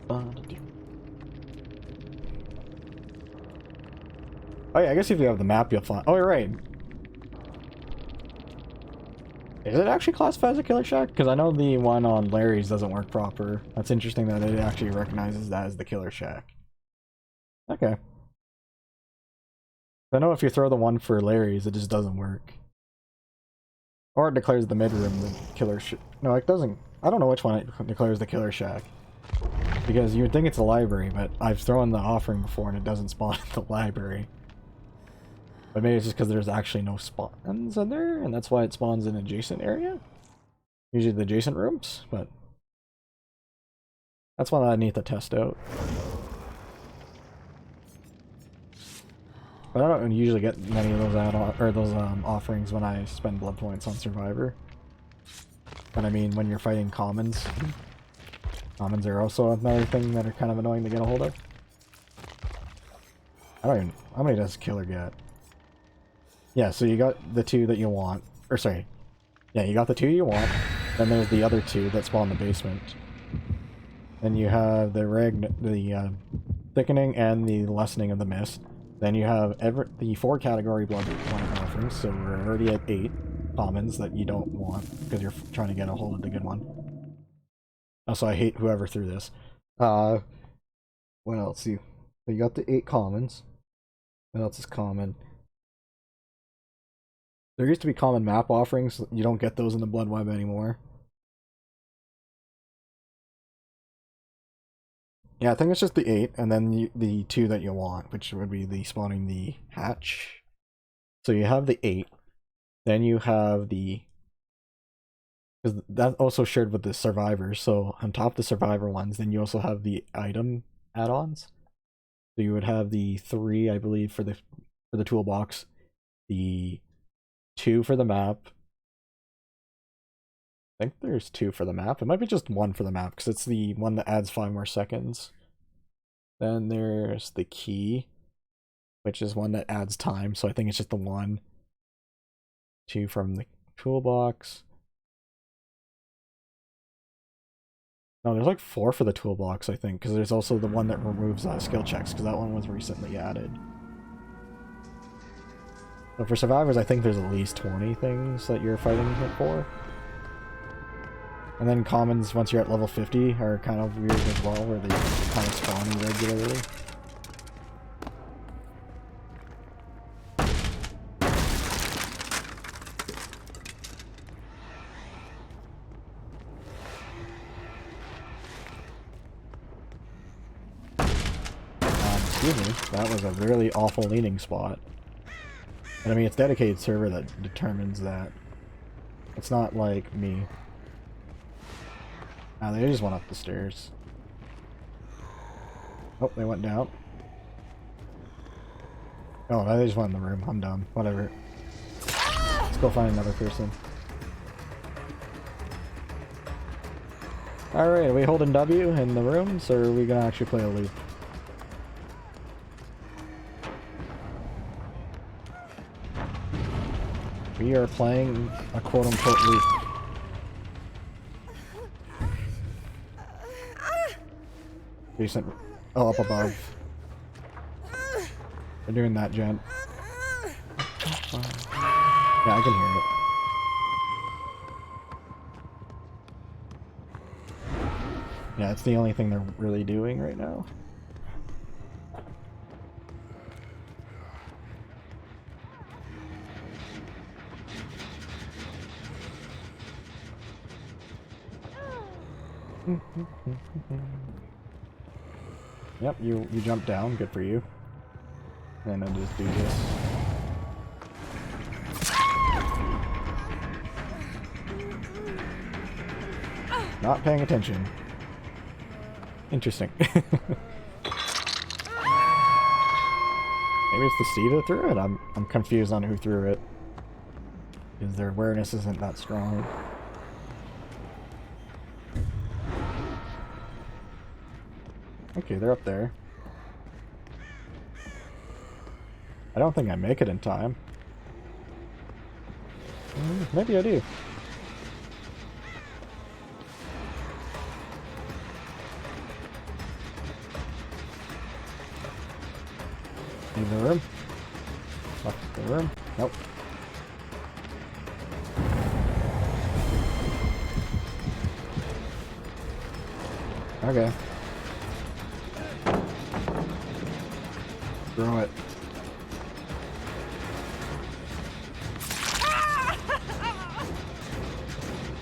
Oh yeah, I guess if you have the map, you'll find. Oh, you're right. Is it actually classified as a killer shack? Because I know the one on Larry's doesn't work proper. That's interesting that it actually recognizes that as the killer shack. Okay. I know if you throw the one for Larry's, it just doesn't work. Or it declares the mid room the killer shack. No, it doesn't. I don't know which one it declares the killer shack. Because you would think it's a library, but I've thrown the offering before and it doesn't spawn at the library. But maybe it's just because there's actually no spawns in there, and that's why it spawns in an adjacent area? Usually the adjacent rooms, but that's one that I need to test out. But I don't usually get many of those offerings when I spend blood points on Survivor. But I mean, when you're fighting commons, commons are also another thing that are kind of annoying to get a hold of. I don't even. How many does Killer get? Yeah, so you got the two that you want. Or sorry. Yeah, you got the two you want. Then there's the other two that spawn in the basement. Then you have the thickening and the lessening of the mist. Then you have the 4 category blood offerings, so we're already at 8 commons that you don't want because you're trying to get a hold of the good one. Also, I hate whoever threw this. What else? You got the 8 commons. What else is common? There used to be common map offerings. You don't get those in the Blood Web anymore. Yeah, I think it's just the 8, and then the 2 that you want, which would be the spawning the hatch. So you have the 8, then you have the... because that's also shared with the survivors, so on top of the survivor ones, then you also have the item add-ons. So you would have the 3, I believe, for the toolbox, the 2 for the map. I think there's 2 for the map. It might be just 1 for the map, because it's the one that adds 5 more seconds. Then there's the key, which is one that adds time, so I think it's just the 1. 2 from the toolbox. No, there's like 4 for the toolbox, I think, because there's also the one that removes skill checks, because that one was recently added. But for survivors, I think there's at least 20 things that you're fighting for. And then commons, once you're at level 50, are kind of weird as well, where they kind of spawn irregularly. Excuse me, that was a really awful leaning spot. And I mean, it's a dedicated server that determines that. It's not like me. Ah, they just went up the stairs. Oh, they went down. Oh, no, they just went in the room. I'm dumb. Whatever. Let's go find another person. Alright, are we holding W in the rooms, or are we gonna actually play a loop? We are playing a quote-unquote loop. Decent. Oh, up above. They're doing that, gent. Yeah, I can hear it. Yeah, it's the only thing they're really doing right now. Yep, you jumped down, good for you. And then just do this. Not paying attention. Interesting. Maybe it's the Steve that threw it? I'm confused on who threw it. Because their awareness isn't that strong. Okay, they're up there. I don't think I make it in time. Maybe I do. Leave the room. Left the room. Nope. Okay. Throw it.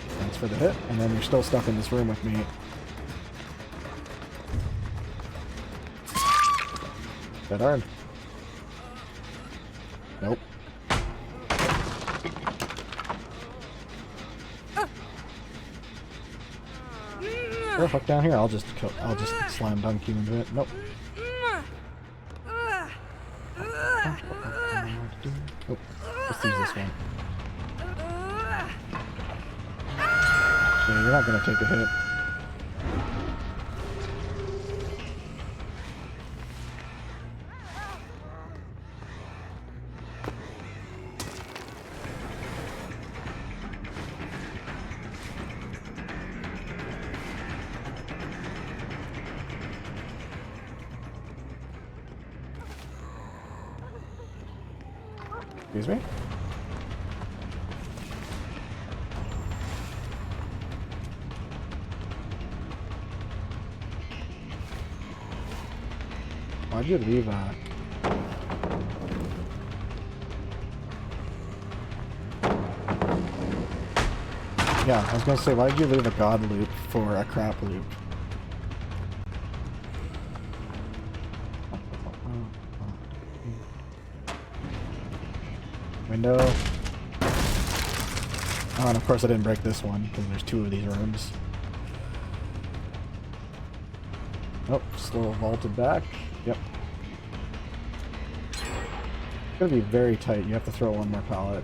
Thanks for the hit, and then you're still stuck in this room with me. Dead arm. Nope. Sure, fuck down here. I'll just slam dunk you into it. Nope. Nope. Let's use this one. Yeah, you're not gonna take a hit. Excuse me? Why'd you leave that? Yeah, I was gonna say, why'd you leave a god loop for a crap loop? Window. Oh, and of course I didn't break this one, because there's two of these rooms. Oh, still vaulted back. Yep. It's gonna be very tight. You have to throw one more pallet.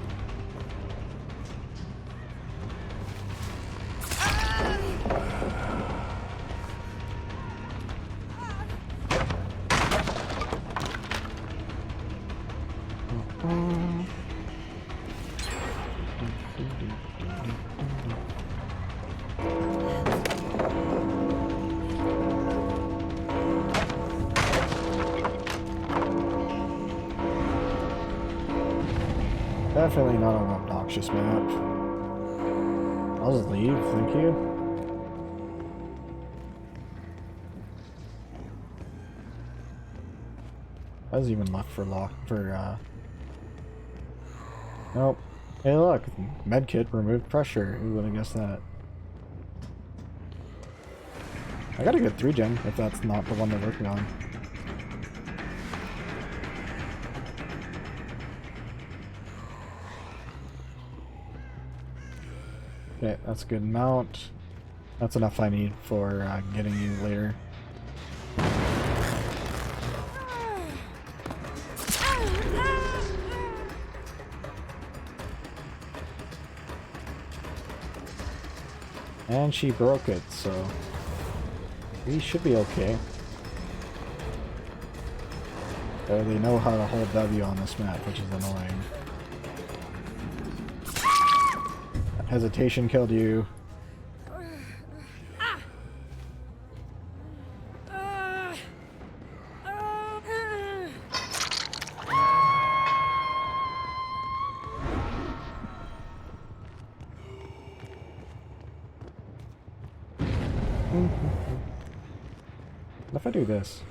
Definitely not an obnoxious map. I'll just leave, thank you. I was even left for Nope. Hey look, medkit removed pressure. Who would have guessed that? I got a good 3-gen, if that's not the one they're working on. Okay, that's a good amount. That's enough I need for getting you later. And she broke it, so we should be okay. They know how to hold W on this map, which is annoying. Hesitation killed you. What if I do this?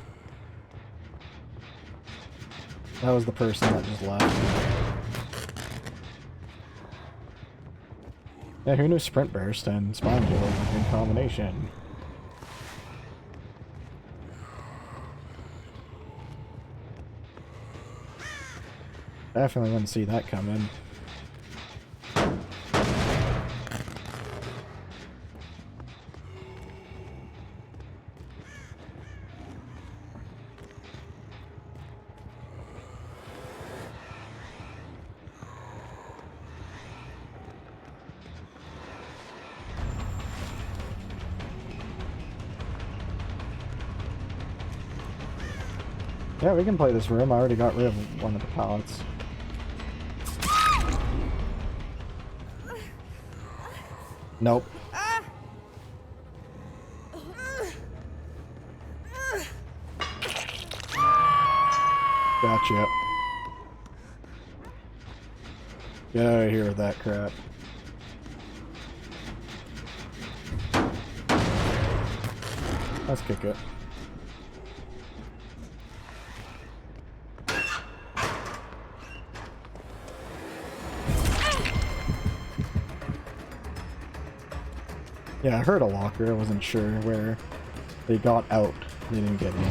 That was the person that just left. Yeah, who knew Sprint Burst and Spine Kill were in combination? Definitely wouldn't see that coming. Yeah, we can play this room. I already got rid of one of the pallets. Nope. Gotcha. watch you. Get out of here with that crap. Let's kick it. Yeah, I heard a walker. I wasn't sure where they got out. They didn't get in.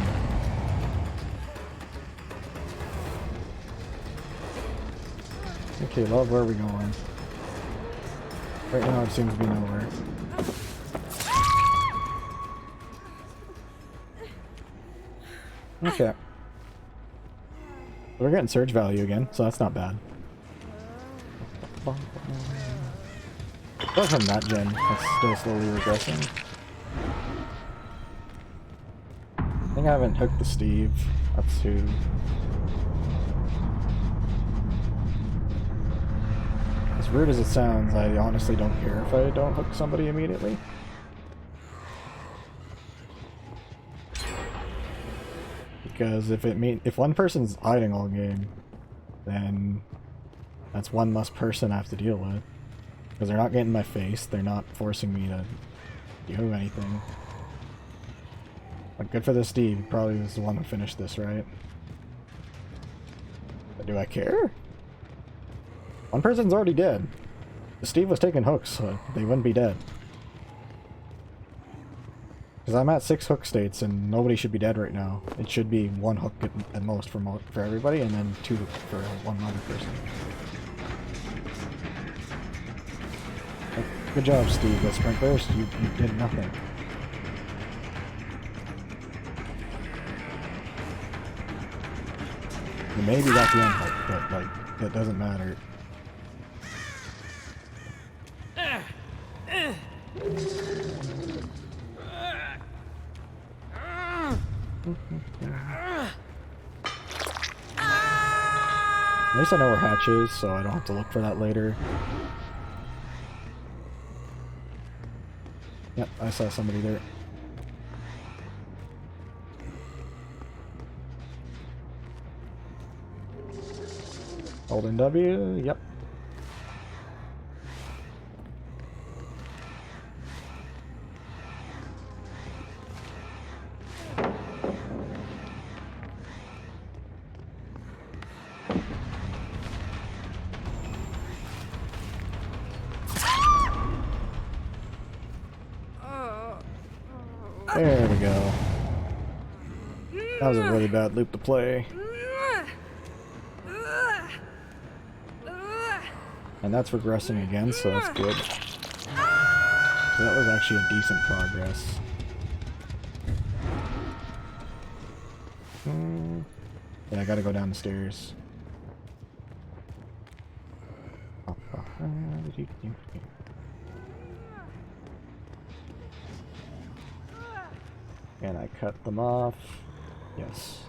Okay, love, where are we going? Right now it seems to be nowhere. Okay. We're getting surge value again, so that's not bad. Apart from that gen, that's still slowly regressing. I think I haven't hooked the Steve. That's who. As weird as it sounds, I honestly don't care if I don't hook somebody immediately. Because if one person's hiding all game, then that's one less person I have to deal with. Because they're not getting in my face, they're not forcing me to do anything. But good for this Steve, he probably was the one who finished this, right? But do I care? One person's already dead. Steve was taking hooks, so they wouldn't be dead. Because I'm at 6 hook states and nobody should be dead right now. It should be 1 hook at most for everybody and then 2 for one other person. Good job, Steve. That sprint burst, you did nothing. You maybe got the end hook, but like, that doesn't matter. At least I know where Hatch is, so I don't have to look for that later. Yep, I saw somebody there. Holding W, yep. There we go. That was a really bad loop to play. And that's regressing again, so that's good. So that was actually a decent progress. Yeah, I gotta go down the stairs. And I cut them off. Yes.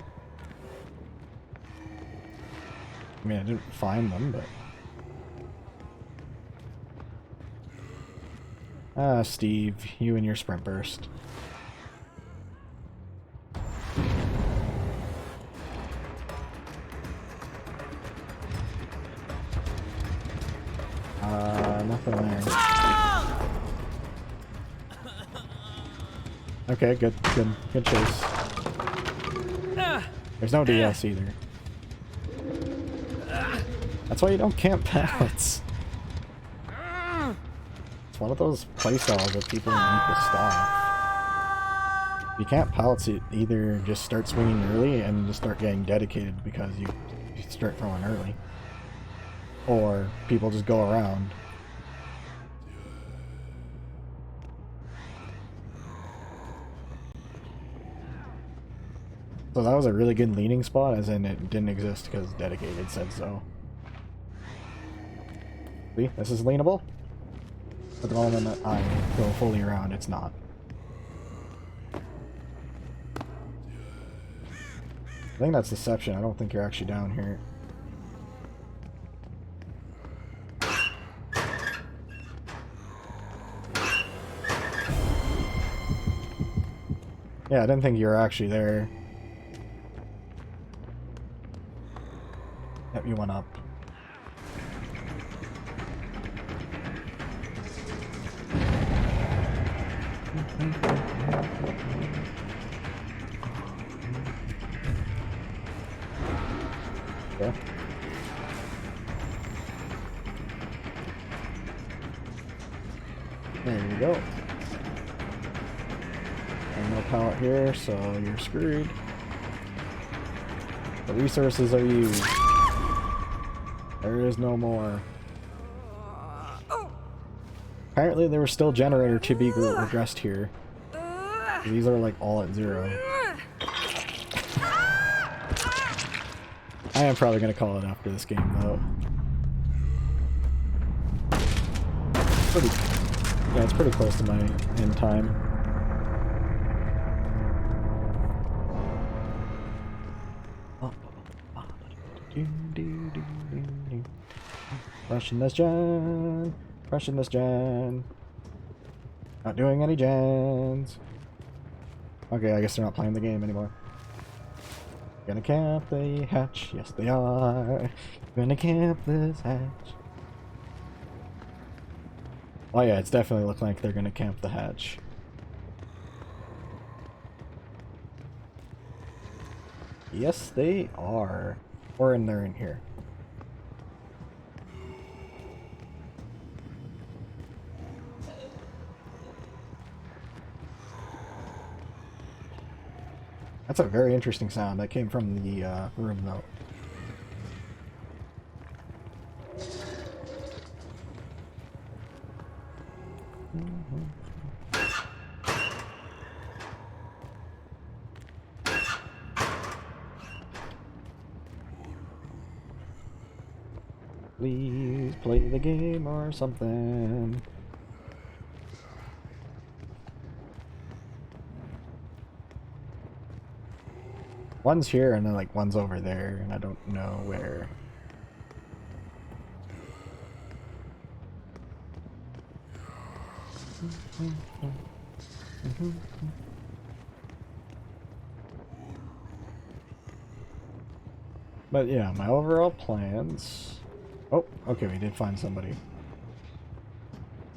I mean, I didn't find them, but... Ah, Steve, you and your sprint burst. Nothing there. Okay, good chase. There's no DS either. That's why you don't camp pallets. It's one of those playstyles that people need to stop. If you camp pallets, you either just start swinging early and just start getting dedicated because you start throwing early. Or people just go around. So that was a really good leaning spot, as in it didn't exist because dedicated said so. See, this is leanable. But the moment that I go fully around, it's not. I think that's deception. I don't think you're actually down here. Yeah, I didn't think you were actually there. Yeah. There you go. And no pallet here, so you're screwed. The resources are used. There is no more. Apparently there was still generator to be regressed here. These are like all at 0. I am probably going to call it after this game though. Yeah, it's pretty close to my end time. Rushing this gen. Rushing this gen. Not doing any gens. Okay, I guess they're not playing the game anymore. Gonna camp the hatch. Yes, they are. Gonna camp this hatch. Oh yeah, it's definitely looking like they're gonna camp the hatch. Yes, they are. Or they're in here. That's a very interesting sound. That came from the room though. Please play the game or something. One's here and then like one's over there and I don't know where. But yeah, my overall plans... Oh, okay, we did find somebody.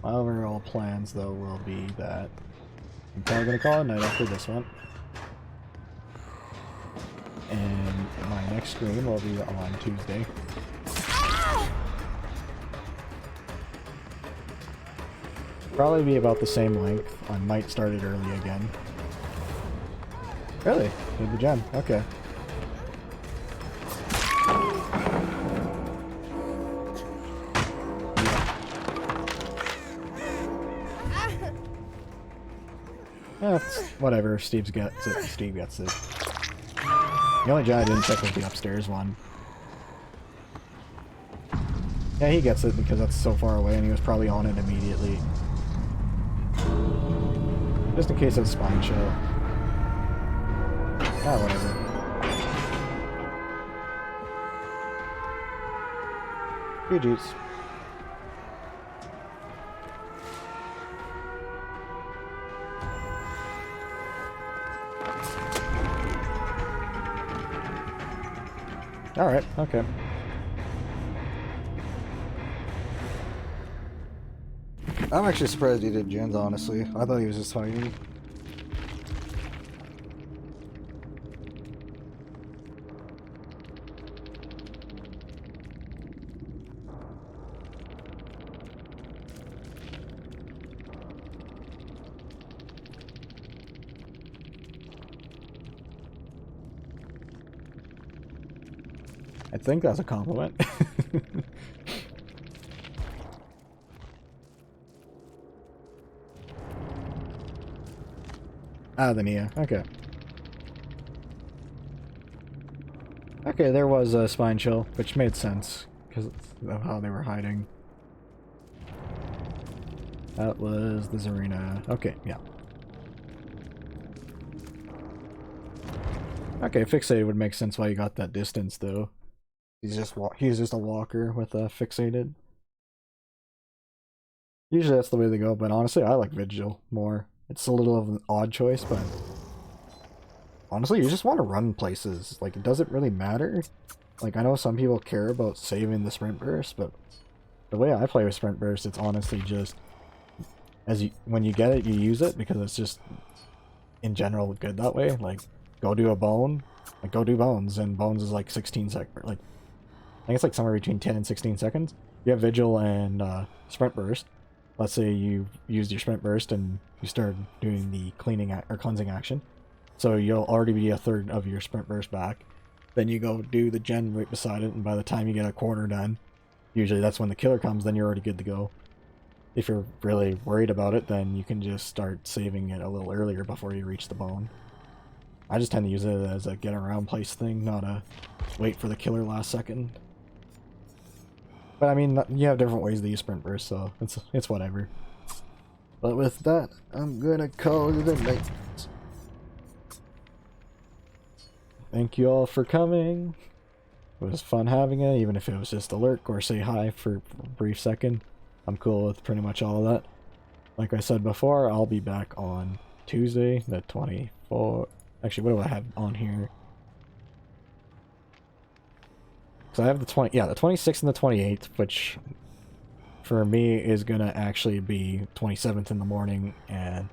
My overall plans, though, will be that I'm probably going to call it a night after this one. And my next stream will be on Tuesday. Probably be about the same length. I might start it early again. Really? Did the gen. Okay. Eh, whatever. Steve gets it. Steve gets it. The only gen I didn't check was the upstairs one. Yeah, he gets it because that's so far away and he was probably on it immediately. Just in case it's spine chill. Ah, whatever. GG's. Alright, okay. I'm actually surprised he did gens, honestly. I thought he was just fighting. I think that's a compliment. Ah, the Nia. Okay. Okay, there was a spine chill, which made sense because of how they were hiding. That was the Zarina. Okay, yeah. Okay, fixated would make sense why you got that distance though. He's just a walker with a fixated. Usually that's the way they go, but honestly I like Vigil more. It's a little of an odd choice, but honestly you just want to run places. Like, it doesn't really matter. Like, I know some people care about saving the sprint burst, but the way I play with sprint burst, it's honestly just when you get it, you use it because it's just in general good that way. Like, go do a bone, like go do bones, and bones is like 16 seconds. Like, I think it's like somewhere between 10 and 16 seconds. You have vigil and sprint burst. Let's say you used your sprint burst and you start doing the cleaning or cleansing action. So you'll already be a third of your sprint burst back. Then you go do the gen right beside it, and by the time you get a quarter done, usually that's when the killer comes, then you're already good to go. If you're really worried about it, then you can just start saving it a little earlier before you reach the bone. I just tend to use it as a get around place thing, not a wait for the killer last second. But I mean, you have different ways to use sprint burst, so it's whatever. But with that, I'm gonna call it a night. Thank you all for coming. It was fun having it, even if it was just a lurk or say hi for a brief second. I'm cool with pretty much all of that. Like I said before, I'll be back on Tuesday, the 24th. Actually, what do I have on here? So I have the 26th and the 28th, which for me is gonna actually be 27th in the morning and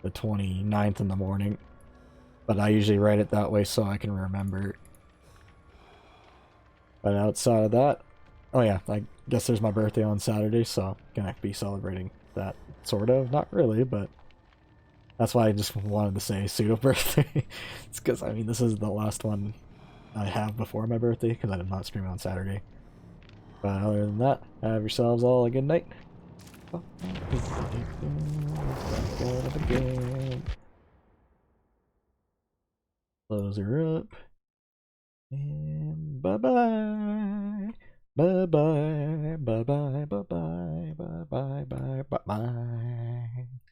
the 29th in the morning. But I usually write it that way so I can remember. But outside of that, oh yeah, I guess there's my birthday on Saturday, so gonna be celebrating that, sort of. Not really, but that's why I just wanted to say pseudo birthday. It's because, I mean, this is the last one I have before my birthday, because I did not stream on Saturday. But other than that, have yourselves all a good night. Close her up. And bye-bye. Bye-bye. Bye-bye. Bye-bye. Bye-bye. Bye-bye. Bye-bye.